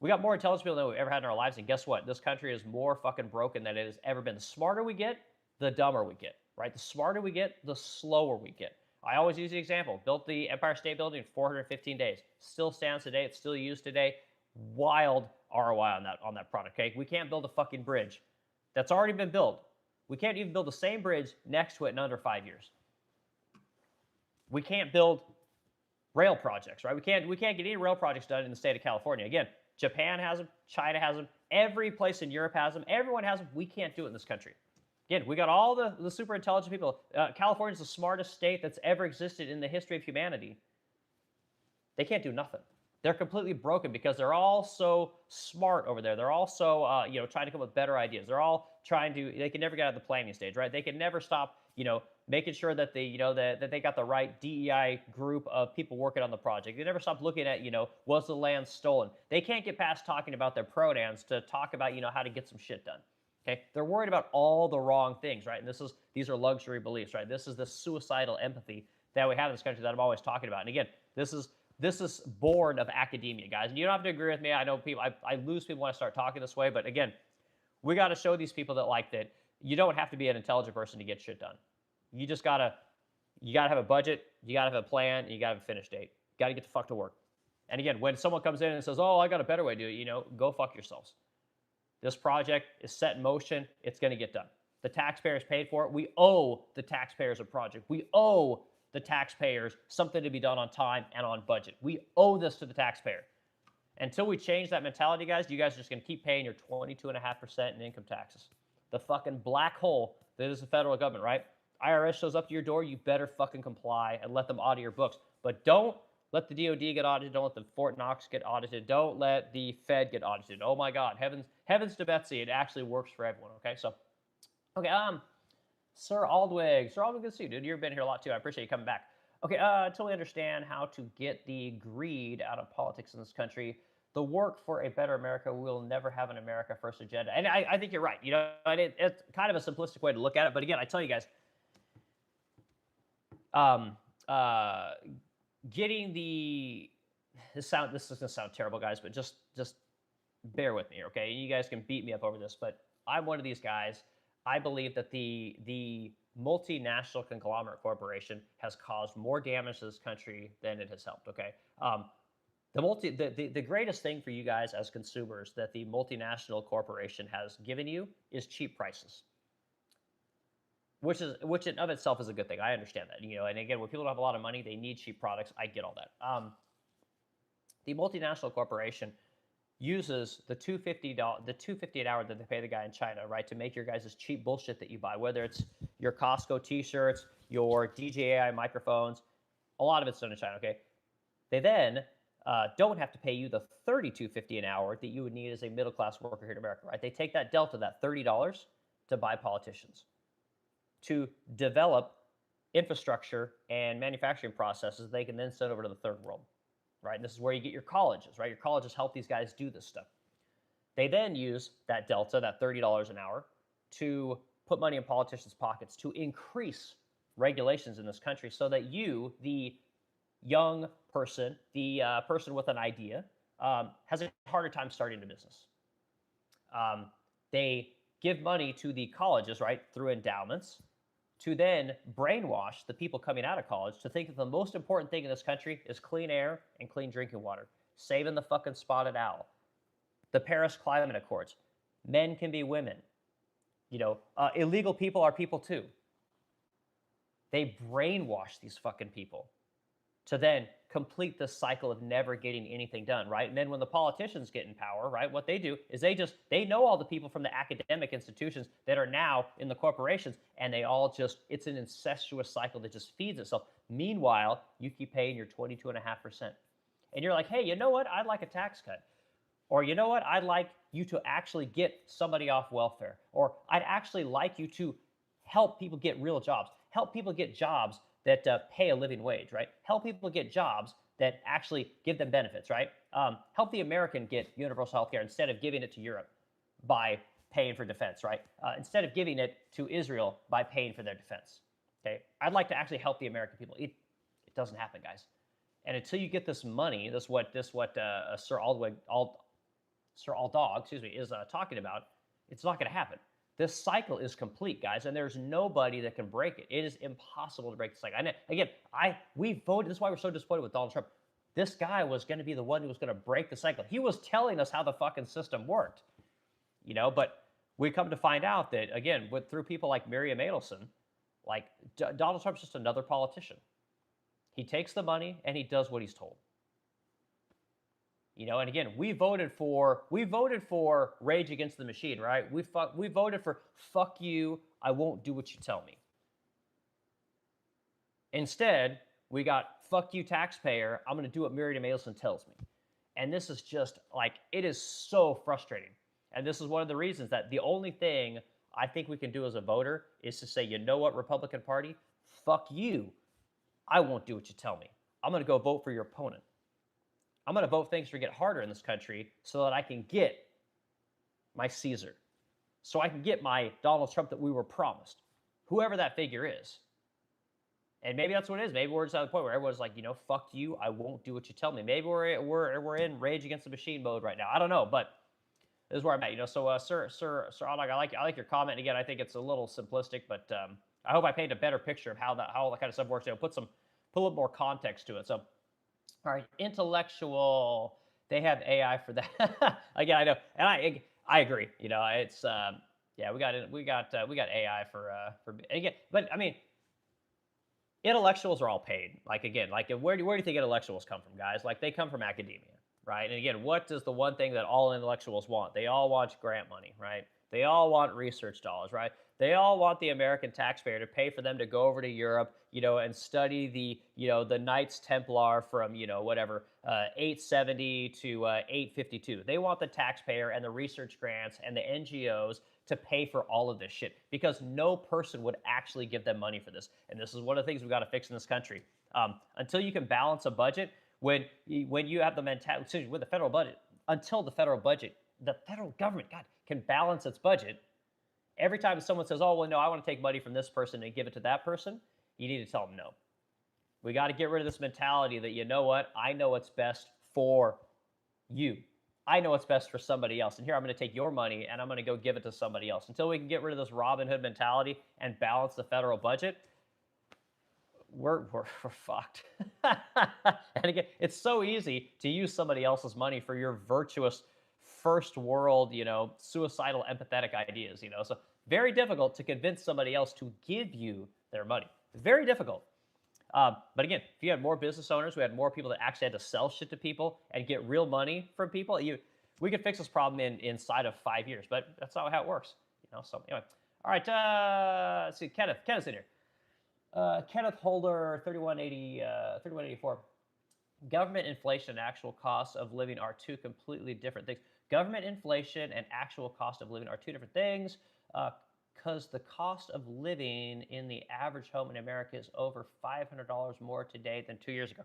We got more intelligent people than we've ever had in our lives, and guess what? This country is more fucking broken than it has ever been. The smarter we get, the dumber we get, right? The smarter we get, the slower we get. I always use the example. Built the Empire State Building in 415 days. Still stands today. It's still used today. Wild ROI on that product, okay? We can't build a fucking bridge that's already been built. We can't even build the same bridge next to it in under 5 years. We can't build rail projects, right? We can't get any rail projects done in the state of California. Again, Japan has them, China has them, every place in Europe has them, everyone has them. We can't do it in this country. Again, we got all the super intelligent people. California is the smartest state that's ever existed in the history of humanity. They can't do nothing. They're completely broken because they're all so smart over there. They're all so, trying to come up with better ideas. They're all they can never get out of the planning stage, right? They can never stop, making sure that that they got the right DEI group of people working on the project. They never stop looking at, was the land stolen? They can't get past talking about their pronouns to talk about, how to get some shit done. Okay, they're worried about all the wrong things, right? And these are luxury beliefs, right? This is the suicidal empathy that we have in this country that I'm always talking about. And again, this is born of academia, guys. And you don't have to agree with me. I know people. I lose people when I start talking this way. But again, we got to show these people that you don't have to be an intelligent person to get shit done. You just gotta have a budget. You gotta have a plan. And you gotta have a finish date. You gotta get the fuck to work. And again, when someone comes in and says, "Oh, I got a better way to do it," go fuck yourselves. This project is set in motion. It's going to get done. The taxpayers paid for it. We owe the taxpayers a project. We owe the taxpayers something to be done on time and on budget. We owe this to the taxpayer. Until we change that mentality, guys, you guys are just going to keep paying your 22.5% in income taxes. The fucking black hole that is the federal government, right? IRS shows up to your door, you better fucking comply and let them audit your books. But don't let the DOD get audited. Don't let the Fort Knox get audited. Don't let the Fed get audited. Oh my God, heavens to Betsy, it actually works for everyone. Okay, so, okay, Sir Aldwig, good to see you, dude. You've been here a lot too. I appreciate you coming back. Okay, totally understand how to get the greed out of politics in this country. The work for a better America. We will never have an America first agenda. And I think you're right. It's kind of a simplistic way to look at it. But again, I tell you guys, getting this is gonna sound terrible, guys, but just bear with me, okay? You guys can beat me up over this, but I'm one of these guys. I believe that the multinational conglomerate corporation has caused more damage to this country than it has helped. Okay, the greatest thing for you guys as consumers that the multinational corporation has given you is cheap prices. Which in of itself is a good thing. I understand that, and again, when people don't have a lot of money, they need cheap products. I get all that. The multinational corporation uses the $250 an hour that they pay the guy in China, right, to make your guys' cheap bullshit that you buy, whether it's your Costco T-shirts, your DJI microphones, a lot of it's done in China. Okay, they then don't have to pay you the $32.50 an hour that you would need as a middle class worker here in America, right? They take that delta, that $30, to buy politicians, to develop infrastructure and manufacturing processes they can then send over to the third world. right? And this is where you get your colleges, right? Your colleges help these guys do this stuff. They then use that delta, that $30 an hour, to put money in politicians' pockets to increase regulations in this country so that you, the young person, the person with an idea, has a harder time starting a business. They give money to the colleges, right, through endowments, to then brainwash the people coming out of college to think that the most important thing in this country is clean air and clean drinking water, saving the fucking spotted owl, the Paris Climate Accords. Men can be women. Illegal people are people too. They brainwash these fucking people to then complete the cycle of never getting anything done, right? And then when the politicians get in power, right, what they do is they know all the people from the academic institutions that are now in the corporations, and they all just, it's an incestuous cycle that just feeds itself. Meanwhile, you keep paying your 22.5%. And you're like, hey, you know what? I'd like a tax cut. Or you know what? I'd like you to actually get somebody off welfare. Or I'd actually like you to help people get real jobs. Help people get jobs that pay a living wage, right? Help people get jobs that actually give them benefits, right? Help the American get universal health care instead of giving it to Europe by paying for defense, right? Instead of giving it to Israel by paying for their defense. Okay, I'd like to actually help the American people. It doesn't happen, guys. And until you get this money, this what Sir Aldog, is talking about, it's not going to happen. This cycle is complete, guys, and there's nobody that can break it. It is impossible to break the cycle. And again, we voted. This is why we're so disappointed with Donald Trump. This guy was going to be the one who was going to break the cycle. He was telling us how the fucking system worked, But we come to find out that again, through people like Miriam Adelson, like Donald Trump's just another politician. He takes the money and he does what he's told. And again, we voted for Rage Against the Machine, right? We voted for fuck you, I won't do what you tell me. Instead, we got fuck you, taxpayer, I'm going to do what Miriam Adelson tells me. And this is just like, it is so frustrating. And this is one of the reasons that the only thing I think we can do as a voter is to say, you know what, Republican Party, fuck you, I won't do what you tell me. I'm going to go vote for your opponent. I'm going to vote things to get harder in this country so that I can get my Caesar, so I can get my Donald Trump that we were promised, whoever that figure is. And maybe that's what it is. Maybe we're just at the point where everyone's like, fuck you, I won't do what you tell me. Maybe we're in Rage Against the Machine mode right now. I don't know, but this is where I'm at. So, Sir Onog, I like your comment. And again, I think it's a little simplistic, but I hope I paint a better picture of how that kind of stuff works. Put a little more context to it. So. All right, intellectual. They have AI for that. Again, I know, and I agree. It's we got AI for again. But I mean, intellectuals are all paid. Like again, like where do you think intellectuals come from, guys? Like they come from academia, right? And again, what does the one thing that all intellectuals want? They all want grant money, right? They all want research dollars, right? They all want the American taxpayer to pay for them to go over to Europe, and study the Knights Templar from, 870 to 852. They want the taxpayer and the research grants and the NGOs to pay for all of this shit because no person would actually give them money for this. And this is one of the things we've got to fix in this country. Until you can balance a budget, when you have the mentality with the federal budget, until the federal government, God, can balance its budget. Every time someone says, oh, well, no, I want to take money from this person and give it to that person, you need to tell them no. We got to get rid of this mentality that, you know what, I know what's best for you. I know what's best for somebody else. And here I'm going to take your money and I'm going to go give it to somebody else. Until we can get rid of this Robin Hood mentality and balance the federal budget, we're fucked. And again, it's so easy to use somebody else's money for your virtuous first world, suicidal, empathetic ideas, So very difficult to convince somebody else to give you their money. Very difficult. But again, if you had more business owners, we had more people that actually had to sell shit to people and get real money from people, we could fix this problem inside of 5 years. But that's not how it works, So anyway, all right. Let's see, Kenneth's in here. Kenneth Holder, 3184. Government inflation and actual costs of living are two completely different things. Government inflation and actual cost of living are two different things because the cost of living in the average home in America is over $500 more today than 2 years ago.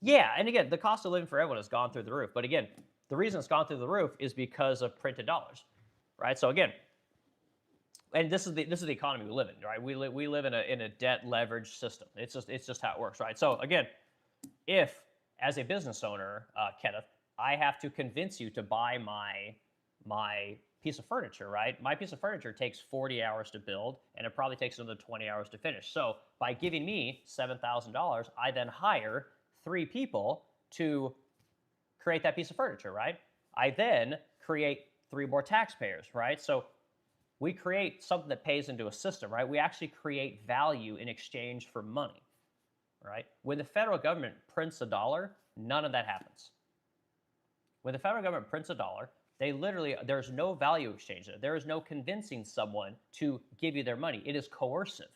Yeah, and again, the cost of living for everyone has gone through the roof. But again, the reason it's gone through the roof is because of printed dollars, right? So again, and this is the economy we live in, right? We live in a debt leveraged system. It's just how it works, right? So again, if as a business owner, Kenneth, I have to convince you to buy my piece of furniture, right? My piece of furniture takes 40 hours to build, and it probably takes another 20 hours to finish. So by giving me $7,000, I then hire 3 people to create that piece of furniture, right? I then create 3 more taxpayers, right? So we create something that pays into a system, right? We actually create value in exchange for money, right? When the federal government prints a dollar, none of that happens. When the federal government prints a dollar, there's no value exchange there. There is no convincing someone to give you their money. It is coercive.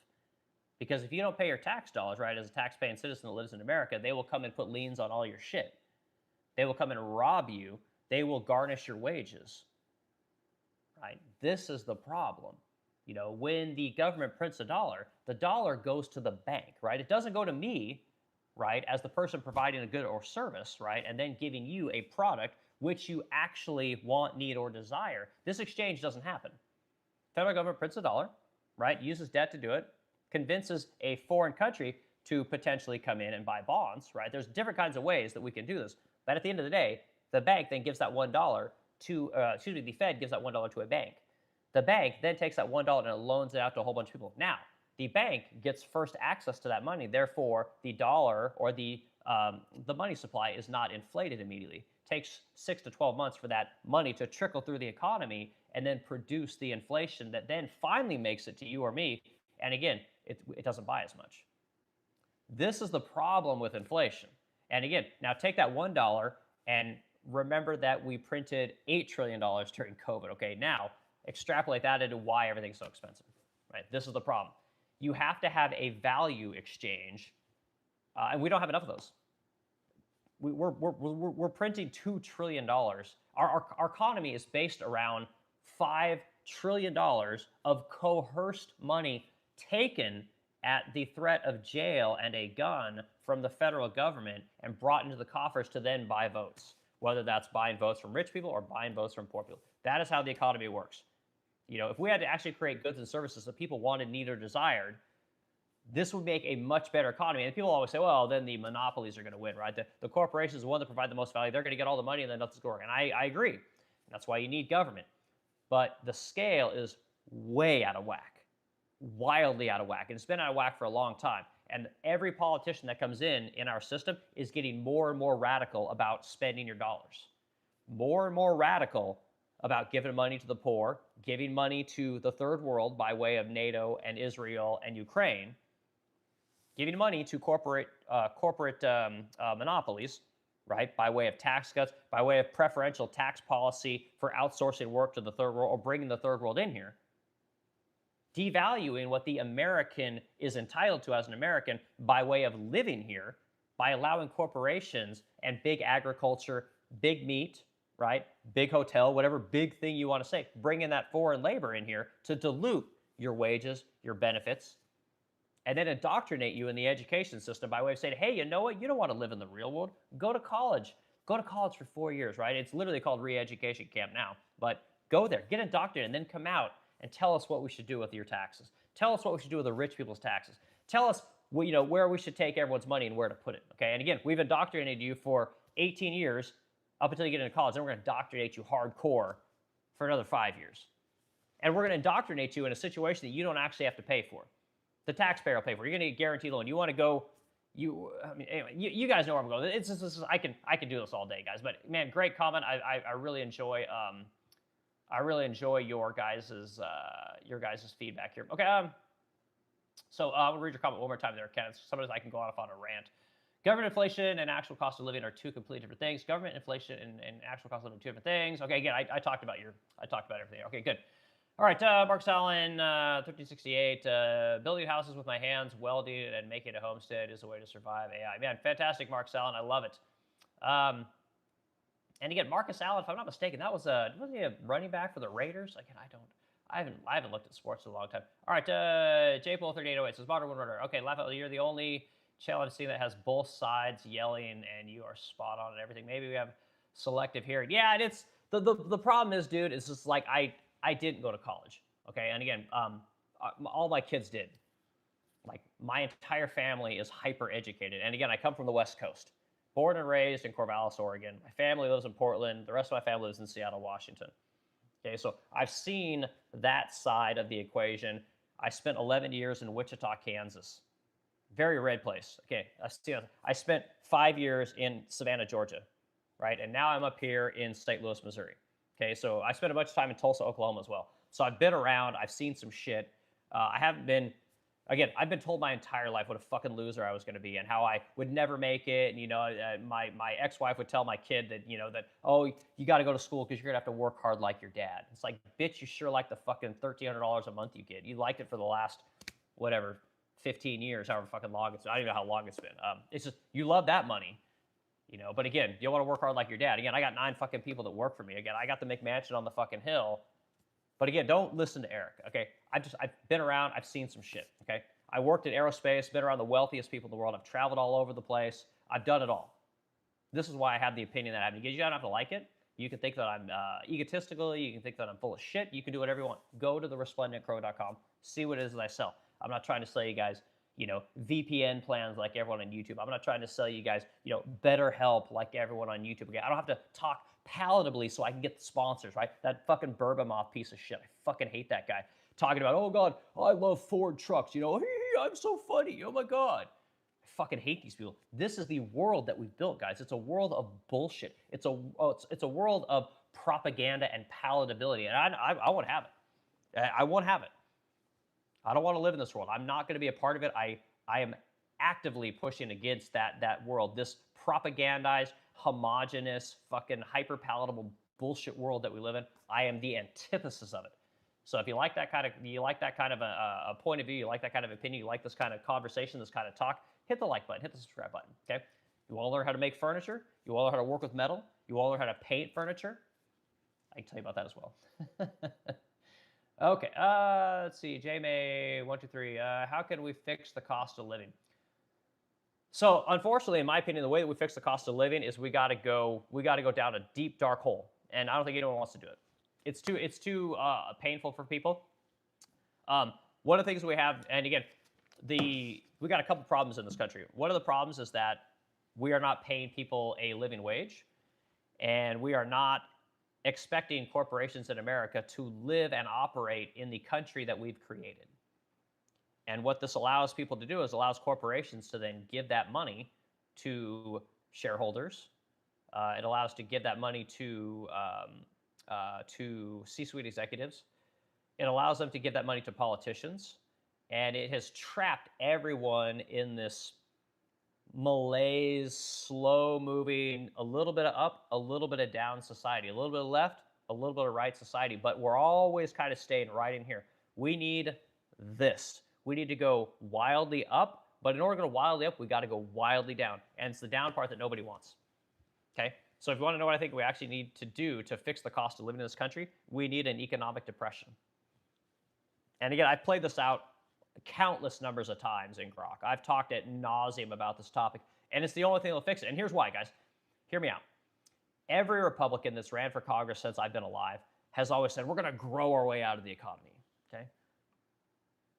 Because if you don't pay your tax dollars, right, as a tax-paying citizen that lives in America, they will come and put liens on all your shit. They will come and rob you. They will garnish your wages, right? This is the problem. When the government prints a dollar, the dollar goes to the bank, right? It doesn't go to me, right, as the person providing a good or service, right, and then giving you a product which you actually want, need, or desire. This exchange doesn't happen. Federal government prints a dollar, right, uses debt to do it, convinces a foreign country to potentially come in and buy bonds, right? There's different kinds of ways that we can do this. But at the end of the day, the bank then gives that $1 to, the Fed gives that $1 to a bank. The bank then takes that $1 and it loans it out to a whole bunch of people. Now, the bank gets first access to that money. Therefore, the dollar or the money supply is not inflated immediately. It takes 6 to 12 months for that money to trickle through the economy and then produce the inflation that then finally makes it to you or me. And again, it doesn't buy as much. This is the problem with inflation. And again, now take that $1 and remember that we printed $8 trillion during COVID. Okay, now extrapolate that into why everything's so expensive, right? This is the problem. You have to have a value exchange, and we don't have enough of those. We're printing $2 trillion. Our economy is based around $5 trillion of coerced money taken at the threat of jail and a gun from the federal government and brought into the coffers to then buy votes, whether that's buying votes from rich people or buying votes from poor people. That is how the economy works. If we had to actually create goods and services that people wanted, needed, or desired, this would make a much better economy. And people always say, well, then the monopolies are going to win, right? The corporations, the one that provide the most value, they're going to get all the money and then nothing's going. And I agree. That's why you need government. But the scale is way out of whack, wildly out of whack. And it's been out of whack for a long time. And every politician that comes in our system is getting more and more radical about spending your dollars. More and more radical about giving money to the poor, giving money to the third world by way of NATO and Israel and Ukraine, giving money to corporate monopolies, right, by way of tax cuts, by way of preferential tax policy for outsourcing work to the third world or bringing the third world in here, devaluing what the American is entitled to as an American by way of living here, by allowing corporations and big agriculture, big meat, right, big hotel, whatever big thing you want to say, bring in that foreign labor in here to dilute your wages, your benefits, and then indoctrinate you in the education system by way of saying, hey, you know what? You don't want to live in the real world. Go to college. Go to college for 4 years, right? It's literally called re-education camp now. But go there, get indoctrinated, and then come out and tell us what we should do with your taxes. Tell us what we should do with the rich people's taxes. Tell us where we should take everyone's money and where to put it, okay? And again, we've indoctrinated you for 18 years up until you get into college. Then we're going to indoctrinate you hardcore for another 5 years. And we're going to indoctrinate you in a situation that you don't actually have to pay for. The taxpayer will pay for it. You're going to get guaranteed loan. You want to go, anyway, you guys know where I'm going. I can do this all day, guys. But man, great comment. I really enjoy your guys's feedback here. Okay, so I'm gonna read your comment one more time there, Ken. Sometimes I can go off on a rant. Government inflation and actual cost of living are two completely different things. Government inflation and actual cost of living are two different things. Okay, again, I talked about everything. Okay, good. All right, Mark Allen, 1568, building houses with my hands, welding, and making a homestead is a way to survive AI. Man, fantastic, Mark Allen. I love it. And again, Marcus Allen, if I'm not mistaken, wasn't he a running back for the Raiders? Again, I haven't looked at sports in a long time. All right, J-Pole 3808 says, Modern One Runner. Okay, laugh out, you're the only challenge scene that has both sides yelling, and you are spot on and everything. Maybe we have selective hearing. Yeah, and it's the problem is, dude, is just like I didn't go to college. Okay, and again, all my kids did. Like my entire family is hyper educated, and again, I come from the West Coast, born and raised in Corvallis, Oregon. My family lives in Portland. The rest of my family lives in Seattle, Washington. Okay, so I've seen that side of the equation. I spent 11 years in Wichita, Kansas. Very red place. Okay, I spent 5 years in Savannah, Georgia, right? And now I'm up here in St. Louis, Missouri. Okay, so I spent a bunch of time in Tulsa, Oklahoma as well. So I've been around. I've seen some shit. I haven't been. Again, I've been told my entire life what a fucking loser I was going to be and how I would never make it. And, my ex-wife would tell my kid that, oh, you got to go to school because you're going to have to work hard like your dad. It's like, bitch, you sure like the fucking $1,300 a month you get. You liked it for the last, whatever, 15 years, however fucking long it's been. I don't even know how long it's been. It's just, you love that money, but again, you want to work hard like your dad. Again, I got 9 fucking people that work for me. Again, I got the McMansion on the fucking hill. But again, don't listen to Eric, okay? I've been around, I've seen some shit, okay? I worked in aerospace, been around the wealthiest people in the world. I've traveled all over the place. I've done it all. This is why I have the opinion that I have. Because you don't have to like it. You can think that I'm egotistical. You can think that I'm full of shit. You can do whatever you want. Go to theresplendentcrow.com. See what it is that I sell. I'm not trying to sell you guys, VPN plans like everyone on YouTube. I'm not trying to sell you guys, better help like everyone on YouTube. Again, I don't have to talk palatably so I can get the sponsors, right? That fucking Burbamoff piece of shit. I fucking hate that guy. Talking about, oh God, I love Ford trucks, I'm so funny, oh my God. I fucking hate these people. This is the world that we've built, guys. It's a world of bullshit. It's a world of propaganda and palatability, and I won't have it. I won't have it. I don't want to live in this world. I'm not going to be a part of it. I am actively pushing against that world, this propagandized, homogenous, fucking hyper-palatable bullshit world that we live in. I am the antithesis of it. So if you like that kind of a point of view, you like that kind of opinion, you like this kind of conversation, this kind of talk, hit the like button, hit the subscribe button, okay? You want to learn how to make furniture? You want to learn how to work with metal? You want to learn how to paint furniture? I can tell you about that as well. Okay, let's see, JMay123, how can we fix the cost of living? So unfortunately, in my opinion, the way that we fix the cost of living is we got to go down a deep, dark hole. And I don't think anyone wants to do it. It's too painful for people. One of the things we have, and again, we got a couple problems in this country. One of the problems is that we are not paying people a living wage, and we are not expecting corporations in America to live and operate in the country that we've created. And what this allows people to do is allows corporations to then give that money to shareholders. It allows to give that money to C-suite executives. It allows them to give that money to politicians. And it has trapped everyone in this malaise, slow-moving, a little bit of up, a little bit of down society, a little bit of left, a little bit of right society. But we're always kind of staying right in here. We need this. We need to go wildly up. But in order to go wildly up, we got to go wildly down. And it's the down part that nobody wants. Okay? So if you want to know what I think we actually need to do to fix the cost of living in this country, we need an economic depression. And again, I've played this out countless numbers of times in Grok. I've talked ad nauseum about this topic, and it's the only thing that'll fix it. And here's why, guys. Hear me out. Every Republican that's ran for Congress since I've been alive has always said, we're going to grow our way out of the economy, okay?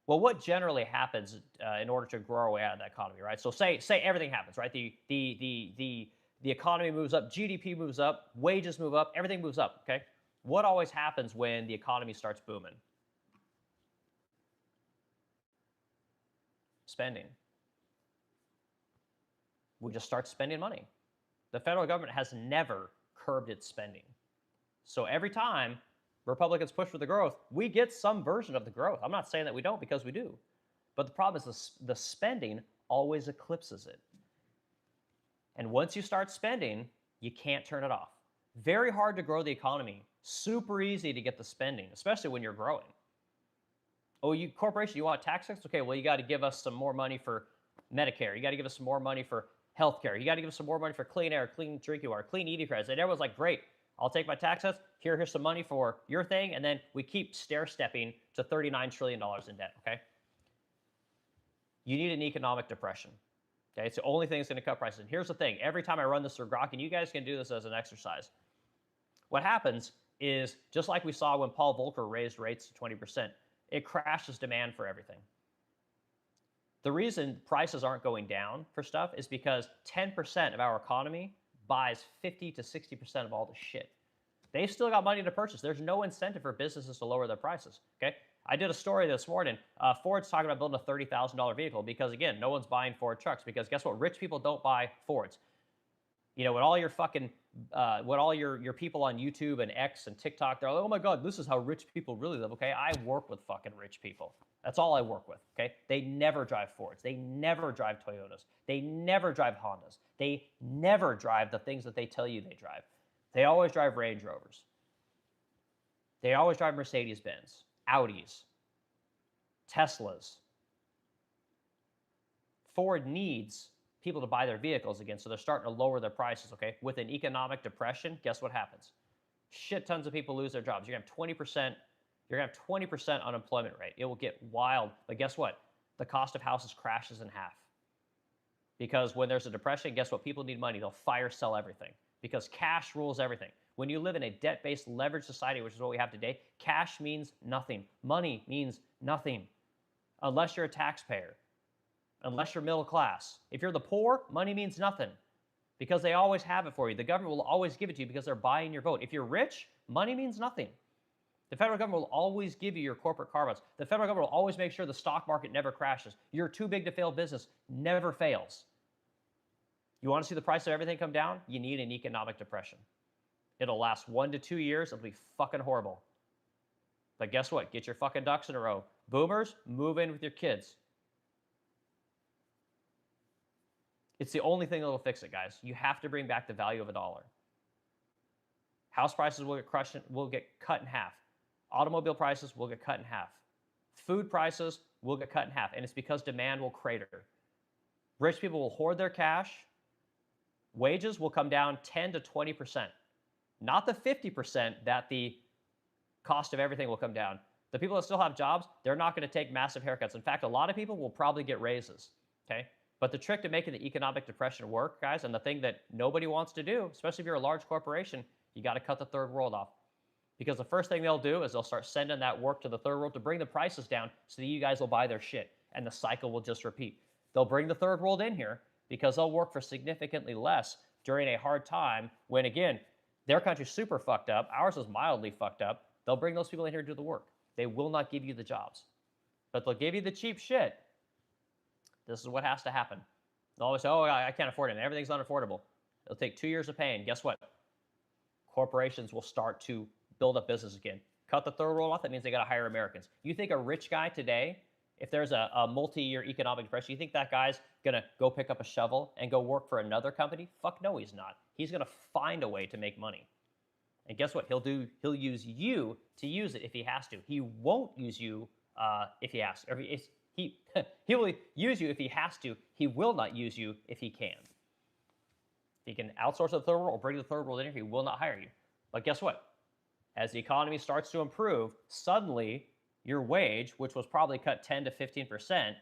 Well, what generally happens in order to grow our way out of that economy, right? So say everything happens, right? The economy moves up, GDP moves up, wages move up, everything moves up, okay? What always happens when the economy starts booming? Spending. We just start spending money. The federal government has never curbed its spending. So every time Republicans push for the growth, we get some version of the growth. I'm not saying that we don't, because we do. But the problem is the spending always eclipses it. And once you start spending, you can't turn it off. Very hard to grow the economy. Super easy to get the spending, especially when you're growing. Oh, corporation, you want tax cuts? Okay, well, you got to give us some more money for Medicare. You got to give us some more money for healthcare. You got to give us some more money for clean air, clean drinking water, clean eating credits. And everyone's like, great, I'll take my tax cuts. Here's some money for your thing. And then we keep stair-stepping to $39 trillion in debt, okay? You need an economic depression. Okay, it's the only thing that's going to cut prices. And here's the thing: every time I run this through Grok, and you guys can do this as an exercise, what happens is just like we saw when Paul Volcker raised rates to 20%, it crashes demand for everything. The reason prices aren't going down for stuff is because 10% of our economy buys 50 to 60% of all the shit. They've still got money to purchase. There's no incentive for businesses to lower their prices. Okay, I did a story this morning. Ford's talking about building a $30,000 vehicle because, again, no one's buying Ford trucks because guess what? Rich people don't buy Fords. You know, when all your fucking, when all your people on YouTube and X and TikTok, they're like, oh my God, this is how rich people really live. Okay, I work with fucking rich people. That's all I work with. Okay, they never drive Fords. They never drive Toyotas. They never drive Hondas. They never drive the things that they tell you they drive. They always drive Range Rovers. They always drive Mercedes-Benz, Audis, Teslas. Ford needs people to buy their vehicles again, so they're starting to lower their prices, okay? With an economic depression, guess what happens? Shit tons of people lose their jobs. You're going to have 20% unemployment rate. It will get wild. But guess what? The cost of houses crashes in half. Because when there's a depression, guess what? People need money. They'll fire sell everything because cash rules everything. When you live in a debt-based leveraged society, which is what we have today, cash means nothing. Money means nothing unless you're a taxpayer, unless you're middle class. If you're the poor, money means nothing because they always have it for you. The government will always give it to you because they're buying your vote. If you're rich, money means nothing. The federal government will always give you your corporate carve-outs. The federal government will always make sure the stock market never crashes. Your too big to fail business never fails. You want to see the price of everything come down? You need an economic depression. It'll last 1 to 2 years. It'll be fucking horrible. But guess what? Get your fucking ducks in a row. Boomers, move in with your kids. It's the only thing that will fix it, guys. You have to bring back the value of a dollar. House prices will get cut in half. Automobile prices will get cut in half. Food prices will get cut in half. And it's because demand will crater. Rich people will hoard their cash. Wages will come down 10 to 20%. Not the 50% that the cost of everything will come down. The people that still have jobs, they're not going to take massive haircuts. In fact, a lot of people will probably get raises. Okay? But the trick to making the economic depression work, guys, and the thing that nobody wants to do, especially if you're a large corporation, you got to cut the third world off. Because the first thing they'll do is they'll start sending that work to the third world to bring the prices down so that you guys will buy their shit. And the cycle will just repeat. They'll bring the third world in here because they'll work for significantly less during a hard time when, again, their country's super fucked up. Ours is mildly fucked up. They'll bring those people in here to do the work. They will not give you the jobs. But they'll give you the cheap shit. This is what has to happen. They'll always say, oh, I can't afford it. And everything's unaffordable. It'll take 2 years of paying. Guess what? Corporations will start to build up business again. Cut the third world off. That means they got to hire Americans. You think a rich guy today, if there's a multi-year economic depression, you think that guy's going to go pick up a shovel and go work for another company? Fuck no, he's not. He's going to find a way to make money. And guess what? He'll use you to use it if he has to. He won't use you if he has to. He will use you if he has to. He will not use you if he can. If he can outsource to the third world or bring the third world in here, he will not hire you. But guess what? As the economy starts to improve, suddenly your wage, which was probably cut 10 to 15%,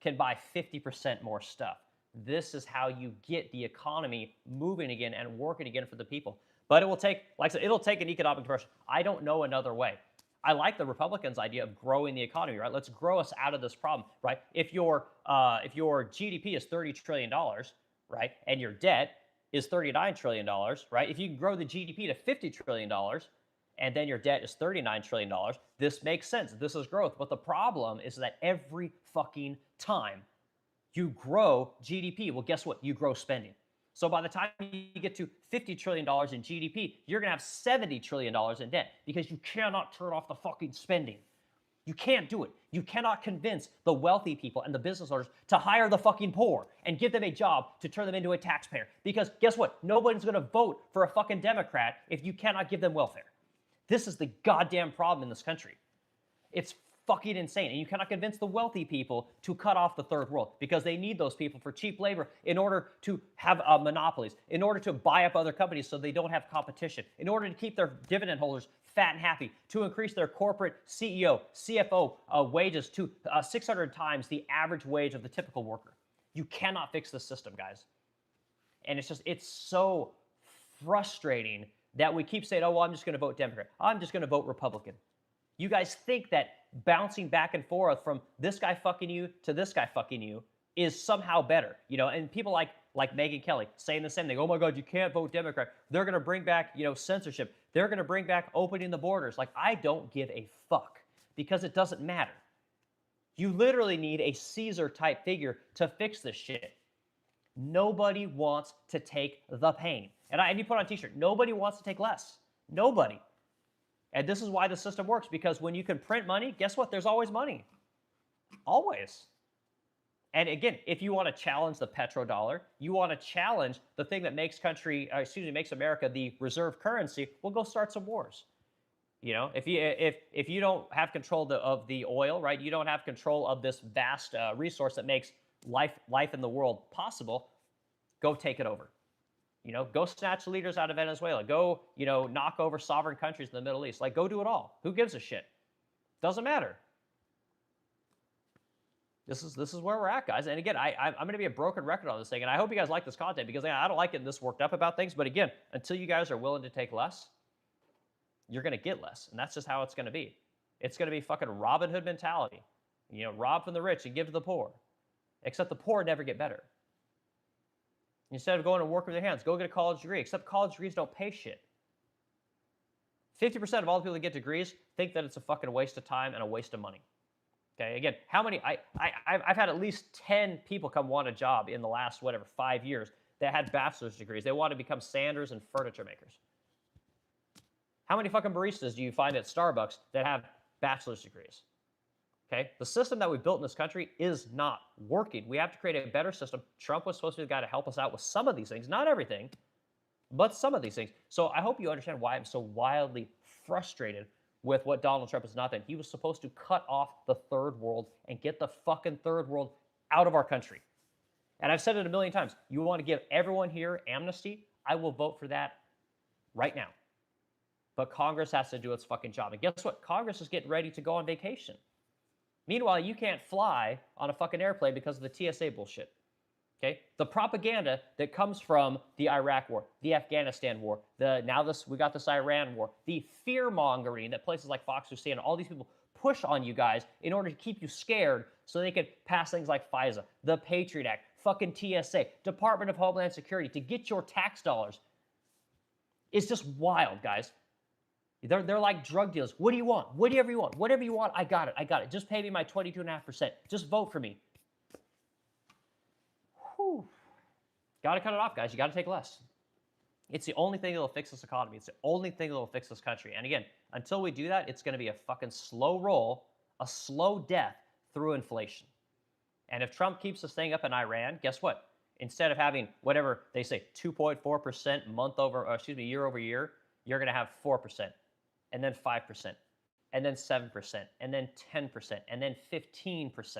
can buy 50% more stuff. This is how you get the economy moving again and working again for the people. But it will take, like I said, it'll take an economic depression. I don't know another way. I like the Republicans' idea of growing the economy, right? Let's grow us out of this problem, right? If your GDP is $30 trillion, right, and your debt is $39 trillion, right? If you can grow the GDP to $50 trillion, and then your debt is $39 trillion, this makes sense. This is growth. But the problem is that every fucking time you grow GDP, well, guess what? You grow spending. So by the time you get to $50 trillion in GDP, you're going to have $70 trillion in debt because you cannot turn off the fucking spending. You can't do it. You cannot convince the wealthy people and the business owners to hire the fucking poor and give them a job to turn them into a taxpayer. Because guess what? Nobody's going to vote for a fucking Democrat if you cannot give them welfare. This is the goddamn problem in this country. It's fucking insane. And you cannot convince the wealthy people to cut off the third world because they need those people for cheap labor in order to have monopolies, in order to buy up other companies so they don't have competition, in order to keep their dividend holders fat and happy, to increase their corporate CEO, CFO wages to 600 times the average wage of the typical worker. You cannot fix the system, guys. And it's so frustrating that we keep saying, oh, well, I'm just going to vote Democrat. I'm just going to vote Republican. You guys think that bouncing back and forth from this guy fucking you to this guy fucking you is somehow better, and people like Megyn Kelly saying the same thing. Oh my God, you can't vote Democrat. They're going to bring back, censorship. They're going to bring back opening the borders. Like, I don't give a fuck because it doesn't matter. You literally need a Caesar type figure to fix this shit. Nobody wants to take the pain. And you put on a t-shirt, nobody wants to take less. Nobody. And this is why the system works, because when you can print money, guess what? There's always money. Always. And again, if you want to challenge the petrodollar, you want to challenge the thing that makes America the reserve currency, well, go start some wars. If you don't have control of the oil, right? You don't have control of this vast resource that makes life in the world possible. Go take it over. Go snatch leaders out of Venezuela. Go, knock over sovereign countries in the Middle East. Like, go do it all. Who gives a shit? Doesn't matter. This is where we're at, guys. And again, I'm going to be a broken record on this thing, and I hope you guys like this content, because I don't like getting this worked up about things. But again, until you guys are willing to take less, you're going to get less, and that's just how it's going to be. It's going to be fucking Robin Hood mentality. Rob from the rich and give to the poor. Except the poor never get better. Instead of going to work with their hands, go get a college degree. Except college degrees don't pay shit. 50% of all the people that get degrees think that it's a fucking waste of time and a waste of money. Okay, again, how many? I've had at least 10 people come want a job in the last 5 years that had bachelor's degrees. They want to become sanders and furniture makers. How many fucking baristas do you find at Starbucks that have bachelor's degrees? Okay, the system that we built in this country is not working. We have to create a better system. Trump was supposed to be the guy to help us out with some of these things, not everything, but some of these things. So I hope you understand why I'm so wildly frustrated with what Donald Trump has not done. He was supposed to cut off the third world and get the fucking third world out of our country. And I've said it a million times. You want to give everyone here amnesty? I will vote for that right now. But Congress has to do its fucking job. And guess what? Congress is getting ready to go on vacation. Meanwhile, you can't fly on a fucking airplane because of the TSA bullshit. Okay? The propaganda that comes from the Iraq war, the Afghanistan war, we got this Iran war, the fear-mongering that places like Fox News and all these people push on you guys in order to keep you scared so they could pass things like FISA, the Patriot Act, fucking TSA, Department of Homeland Security to get your tax dollars. It's just wild, guys. They're like drug dealers. What do you want? Whatever you want. Whatever you want, I got it. Just pay me my 22.5%. Just vote for me. Whew. Got to cut it off, guys. You got to take less. It's the only thing that will fix this economy. It's the only thing that will fix this country. And again, until we do that, it's going to be a fucking slow roll, a slow death through inflation. And if Trump keeps this thing up in Iran, guess what? Instead of having whatever they say, 2.4% year over year, you're going to have 4%. And then 5%, and then 7%, and then 10%, and then 15%.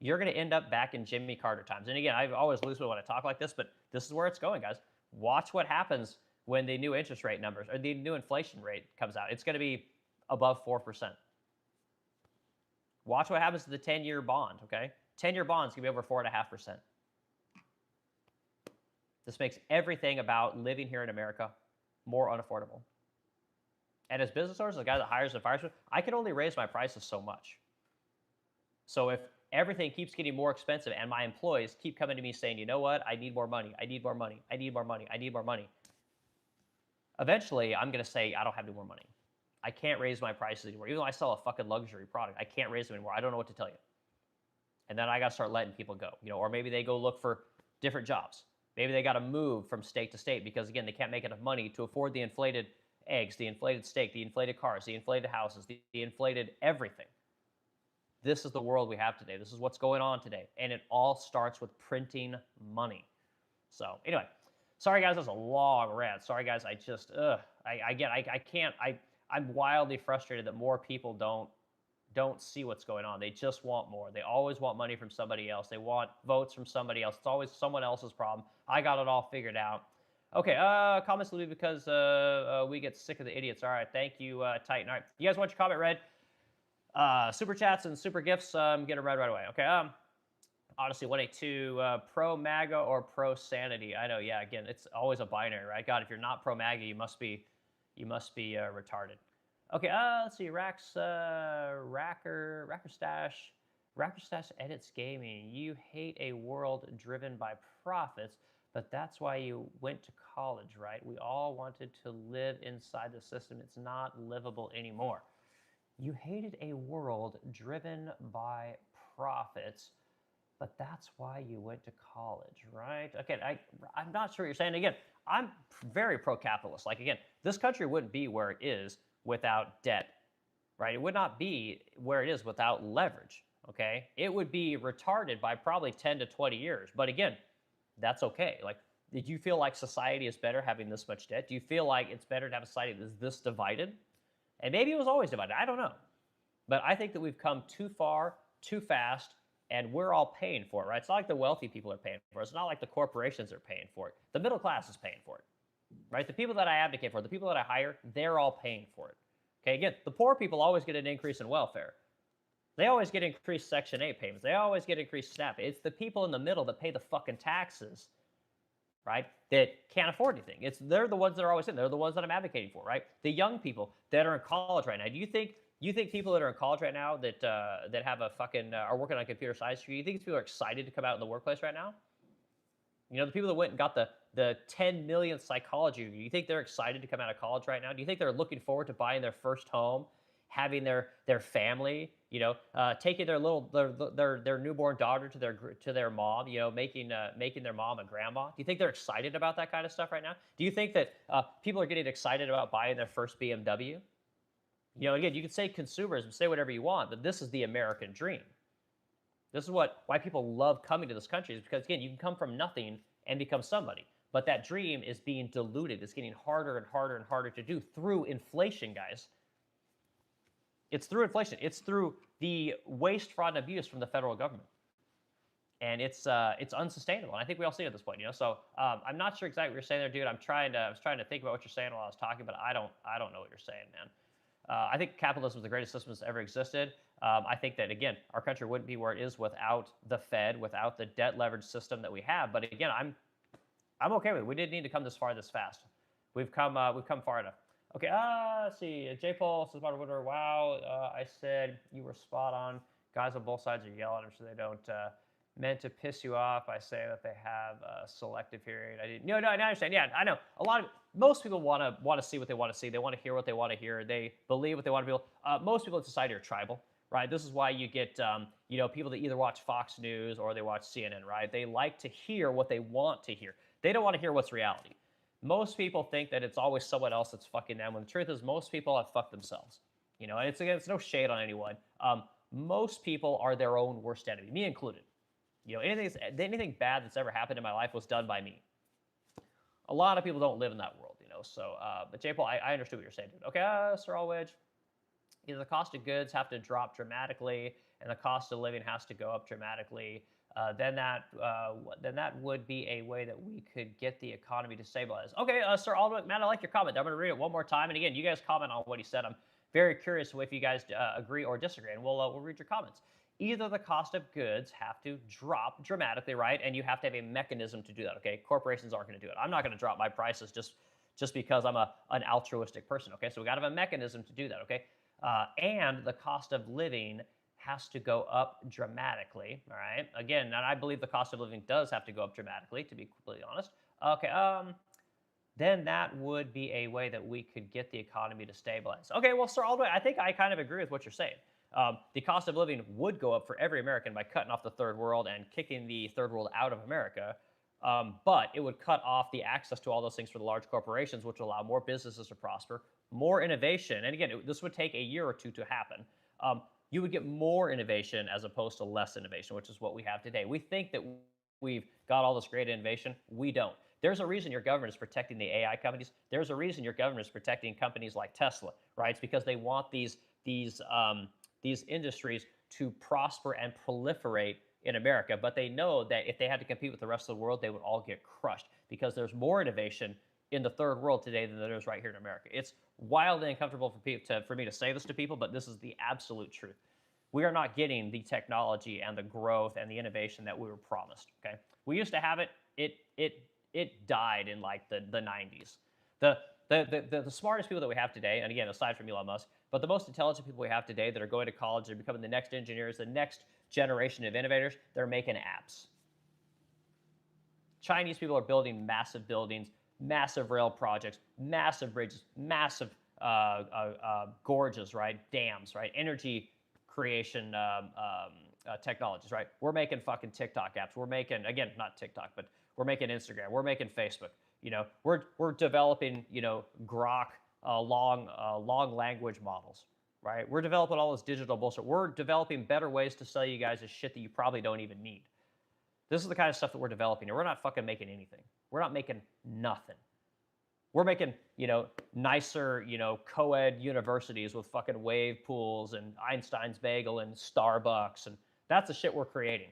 You're going to end up back in Jimmy Carter times. And again, I always lose when I talk like this, but this is where it's going, guys. Watch what happens when the new interest rate numbers or the new inflation rate comes out. It's going to be above 4%. Watch what happens to the 10-year bond, okay? 10-year bond's going to be over 4.5%. This makes everything about living here in America more unaffordable. And as business owners, the guy that hires and fires, I can only raise my prices so much. So if everything keeps getting more expensive and my employees keep coming to me saying, you know what, I need more money, I need more money, I need more money, I need more money. Eventually, I'm going to say, I don't have any more money. I can't raise my prices anymore. Even though I sell a fucking luxury product, I can't raise them anymore. I don't know what to tell you. And then I got to start letting people go. Or maybe they go look for different jobs. Maybe they got to move from state to state because, again, they can't make enough money to afford the inflated eggs, the inflated steak, the inflated cars, the inflated houses, the inflated everything. This is the world we have today. This is what's going on today. And it all starts with printing money. So anyway, sorry guys, that's a long rant. Sorry guys, I'm wildly frustrated that more people don't see what's going on. They just want more. They always want money from somebody else. They want votes from somebody else. It's always someone else's problem. I got it all figured out. Okay, comments will be because we get sick of the idiots. All right, thank you, Titan. All right, you guys want your comment read? Super chats and super gifts, get them read right away. Okay, Odyssey 182, pro MAGA or pro sanity. I know, yeah. Again, it's always a binary, right? God, if you're not pro MAGA, you must be retarded. Okay, let's see. Racker Stash edits gaming. You hate a world driven by profits, but that's why you went to college, right? We all wanted to live inside the system. It's not livable anymore. You hated a world driven by profits, but that's why you went to college, right? Okay, I'm not sure what you're saying. Again, I'm very pro-capitalist. Like, again, this country wouldn't be where it is without debt, right? It would not be where it is without leverage, okay? It would be retarded by probably 10 to 20 years. But again, that's okay. Like, did you feel like society is better having this much debt? Do you feel like it's better to have a society that's this divided? And maybe it was always divided. I don't know. But I think that we've come too far, too fast, and we're all paying for it, right? It's not like the wealthy people are paying for it. It's not like the corporations are paying for it. The middle class is paying for it, right? The people that I advocate for, the people that I hire, they're all paying for it. Okay, again, the poor people always get an increase in welfare. They always get increased Section 8 payments. They always get increased SNAP. It's the people in the middle that pay the fucking taxes, right, that can't afford anything. They're the ones that are always in. They're the ones that I'm advocating for, right? The young people that are in college right now. Do you think people that are in college right now that have a fucking are working on a computer science degree, you think these people are excited to come out in the workplace right now? You know, the people that went and got the 10 millionth psychology degree, you think they're excited to come out of college right now? Do you think they're looking forward to buying their first home, having their family, you know, taking their newborn daughter to their mom, you know, making their mom a grandma? Do you think they're excited about that kind of stuff right now? Do you think that people are getting excited about buying their first BMW? You know, again, you can say consumerism, say whatever you want, but this is the American dream. This is why people love coming to this country, is because, again, you can come from nothing and become somebody. But that dream is being diluted. It's getting harder and harder and harder to do through inflation, guys. It's through inflation. It's through the waste, fraud, and abuse from the federal government. And it's unsustainable. And I think we all see it at this point, you know. So I'm not sure exactly what you're saying there, dude. I was trying to think about what you're saying while I was talking, but I don't know what you're saying, man. I think capitalism is the greatest system that's ever existed. I think that, again, our country wouldn't be where it is without the Fed, without the debt leverage system that we have. But again, I'm okay with it. We didn't need to come this far this fast. We've come far enough. Okay, let's see. J. Paul says, wow, I said you were spot on. Guys on both sides are yelling, so they don't meant to piss you off. I say that they have selective hearing. No, I understand. Yeah, I know. Most people want to see what they want to see. They want to hear what they want to hear. They believe what they want to believe. Most people in society are tribal, right? This is why you get people that either watch Fox News or they watch CNN, right? They like to hear what they want to hear. They don't want to hear what's reality. Most people think that it's always someone else that's fucking them, when the truth is most people have fucked themselves. You know, and it's no shade on anyone. Most people are their own worst enemy, me included. You know, anything bad that's ever happened in my life was done by me. A lot of people don't live in that world, you know. So, but J. Paul, I understood what you're saying, dude. Okay, Sir Allwedge, either the cost of goods have to drop dramatically and the cost of living has to go up dramatically. Then that would be a way that we could get the economy to stabilize. Okay, Sir Allwedge, man, I like your comment. I'm going to read it one more time. And again, you guys comment on what he said. I'm very curious if you guys agree or disagree, and we'll read your comments. Either the cost of goods have to drop dramatically, right? And you have to have a mechanism to do that, okay? Corporations aren't going to do it. I'm not going to drop my prices just because I'm an altruistic person, okay? So we got to have a mechanism to do that, okay? And the cost of living has to go up dramatically, all right? Again, and I believe the cost of living does have to go up dramatically, to be completely honest. Okay, then that would be a way that we could get the economy to stabilize. Okay, well, Sir Aldway, I think I kind of agree with what you're saying. The cost of living would go up for every American by cutting off the third world and kicking the third world out of America. But it would cut off the access to all those things for the large corporations, which would allow more businesses to prosper, more innovation. And again, this would take a year or two to happen. You would get more innovation as opposed to less innovation, which is what we have today. We think that we've got all this great innovation. We don't. There's a reason your government is protecting the AI companies. There's a reason your government is protecting companies like Tesla, right? It's because they want these industries to prosper and proliferate in America, but they know that if they had to compete with the rest of the world, they would all get crushed because there's more innovation in the third world today than there is right here in America. It's wildly uncomfortable for me to say this to people, but this is the absolute truth. we are not getting the technology and the growth and the innovation that we were promised. Okay, we used to have it. It died in like the 90s. The the smartest people that we have today, and again, aside from Elon Musk, but the most intelligent people we have today that are going to college, they're becoming the next engineers, the next generation of innovators. They're making apps. Chinese people are building massive buildings, massive rail projects, massive bridges, massive gorges, right? Dams, right? Energy creation technologies, right? We're making fucking TikTok apps. We're making, again, not TikTok, but we're making Instagram. We're making Facebook. We're developing, Grok long language models, right? We're developing all this digital bullshit. We're developing better ways to sell you guys this shit that you probably don't even need. This is the kind of stuff that we're developing, and we're not fucking making anything. We're not making nothing. We're making, nicer, co-ed universities with fucking wave pools and Einstein's Bagel and Starbucks, and that's the shit we're creating.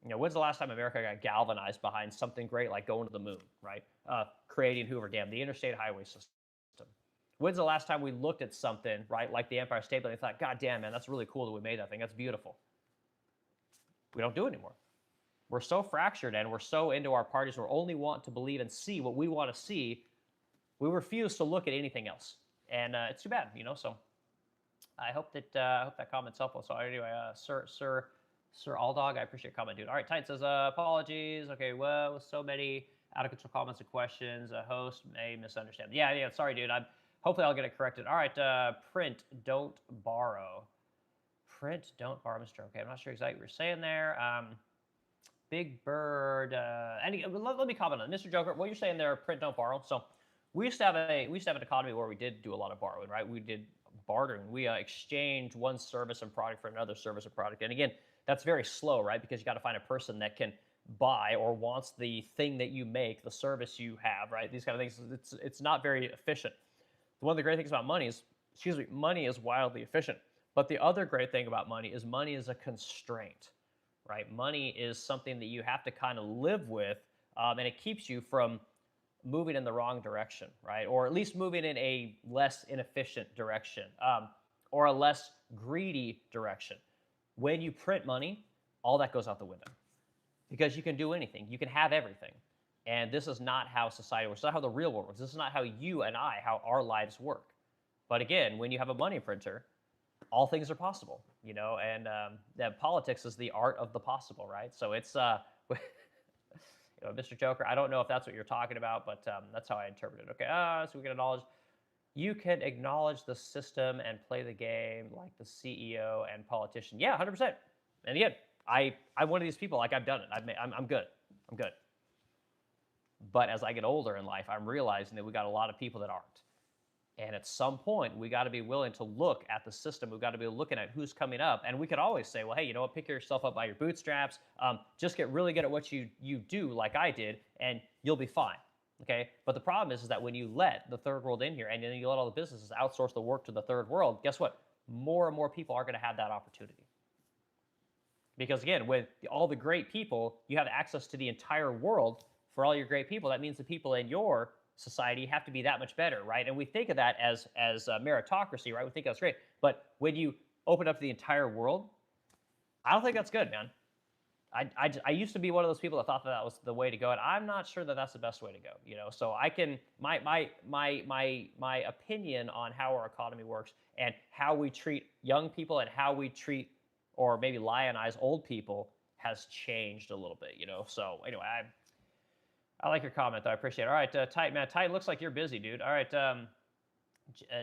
When's the last time America got galvanized behind something great like going to the moon, right? Creating Hoover Dam, the interstate highway system. When's the last time we looked at something, right, like the Empire State Building and thought, God damn, man, that's really cool that we made that thing. That's beautiful. We don't do it anymore. We're so fractured and we're so into our parties. We only want to believe and see what we want to see. We refuse to look at anything else, and it's too bad, So I hope that comment's helpful. So anyway, Sir Aldog, I appreciate your comment, dude. All right, Titan says apologies. Okay, well, with so many out of control comments and questions, a host may misunderstand. Yeah. Sorry, dude. Hopefully I'll get it corrected. All right, print, don't borrow. Print, don't borrow, Mr. Okay, I'm not sure exactly what you're saying there. Big Bird. Let me comment on it. Mr. Joker, what you're saying there, print, don't borrow. So we used to have an economy where we did do a lot of borrowing, right? We did bartering. We exchanged one service and product for another service and product. And again, that's very slow, right? Because you got to find a person that can buy or wants the thing that you make, the service you have, right? These kind of things. It's not very efficient. One of the great things about money is, money is wildly efficient. But the other great thing about money is a constraint, right? Money is something that you have to kind of live with, and it keeps you from moving in the wrong direction, right? Or at least moving in a less inefficient direction, or a less greedy direction. When you print money, all that goes out the window because you can do anything. You can have everything. And this is not how society works. It's not how the real world works. This is not how you and I, how our lives work. But again, when you have a money printer, all things are possible, and that politics is the art of the possible, right? So it's, Mr. Joker, I don't know if that's what you're talking about, but that's how I interpret it. Okay, so we can acknowledge, you can acknowledge the system and play the game like the CEO and politician. Yeah, 100%. And again, I'm one of these people, like I've done it. I'm good. I'm good. But as I get older in life, I'm realizing that we got a lot of people that aren't. And at some point, we got to be willing to look at the system. We've got to be looking at who's coming up. And we could always say, well, hey, you know what? Pick yourself up by your bootstraps. Just get really good at what you do, like I did, and you'll be fine. Okay? But the problem is that when you let the third world in here and then you let all the businesses outsource the work to the third world, guess what? More and more people are going to have that opportunity. Because again, with all the great people, you have access to the entire world for all your great people. That means the people in your society have to be that much better, right? And we think of that as meritocracy, right? We think that's great. But when you open up the entire world, I don't think that's good, man. I used to be one of those people that thought that was the way to go, and I'm not sure that that's the best way to go. So I can my opinion on how our economy works and how we treat young people and how we treat or maybe lionize old people has changed a little bit, So anyway, I like your comment, though. I appreciate it. All right, Titan, man. Titan, looks like you're busy, dude. All right,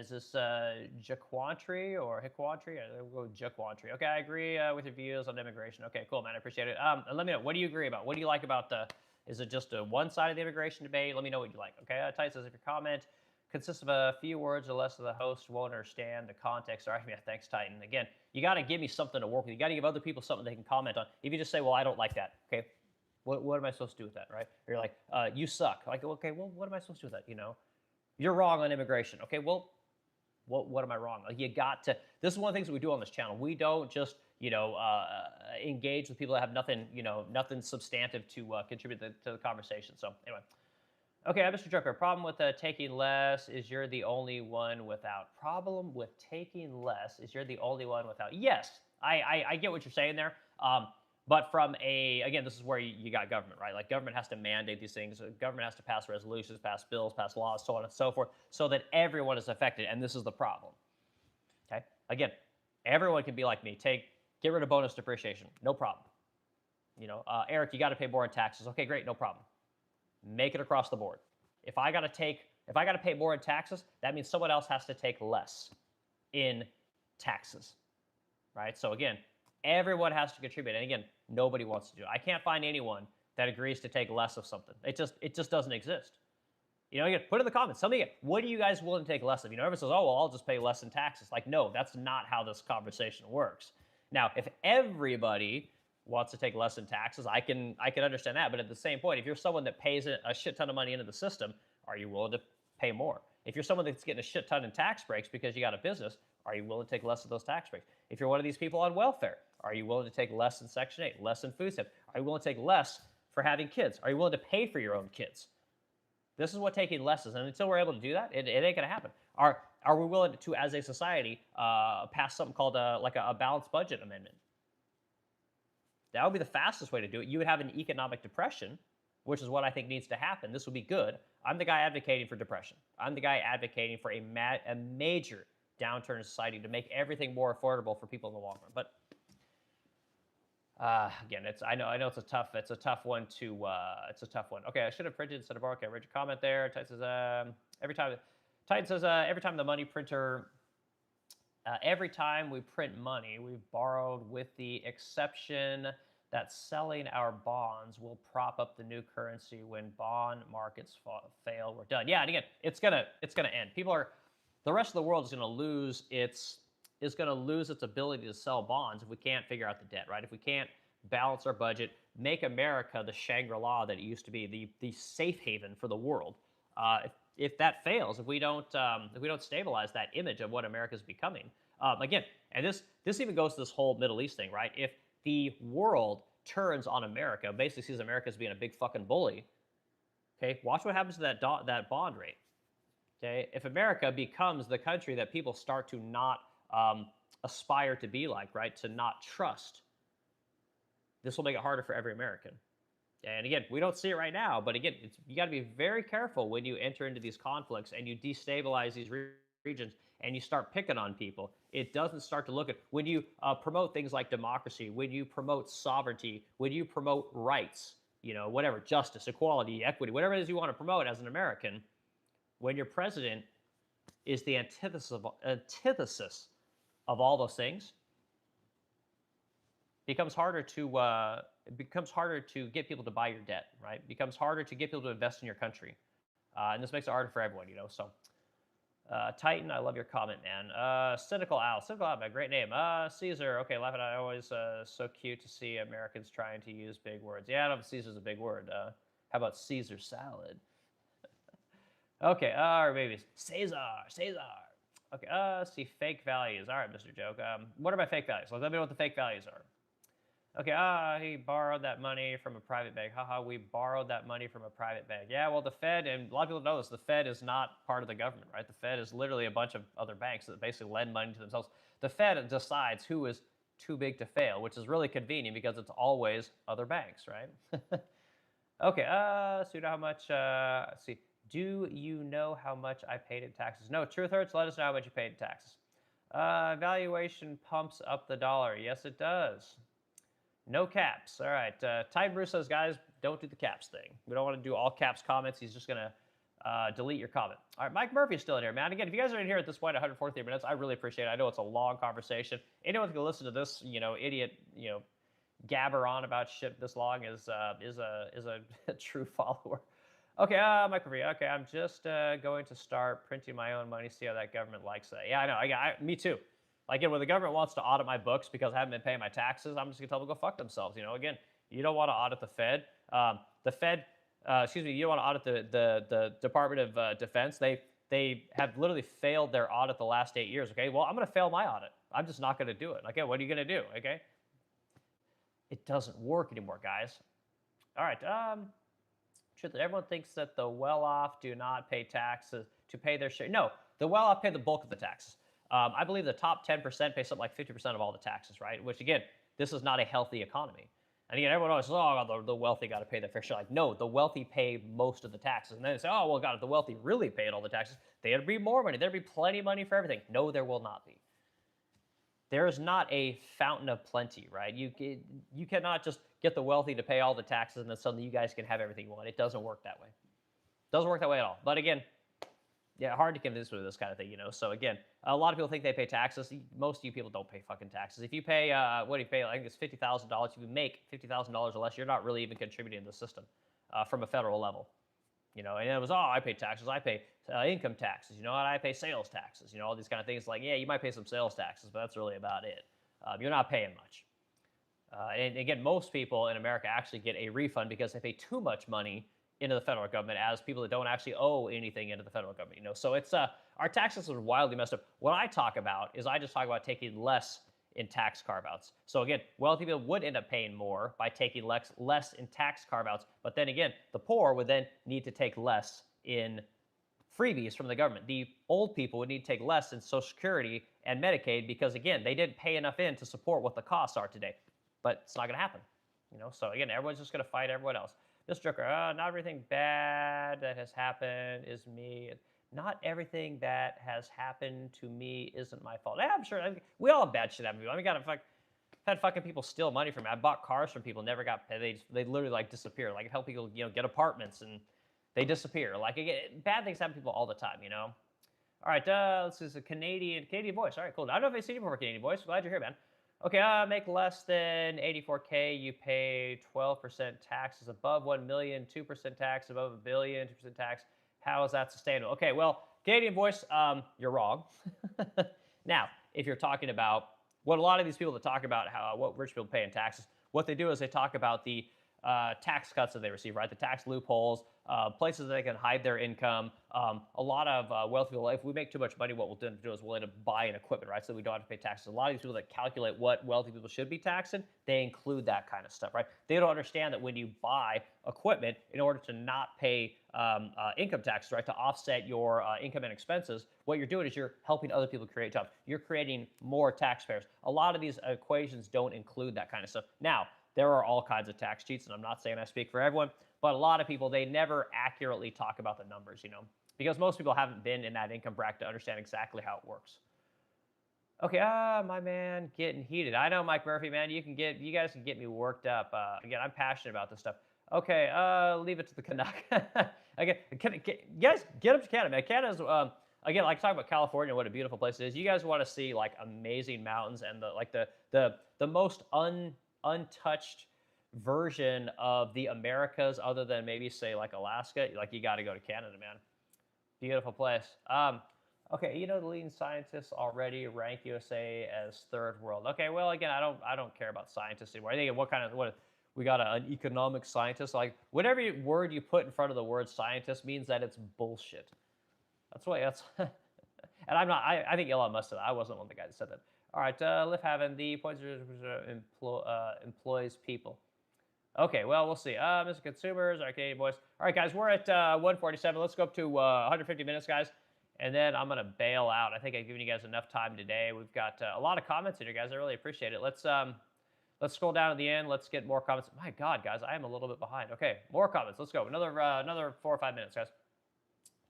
is this Jaquantry or Hiquantry? We'll go Jaquantry. Okay, I agree with your views on immigration. Okay, cool, man. I appreciate it. Let me know. What do you agree about? What do you like about is it just a one side of the immigration debate? Let me know what you like. Okay, Titan says if your comment consists of a few words or less of the host won't understand the context. All right, yeah, thanks, Titan. Again, you got to give me something to work with. You got to give other people something they can comment on. If you just say, well, I don't like that, okay, what am I supposed to do with that, right? Or you're like, you suck. Like, okay, well, what am I supposed to do with that, You're wrong on immigration. Okay, well, what am I wrong? Like, you got to, this is one of the things that we do on this channel. We don't just, engage with people that have nothing, nothing substantive to contribute to the conversation. So anyway. Okay, Mr. Joker. Problem with taking less is you're the only one without. Problem with taking less is you're the only one without. Yes, I get what you're saying there. But from a again, this is where you got government, right? Like government has to mandate these things. Government has to pass resolutions, pass bills, pass laws, so on and so forth, so that everyone is affected. And this is the problem. Okay, again, everyone can be like me. Get rid of bonus depreciation, no problem. Eric, you got to pay more in taxes. Okay, great, no problem. Make it across the board. If I got to pay more in taxes, that means someone else has to take less in taxes, right? So again, everyone has to contribute, and again, nobody wants to do it. I can't find anyone that agrees to take less of something. It just doesn't exist. Again, put in the comments. Tell me again, what are you guys willing to take less of? Everyone says, "Oh, well, I'll just pay less in taxes." Like, no, that's not how this conversation works. Now, if everybody wants to take less in taxes, I can understand that. But at the same point, if you're someone that pays a shit ton of money into the system, are you willing to pay more? If you're someone that's getting a shit ton in tax breaks because you got a business, are you willing to take less of those tax breaks? If you're one of these people on welfare, are you willing to take less in Section 8, less in food stamps? Are you willing to take less for having kids? Are you willing to pay for your own kids? This is what taking less is, and until we're able to do that, it ain't gonna happen. Are we willing to, as a society, pass something called a balanced budget amendment? That would be the fastest way to do it. You would have an economic depression, which is what I think needs to happen. This would be good. I'm the guy advocating for depression. I'm the guy advocating for a major downturn in society to make everything more affordable for people in the long run. But again, I know it's a tough one to it's a tough one. Okay, I should have printed instead of borrowed. Okay, I read your comment there. Titan says every time the money printer. Every time we print money, we've borrowed, with the exception that selling our bonds will prop up the new currency when bond markets fail. We're done. Yeah, and again, it's gonna end. The rest of the world is gonna lose its ability to sell bonds if we can't figure out the debt, right? If we can't balance our budget, make America the Shangri-La that it used to be, the safe haven for the world. If that fails, if we don't stabilize that image of what America is becoming, again, and this even goes to this whole Middle East thing, right? If the world turns on America, basically sees America as being a big fucking bully, okay, watch what happens to that bond rate. Okay, if America becomes the country that people start to not aspire to be like, right, to not trust, this will make it harder for every American. And again, we don't see it right now, but again, you got to be very careful when you enter into these conflicts and you destabilize these regions and you start picking on people. It doesn't start to look at when you promote things like democracy, when you promote sovereignty, when you promote rights, whatever, justice, equality, equity, whatever it is you want to promote as an American. When your president is the antithesis of all those things, it becomes harder to get people to buy your debt, right? It becomes harder to get people to invest in your country, and this makes it harder for everyone, So, Titan, I love your comment, man. Cynical Al, man, great name. Caesar, okay, laughing at always so cute to see Americans trying to use big words. Yeah, I don't know if Caesar's a big word. How about Caesar salad? Okay, or maybe Caesar. Okay, see fake values. All right, Mr. Joke. What are my fake values? Let me know what the fake values are. Okay, he borrowed that money from a private bank. Haha, we borrowed that money from a private bank. Yeah, well, the Fed, and a lot of people know this, the Fed is not part of the government, right? The Fed is literally a bunch of other banks that basically lend money to themselves. The Fed decides who is too big to fail, which is really convenient because it's always other banks, right? Okay, so you know how much, let's see. Do you know how much I paid in taxes? No, Truth Hurts, let us know how much you paid in taxes. Valuation pumps up the dollar. Yes, it does. No caps. All right. Tide Bruce says, guys, don't do the caps thing. We don't want to do all caps comments. He's just going to delete your comment. All right. Mike Murphy's still in here, man. Again, if you guys are in here at this point, 143 minutes, I really appreciate it. I know it's a long conversation. Anyone who can listen to this, idiot, gabber on about shit this long is a true follower. Okay, Mike Murphy. Okay, I'm just going to start printing my own money, see how that government likes that. Yeah, I know. Me too. Like, again, when the government wants to audit my books because I haven't been paying my taxes, I'm just going to tell them to go fuck themselves. Again, you don't want to audit the Fed. You don't want to audit the Department of Defense. They have literally failed their audit the last 8 years, okay? Well, I'm going to fail my audit. I'm just not going to do it. Okay, what are you going to do, okay? It doesn't work anymore, guys. All right, Truth that everyone thinks that the well-off do not pay taxes to pay their share. No, the well-off pay the bulk of the taxes. I believe the top 10% pay something like 50% of all the taxes, right? Which again, this is not a healthy economy. And again, everyone always says, oh, the wealthy got to pay their fair share. Like, no, the wealthy pay most of the taxes. And then they say, oh, well, God, if the wealthy really paid all the taxes, there'd be more money. There'd be plenty of money for everything. No, there will not be. There is not a fountain of plenty, right? You cannot just get the wealthy to pay all the taxes and then suddenly you guys can have everything you want. It doesn't work that way. It doesn't work that way at all. But again, yeah, hard to convince with this kind of thing, So again, a lot of people think they pay taxes. Most of you people don't pay fucking taxes. If you pay, what do you pay? I think it's $50,000. If you make $50,000 or less, you're not really even contributing to the system from a federal level. And it was, I pay taxes. I pay income taxes. And I pay sales taxes. All these kind of things. Like, yeah, you might pay some sales taxes, but that's really about it. You're not paying much. And again, most people in America actually get a refund because they pay too much money into the federal government as people that don't actually owe anything into the federal government. So it's our tax system is wildly messed up. What I talk about is I just talk about taking less in tax carve-outs. So again, wealthy people would end up paying more by taking less in tax carve-outs. But then again, the poor would then need to take less in freebies from the government. The old people would need to take less in Social Security and Medicaid because again, they didn't pay enough in to support what the costs are today. But it's not going to happen. So again, everyone's just going to fight everyone else. This Joker, not everything bad that has happened is me. Not everything that has happened to me isn't my fault. Yeah, I'm sure. We all have bad shit happen to me. I've had fucking people steal money from me. I bought cars from people, never got paid. They literally like disappear. Like help people, get apartments and they disappear. Like again, bad things happen to people all the time. All right, this is a Canadian voice. All right, cool. I don't know if I've seen you before, Canadian voice. Glad you're here, man. Okay, make less than 84K, you pay 12% taxes. Above 1 million, 2% tax. Above $1 billion, 2% tax. How is that sustainable? Okay, well, Canadian voice, you're wrong. Now, if you're talking about what a lot of these people that talk about what rich people pay in taxes, what they do is they talk about the tax cuts that they receive, right? The tax loopholes, places that they can hide their income. A lot of wealthy people, if we make too much money, what we'll do is we'll end up buying equipment, right? So we don't have to pay taxes. A lot of these people that calculate what wealthy people should be taxing, they include that kind of stuff, right? They don't understand that when you buy equipment, in order to not pay income taxes, right, to offset your income and expenses, what you're doing is you're helping other people create jobs. You're creating more taxpayers. A lot of these equations don't include that kind of stuff. Now, there are all kinds of tax cheats, and I'm not saying I speak for everyone, but a lot of people, they never accurately talk about the numbers, because most people haven't been in that income bracket to understand exactly how it works. Okay, my man, getting heated. I know, Mike Murphy, man, you guys can get me worked up. Again, I'm passionate about this stuff. Okay, leave it to the Canuck. Again, you guys get up to Canada, man. Canada's, again, like talk about California, what a beautiful place it is. You guys want to see like amazing mountains and the most untouched version of the Americas, other than maybe say like Alaska. Like you got to go to Canada, man. Beautiful place. Okay, the leading scientists already rank USA as third world. Okay, well again, I don't care about scientists anymore. I think what we got an economic scientist. Like whatever word you put in front of the word scientist means that it's bullshit. That's and I'm not. I think Elon Musk said that. I wasn't one of the guys that said that. All right, Liv having the points employs people. Okay, well, we'll see. Mr. Consumers, our Canadian voice. All right, guys, we're at 147. Let's go up to 150 minutes, guys, and then I'm going to bail out. I think I've given you guys enough time today. We've got a lot of comments in here, guys. I really appreciate it. Let's scroll down to the end. Let's get more comments. My God, guys, I am a little bit behind. Okay, more comments. Let's go. Another 4 or 5 minutes, guys.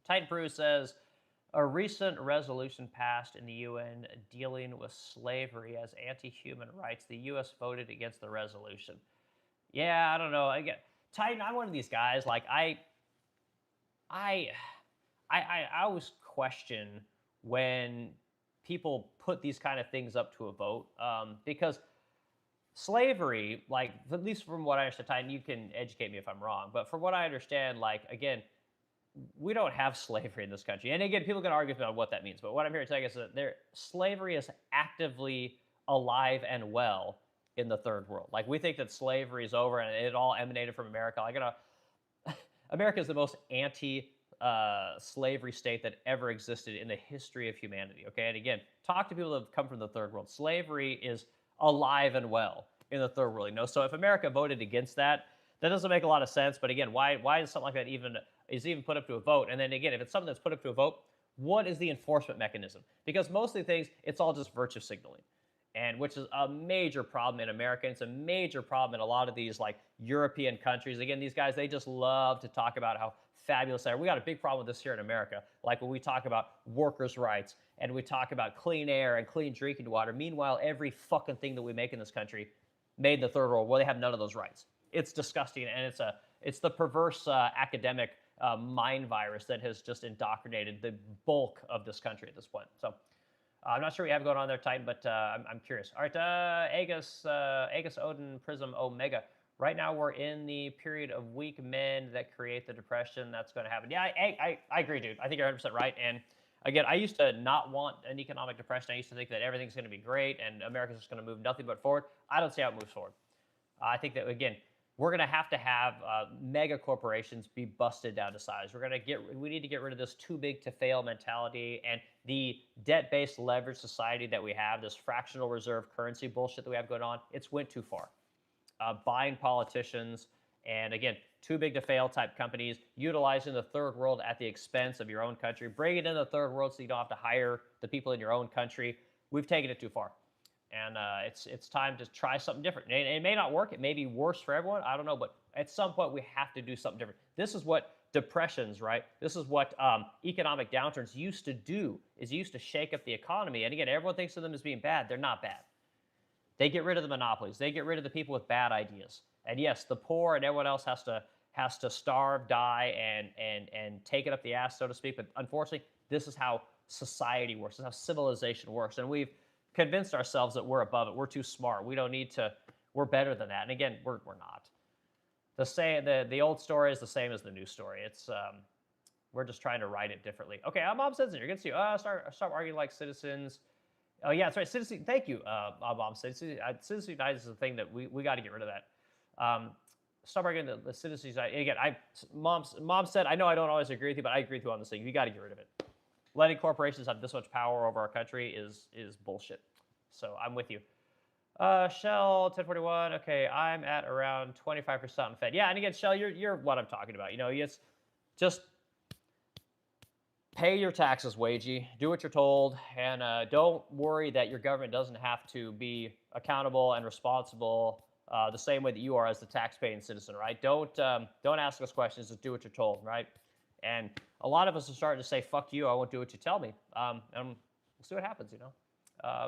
Titan Brew says, a recent resolution passed in the UN dealing with slavery as anti-human rights. The U.S. voted against the resolution. Yeah, I don't know. Titan, I'm one of these guys. Like I always question when people put these kind of things up to a vote because slavery, like at least from what I understand, Titan, you can educate me if I'm wrong, but from what I understand, like again, we don't have slavery in this country. And again, people can argue about what that means, but what I'm here to tell you is that slavery is actively alive and well in the third world. Like we think that slavery is over and it all emanated from America. Like America is the most anti-slavery state that ever existed in the history of humanity. Okay, and again, talk to people that have come from the third world. Slavery is alive and well in the third world. So if America voted against that, That doesn't make a lot of sense. But again, why is something like that even put up to a vote? And then again, if it's something that's put up to a vote, what is the enforcement mechanism? Because most of the things, it's all just virtue signaling, and which is a major problem in America. It's a major problem in a lot of these like European countries. Again, these guys, they just love to talk about how fabulous they are. We got a big problem with this here in America. Like when we talk about workers' rights and we talk about clean air and clean drinking water. Meanwhile, every fucking thing that we make in this country made in the third world, well, they have none of those rights. It's disgusting, and it's the perverse academic mind virus that has just indoctrinated the bulk of this country at this point. So I'm not sure what you have going on there, Titan, but I'm curious. All right, Aegis Odin Prism Omega. Right now, we're in the period of weak men that create the depression. That's going to happen. Yeah, I agree, dude. I think you're 100% right. And again, I used to not want an economic depression. I used to think that everything's going to be great and America's just going to move nothing but forward. I don't see how it moves forward. I think that, again, we're going to have mega corporations be busted down to size. We need to get rid of this too big to fail mentality and the debt-based leverage society that we have, this fractional reserve currency bullshit that we have going on. It's went too far. Buying politicians and, again, too big to fail type companies, utilizing the third world at the expense of your own country. Bring it in the third world so you don't have to hire the people in your own country. We've taken it too far. And it's time to try something different. It may not work. It may be worse for everyone. I don't know. But at some point, we have to do something different. This is what depressions, right? This is what economic downturns used to do, is used to shake up the economy. And again, everyone thinks of them as being bad. They're not bad. They get rid of the monopolies. They get rid of the people with bad ideas. And yes, the poor and everyone else has to starve, die, and take it up the ass, so to speak. But unfortunately, this is how society works. This is how civilization works. And we've convinced ourselves that we're above it. We're too smart. We don't need to. We're better than that. And again, we're not. The old story is the same as the new story. It's we're just trying to write it differently. Okay, I'm Mom Citizen. You're gonna see. Start arguing like citizens. Oh yeah, that's right. Citizen. Thank you, Mom Citizen. Citizens United is the thing that we got to get rid of that. Stop arguing the Citizens United. Again, Mom said, I know I don't always agree with you, but I agree with you on this thing. You got to get rid of it. Letting corporations have this much power over our country is bullshit. So I'm with you. Shell 1041. Okay, I'm at around 25% on Fed. Yeah, and again, Shell, you're what I'm talking about. You know, it's just pay your taxes, wagey. Do what you're told, and don't worry that your government doesn't have to be accountable and responsible the same way that you are as the tax-paying citizen, right? Don't ask us questions. Just do what you're told, right? And a lot of us are starting to say, fuck you, I won't do what you tell me. And we'll see what happens, you know.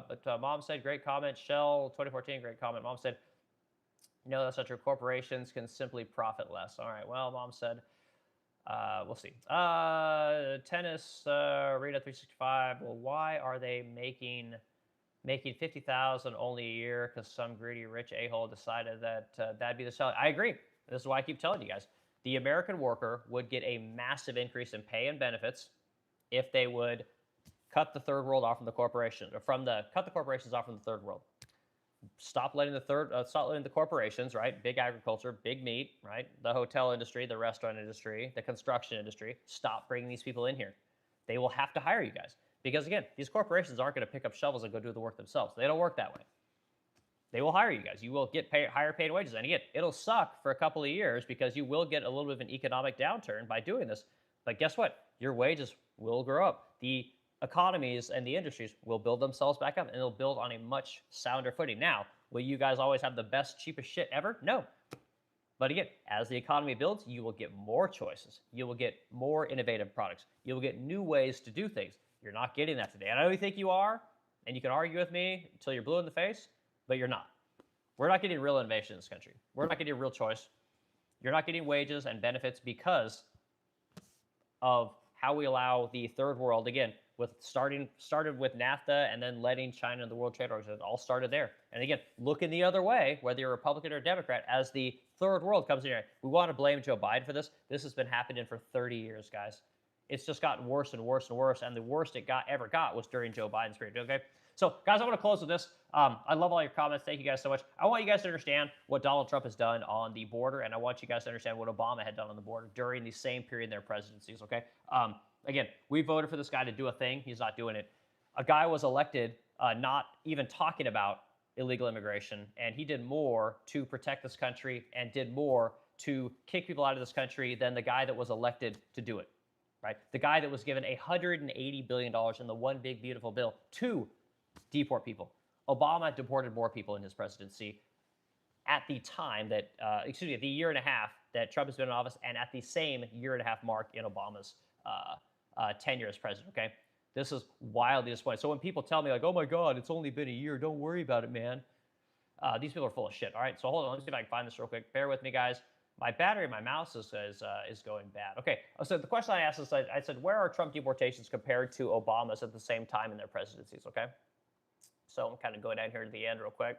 But Mom said, great comment. Shell 2014, great comment. Mom said, no, that's not true. Corporations can simply profit less. All right, well, Mom said, we'll see. Tennis, Rita 365. Well, why are they making 50,000 only a year? Because some greedy rich a-hole decided that that'd be the sell. I agree. This is why I keep telling you guys. The American worker would get a massive increase in pay and benefits if they would cut the third world off from the corporation, or cut the corporations off from the third world. Stop letting the corporations, right? Big agriculture, big meat, right? The hotel industry, the restaurant industry, the construction industry. Stop bringing these people in here. They will have to hire you guys because again, these corporations aren't going to pick up shovels and go do the work themselves. They don't work that way. They will hire you guys. You will get higher paid wages. And again, it'll suck for a couple of years because you will get a little bit of an economic downturn by doing this. But guess what? Your wages will grow up. The economies and the industries will build themselves back up and they'll build on a much sounder footing. Now, will you guys always have the best, cheapest shit ever? No. But again, as the economy builds, you will get more choices. You will get more innovative products. You will get new ways to do things. You're not getting that today. And I know you think you are, and you can argue with me until you're blue in the face, but you're not. We're not getting real innovation in this country. We're not getting real choice. You're not getting wages and benefits because of how we allow the third world, again, started with NAFTA and then letting China and the World Trade Organization, all started there. And again, looking the other way, whether you're a Republican or a Democrat, as the third world comes in here. We want to blame Joe Biden for this. This has been happening for 30 years, guys. It's just gotten worse and worse and worse, and the worst it ever got was during Joe Biden's period, okay? So, guys, I want to close with this. I love all your comments. Thank you guys so much. I want you guys to understand what Donald Trump has done on the border, and I want you guys to understand what Obama had done on the border during the same period in their presidencies, okay? Again, we voted for this guy to do a thing. He's not doing it. A guy was elected not even talking about illegal immigration, and he did more to protect this country and did more to kick people out of this country than the guy that was elected to do it, right? The guy that was given $180 billion in the one big beautiful bill to deport people. Obama deported more people in his presidency at the time that, at the year and a half that Trump has been in office, and at the same year and a half mark in Obama's tenure as president, okay? This is wildly disappointing. So when people tell me, like, oh my God, it's only been a year, don't worry about it, man. These people are full of shit, all right? So hold on, let me see if I can find this real quick. Bear with me, guys. My battery in my mouse is going bad. Okay, so the question I asked is, I said, where are Trump deportations compared to Obama's at the same time in their presidencies, okay? So I'm kind of going down here to the end real quick.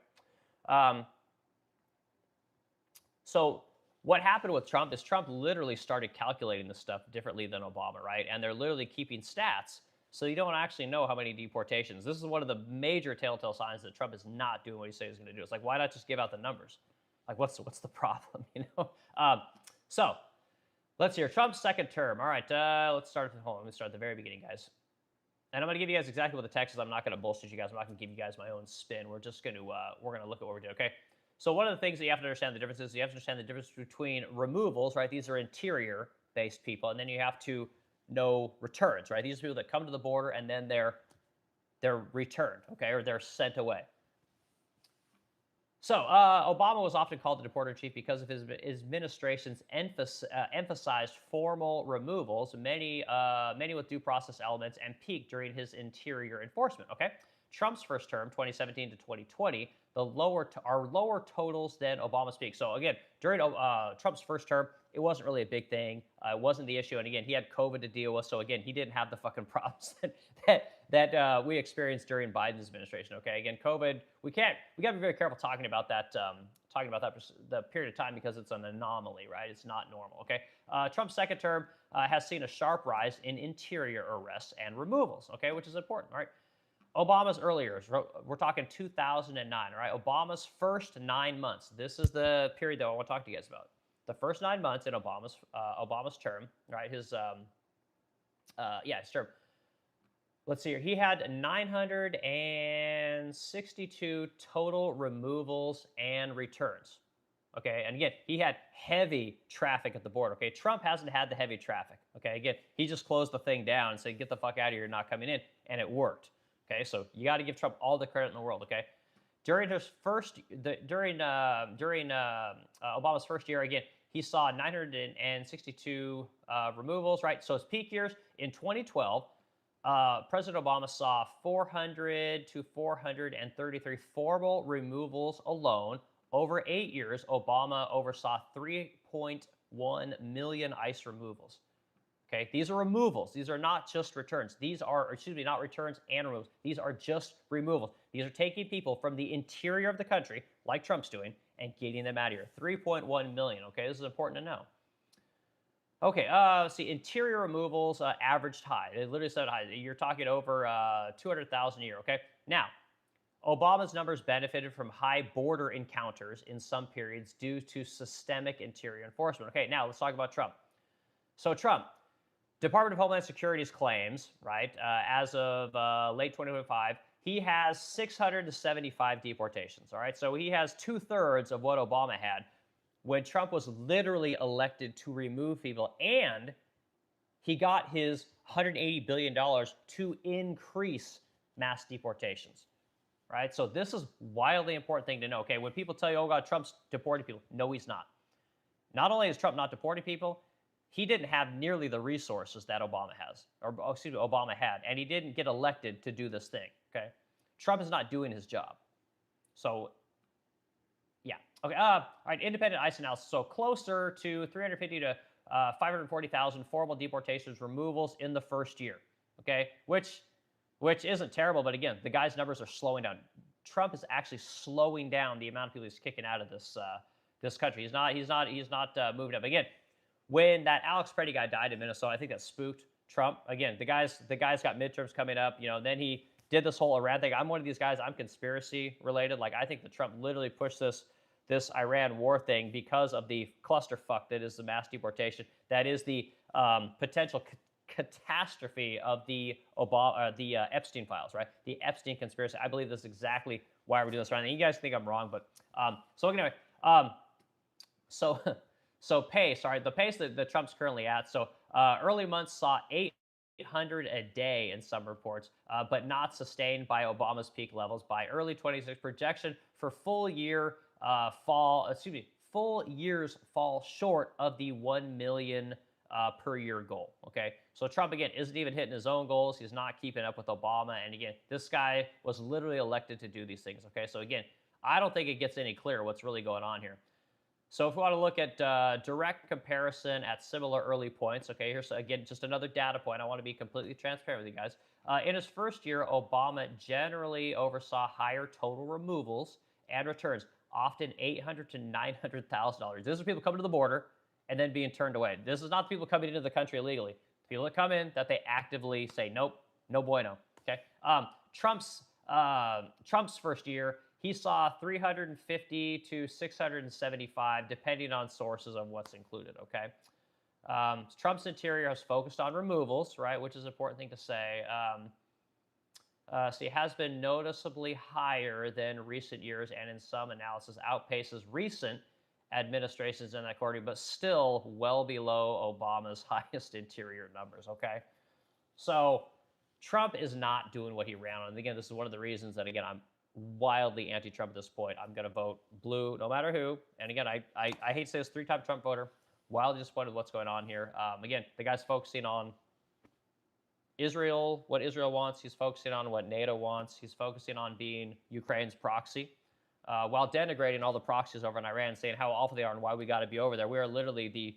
So what happened with Trump is Trump literally started calculating this stuff differently than Obama, right? And they're literally keeping stats, so you don't actually know how many deportations. This is one of the major telltale signs that Trump is not doing what he says he's going to do. It's like, why not just give out the numbers? Like, what's the problem, you know? So let's hear Trump's second term. All right, let's start. Hold on, let me start at the very beginning, guys. And I'm going to give you guys exactly what the text is. I'm not going to bullshit you guys. I'm not going to give you guys my own spin. We're just going to look at what we did. Okay. So one of the things that you have to understand the difference is you have to understand the difference between removals, right? These are interior-based people, and then you have to know returns, right? These are people that come to the border and then they're returned, okay, or they're sent away. So Obama was often called the deporter chief because of his administration's emphasized formal removals, many with due process elements, and peaked during his interior enforcement. Okay, Trump's first term, 2017 to 2020, are lower totals than Obama's peak. So again, during Trump's first term, it wasn't really a big thing. It wasn't the issue, and again, he had COVID to deal with. So again, he didn't have the fucking problems that we experienced during Biden's administration. Okay, again, COVID, we got to be very careful talking about that the period of time because it's an anomaly, right? It's not normal. Okay, Trump's second term has seen a sharp rise in interior arrests and removals. Okay, which is important. All right. Obama's earlier, we're talking 2009, all right? Obama's first 9 months. This is the period that I want to talk to you guys about. The first 9 months in Obama's term, right? His term. Let's see here. He had 962 total removals and returns. Okay, and again, he had heavy traffic at the border. Okay, Trump hasn't had the heavy traffic. Okay, again, he just closed the thing down and said, "Get the fuck out of here, you're not coming in," and it worked. Okay, so you got to give Trump all the credit in the world. Okay, during Obama's first year, again, he saw 962 removals. Right, so his peak years in 2012, President Obama saw 400 to 433 formal removals alone. Over 8 years, Obama oversaw 3.1 million ICE removals. Okay, these are removals. These are not just returns. These are, not returns and removals. These are just removals. These are taking people from the interior of the country, like Trump's doing, and getting them out of here. 3.1 million. Okay, this is important to know. Okay, see, interior removals averaged high. It literally said high. You're talking over 200,000 a year. Okay, now Obama's numbers benefited from high border encounters in some periods due to systemic interior enforcement. Okay, now let's talk about Trump. So Trump. Department of Homeland Security's claims, right, as of late 2025, he has 675 deportations, all right? So he has 2/3 of what Obama had when Trump was literally elected to remove people, and he got his $180 billion to increase mass deportations, right? So this is wildly important thing to know, okay? When people tell you, oh, God, Trump's deporting people, no, he's not. Not only is Trump not deporting people, he didn't have nearly the resources that Obama had, and he didn't get elected to do this thing, okay? Trump is not doing his job. So, yeah. Okay, all right, independent ICE analysis. So closer to 350 to 540,000 formal deportations, removals in the first year, okay? Which isn't terrible, but again, the guy's numbers are slowing down. Trump is actually slowing down the amount of people he's kicking out of this country. He's not moving up. Again, when that Alex Preddy guy died in Minnesota, I think that spooked Trump. Again, the guy's got midterms coming up, then he did this whole Iran thing. I'm one of these guys, I'm conspiracy related. Like, I think that Trump literally pushed this Iran war thing because of the clusterfuck that is the mass deportation. That is the potential catastrophe of the Epstein files, right? The Epstein conspiracy. I believe this is exactly why we're doing this right now. You guys think I'm wrong, but so anyway, so So pace, all right, the pace that Trump's currently at. So early months saw 800 a day in some reports, but not sustained by Obama's peak levels. By early 26, projection for full year full years fall short of the 1 million per year goal. Okay, so Trump again isn't even hitting his own goals. He's not keeping up with Obama, and again, this guy was literally elected to do these things. Okay, so again, I don't think it gets any clearer what's really going on here. So if we want to look at direct comparison at similar early points, okay, here's again just another data point. I want to be completely transparent with you guys. In his first year, Obama generally oversaw higher total removals and returns, often $800 to $900,000. These are people coming to the border and then being turned away. This is not people coming into the country illegally. People that come in that they actively say nope, no bueno. Okay. Trump's first year, he saw 350 to 675, depending on sources of what's included. Okay. Trump's interior has focused on removals, right, which is an important thing to say. So he has been noticeably higher than recent years, and in some analysis outpaces recent administrations in that category, but still well below Obama's highest interior numbers. Okay. So Trump is not doing what he ran on. And again, this is one of the reasons that, again, I'm wildly anti-Trump at this point. I'm going to vote blue no matter who. And again, I hate to say this, three-time Trump voter. Wildly disappointed with what's going on here. Again, the guy's focusing on Israel, what Israel wants. He's focusing on what NATO wants. He's focusing on being Ukraine's proxy, while denigrating all the proxies over in Iran, saying how awful they are and why we got to be over there. We are literally the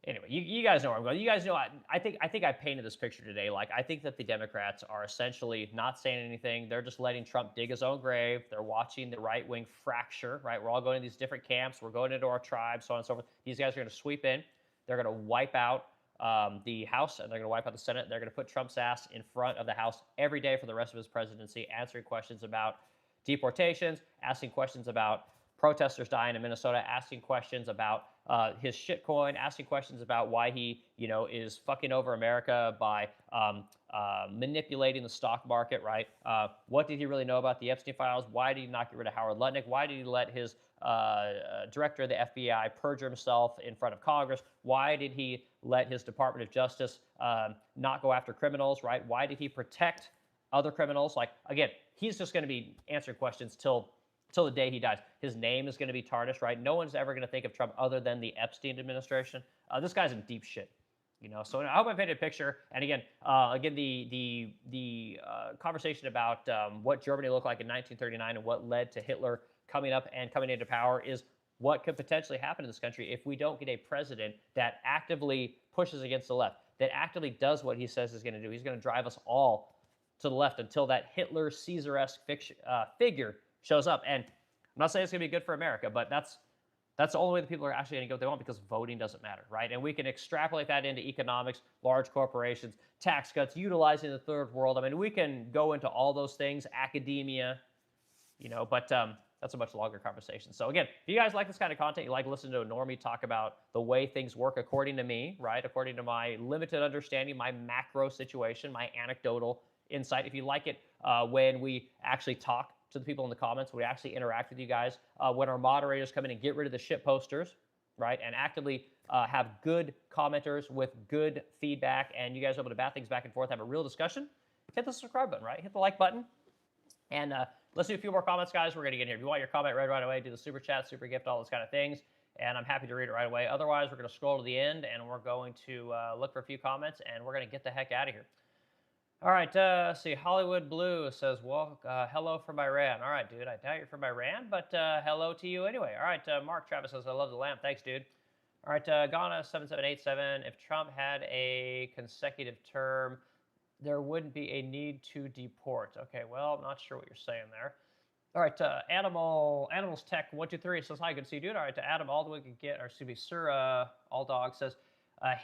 Anyway, you guys know where I'm going. You guys know I think I painted this picture today. Like, I think that the Democrats are essentially not saying anything. They're just letting Trump dig his own grave. They're watching the right wing fracture. Right, we're all going to these different camps. We're going into our tribes, so on and so forth. These guys are going to sweep in. They're going to wipe out the House, and they're going to wipe out the Senate. They're going to put Trump's ass in front of the House every day for the rest of his presidency, answering questions about deportations, asking questions about protesters dying in Minnesota, asking questions about his shitcoin, asking questions about why he, is fucking over America by manipulating the stock market, right? What did he really know about the Epstein files? Why did he not get rid of Howard Lutnick? Why did he let his director of the FBI perjure himself in front of Congress? Why did he let his Department of Justice not go after criminals, right? Why did he protect other criminals? Like, again, he's just going to be answering questions till the day he dies. His name is going to be tarnished, right? No one's ever going to think of Trump other than the Epstein administration. This guy's in deep shit, So I hope I painted a picture. And again, the conversation about what Germany looked like in 1939 and what led to Hitler coming up and coming into power is what could potentially happen in this country if we don't get a president that actively pushes against the left, that actively does what he says he's going to do. He's going to drive us all to the left until that Hitler Caesar-esque figure shows up. And I'm not saying it's going to be good for America, but that's the only way that people are actually going to get what they want, because voting doesn't matter, right? And we can extrapolate that into economics, large corporations, tax cuts, utilizing the third world. I mean, we can go into all those things, academia, but that's a much longer conversation. So again, if you guys like this kind of content, you like listening to a normie talk about the way things work according to me, right? According to my limited understanding, my macro situation, my anecdotal insight. If you like it when we actually talk to the people in the comments, we actually interact with you guys, when our moderators come in and get rid of the shit posters, right, and actively have good commenters with good feedback, and you guys are able to bat things back and forth, have a real discussion, hit the subscribe button, right? Hit the like button, and let's do a few more comments, guys. We're going to get in here. If you want your comment read right away, do the super chat, super gift, all those kind of things, and I'm happy to read it right away. Otherwise, we're going to scroll to the end, and we're going to look for a few comments, and we're going to get the heck out of here. All right, let's see. Hollywood Blue says, well, hello from Iran. All right, dude, I doubt you're from Iran, but hello to you anyway. All right, Mark Travis says, I love the lamp. Thanks, dude. All right, Ghana7787, if Trump had a consecutive term, there wouldn't be a need to deport. Okay, well, I'm not sure what you're saying there. All right, Animals Tech 123 says, hi, good to see you, dude. All right, to Adam Aldwig get, or excuse me, Sir Alldog says,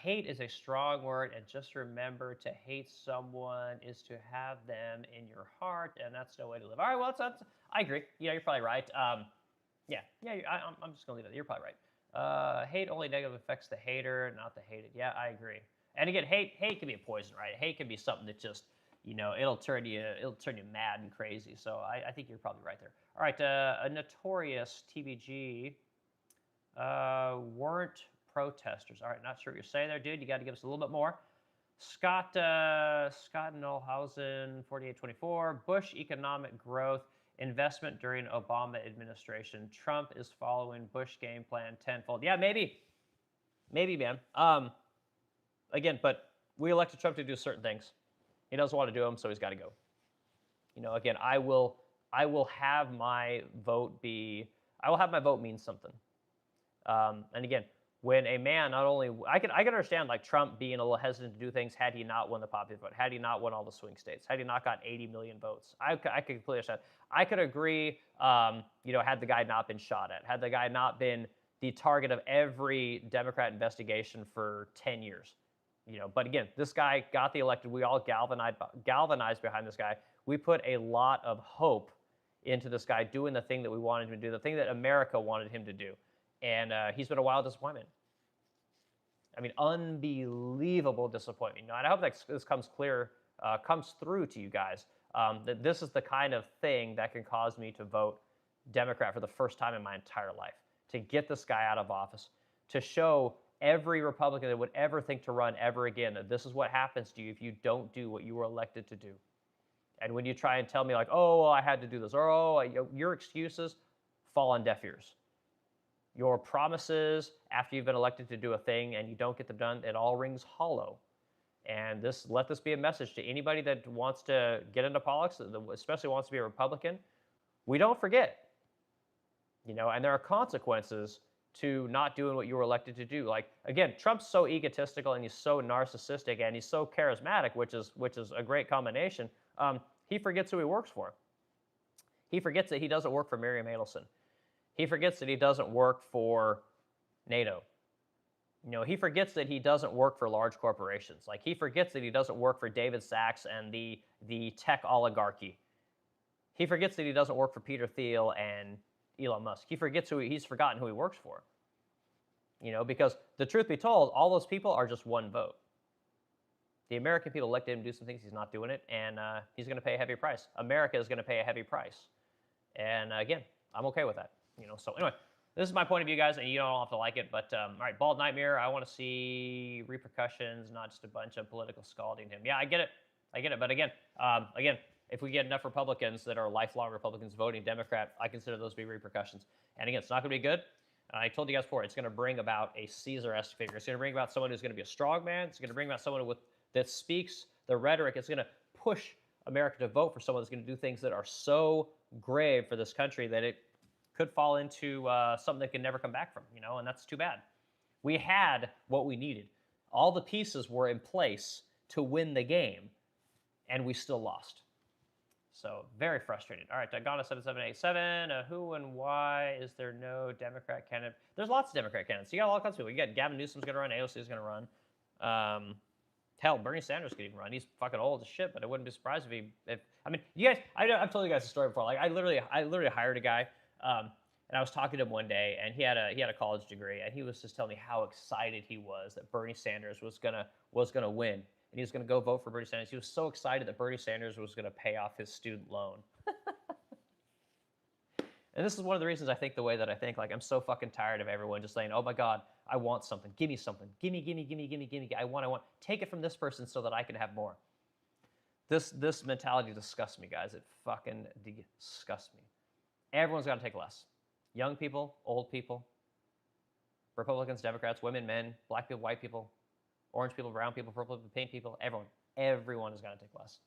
hate is a strong word, and just remember, to hate someone is to have them in your heart, and that's no way to live. All right, well, I agree. You're probably right. I'm just gonna leave it. You're probably right. Hate only negatively affects the hater, not the hated. Yeah, I agree. And again, hate can be a poison, right? Hate can be something that just, it'll turn you mad and crazy. So I think you're probably right there. All right, a notorious TBG. Weren't protesters. All right, not sure what you're saying there, dude. You got to give us a little bit more. Scott Nullhausen, 4824. Bush economic growth investment during Obama administration. Trump is following Bush game plan tenfold. Yeah, maybe, man. Again, but we elected Trump to do certain things. He doesn't want to do them, so he's got to go. Again, I will have my vote mean something. And again, when a man not only I can understand like Trump being a little hesitant to do things had he not won the popular vote, had he not won all the swing states, had he not got 80 million votes. I could completely understand. I could agree. Had the guy not been shot at, had the guy not been the target of every Democrat investigation for 10 years. But again, this guy got the elected. We all galvanized behind this guy. We put a lot of hope into this guy doing the thing that we wanted him to do, the thing that America wanted him to do. And he's been a wild disappointment. I mean, unbelievable disappointment. And I hope that this comes through to you guys, that this is the kind of thing that can cause me to vote Democrat for the first time in my entire life, to get this guy out of office, to show every Republican that would ever think to run ever again that this is what happens to you if you don't do what you were elected to do. And when you try and tell me like, oh, well, I had to do this, or your excuses fall on deaf ears. Your promises after you've been elected to do a thing and you don't get them done, it all rings hollow. And let this be a message to anybody that wants to get into politics, especially wants to be a Republican. We don't forget, and there are consequences to not doing what you were elected to do. Like, again, Trump's so egotistical and he's so narcissistic and he's so charismatic, which is a great combination. He forgets who he works for. He forgets that he doesn't work for Miriam Adelson. He forgets that he doesn't work for NATO. He forgets that he doesn't work for large corporations. Like, he forgets that he doesn't work for David Sachs and the tech oligarchy. He forgets that he doesn't work for Peter Thiel and Elon Musk. He's forgotten who he works for. Because the truth be told, all those people are just one vote. The American people elected him to do some things. He's not doing it, and he's going to pay a heavy price. America is going to pay a heavy price. And again, I'm okay with that. So anyway, this is my point of view, guys, and you don't have to like it. But all right, Bald Nightmare, I want to see repercussions, not just a bunch of political scalding him. Yeah, I get it. But again, if we get enough Republicans that are lifelong Republicans voting Democrat, I consider those to be repercussions. And again, it's not going to be good. I told you guys before, it's going to bring about a Caesar-esque figure. It's going to bring about someone who's going to be a strong man. It's going to bring about someone that speaks the rhetoric. It's going to push America to vote for someone that's going to do things that are so grave for this country that it could fall into something that can never come back from, and that's too bad. We had what we needed. All the pieces were in place to win the game, and we still lost. So very frustrated. All right, Dagana7787, who and why is there no Democrat candidate? There's lots of Democrat candidates. You got all kinds of people. You got Gavin Newsom's going to run, AOC is going to run. Hell, Bernie Sanders could even run. He's fucking old as shit, but I wouldn't be surprised if you guys, I've told you guys a story before. Like, I literally hired a guy, and I was talking to him one day, and he had a college degree, and he was just telling me how excited he was that Bernie Sanders was gonna win, and he was gonna go vote for Bernie Sanders. He was so excited that Bernie Sanders was gonna pay off his student loan. And this is one of the reasons I think the way that I think. Like, I'm so fucking tired of everyone just saying, "Oh my God, I want something. Give me something. Gimme. I want. Take it from this person so that I can have more." This mentality disgusts me, guys. It fucking disgusts me. Everyone's got to take less. Young people, old people, Republicans, Democrats, women, men, black people, white people, orange people, brown people, purple people, pink people, everyone is going to take less.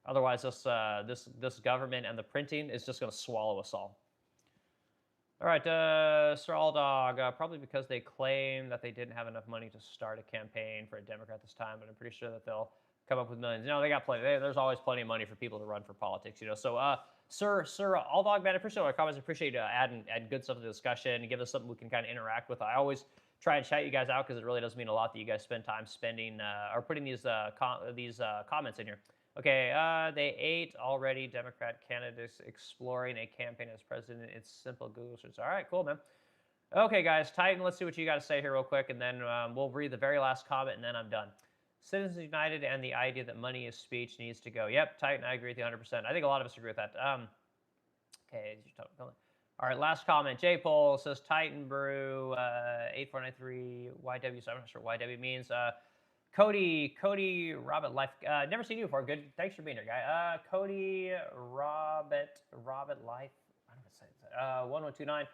Otherwise, this government and the printing is just going to swallow us all. All right, Sir Alldog, probably because they claim that they didn't have enough money to start a campaign for a Democrat this time, but I'm pretty sure that they'll come up with millions. No, they got plenty. There's always plenty of money for people to run for politics, So, Sir Alldog, man, I appreciate all the comments. I appreciate adding good stuff to the discussion and give us something we can kind of interact with. I always try and shout you guys out because it really does mean a lot that you guys spend time or putting these comments in here. Okay, they ate already. Democrat candidates exploring a campaign as president. It's simple Google search. All right, cool, man. Okay, guys, Titan, let's see what you got to say here real quick, and then we'll read the very last comment, and then I'm done. Citizens United and the idea that money is speech needs to go. Yep, Titan, I agree with you 100%. I think a lot of us agree with that. Okay, All right, last comment. J Pole says Titan Brew 8493 YW. So I'm not sure what YW means. Cody Robert Life. Never seen you before. Good. Thanks for being here, guy. Cody Robert Life. I don't know what to say. 1129.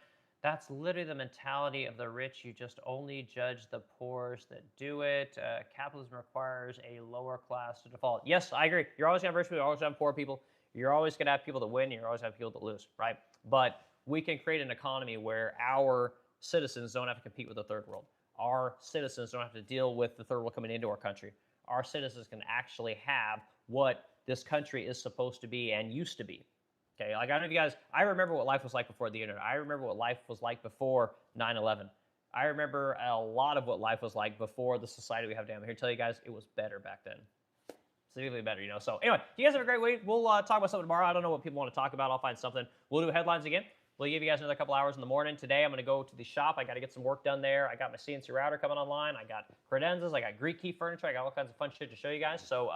That's literally the mentality of the rich. You just only judge the poorest that do it. Capitalism requires a lower class to default. Yes, I agree. You're always going to have rich people. You're always going to have poor people. You're always going to have people that win. You're always going to have people that lose, right? But we can create an economy where our citizens don't have to compete with the third world. Our citizens don't have to deal with the third world coming into our country. Our citizens can actually have what this country is supposed to be and used to be. Okay, like I don't know if you guys, I remember what life was like before the internet. I remember what life was like before 9/11. I remember a lot of what life was like before the society we have now. I'm here to tell you guys, it was better back then. Significantly better, you know. So anyway, you guys have a great week. We'll talk about something tomorrow. I don't know what people want to talk about. I'll find something. We'll do headlines again. We'll give you guys another couple hours in the morning. Today, I'm going to go to the shop. I got to get some work done there. I got my CNC router coming online. I got credenzas. I got Greek key furniture. I got all kinds of fun shit to show you guys. So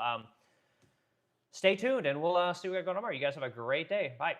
stay tuned, and we'll see what we got going on tomorrow. You guys have a great day. Bye.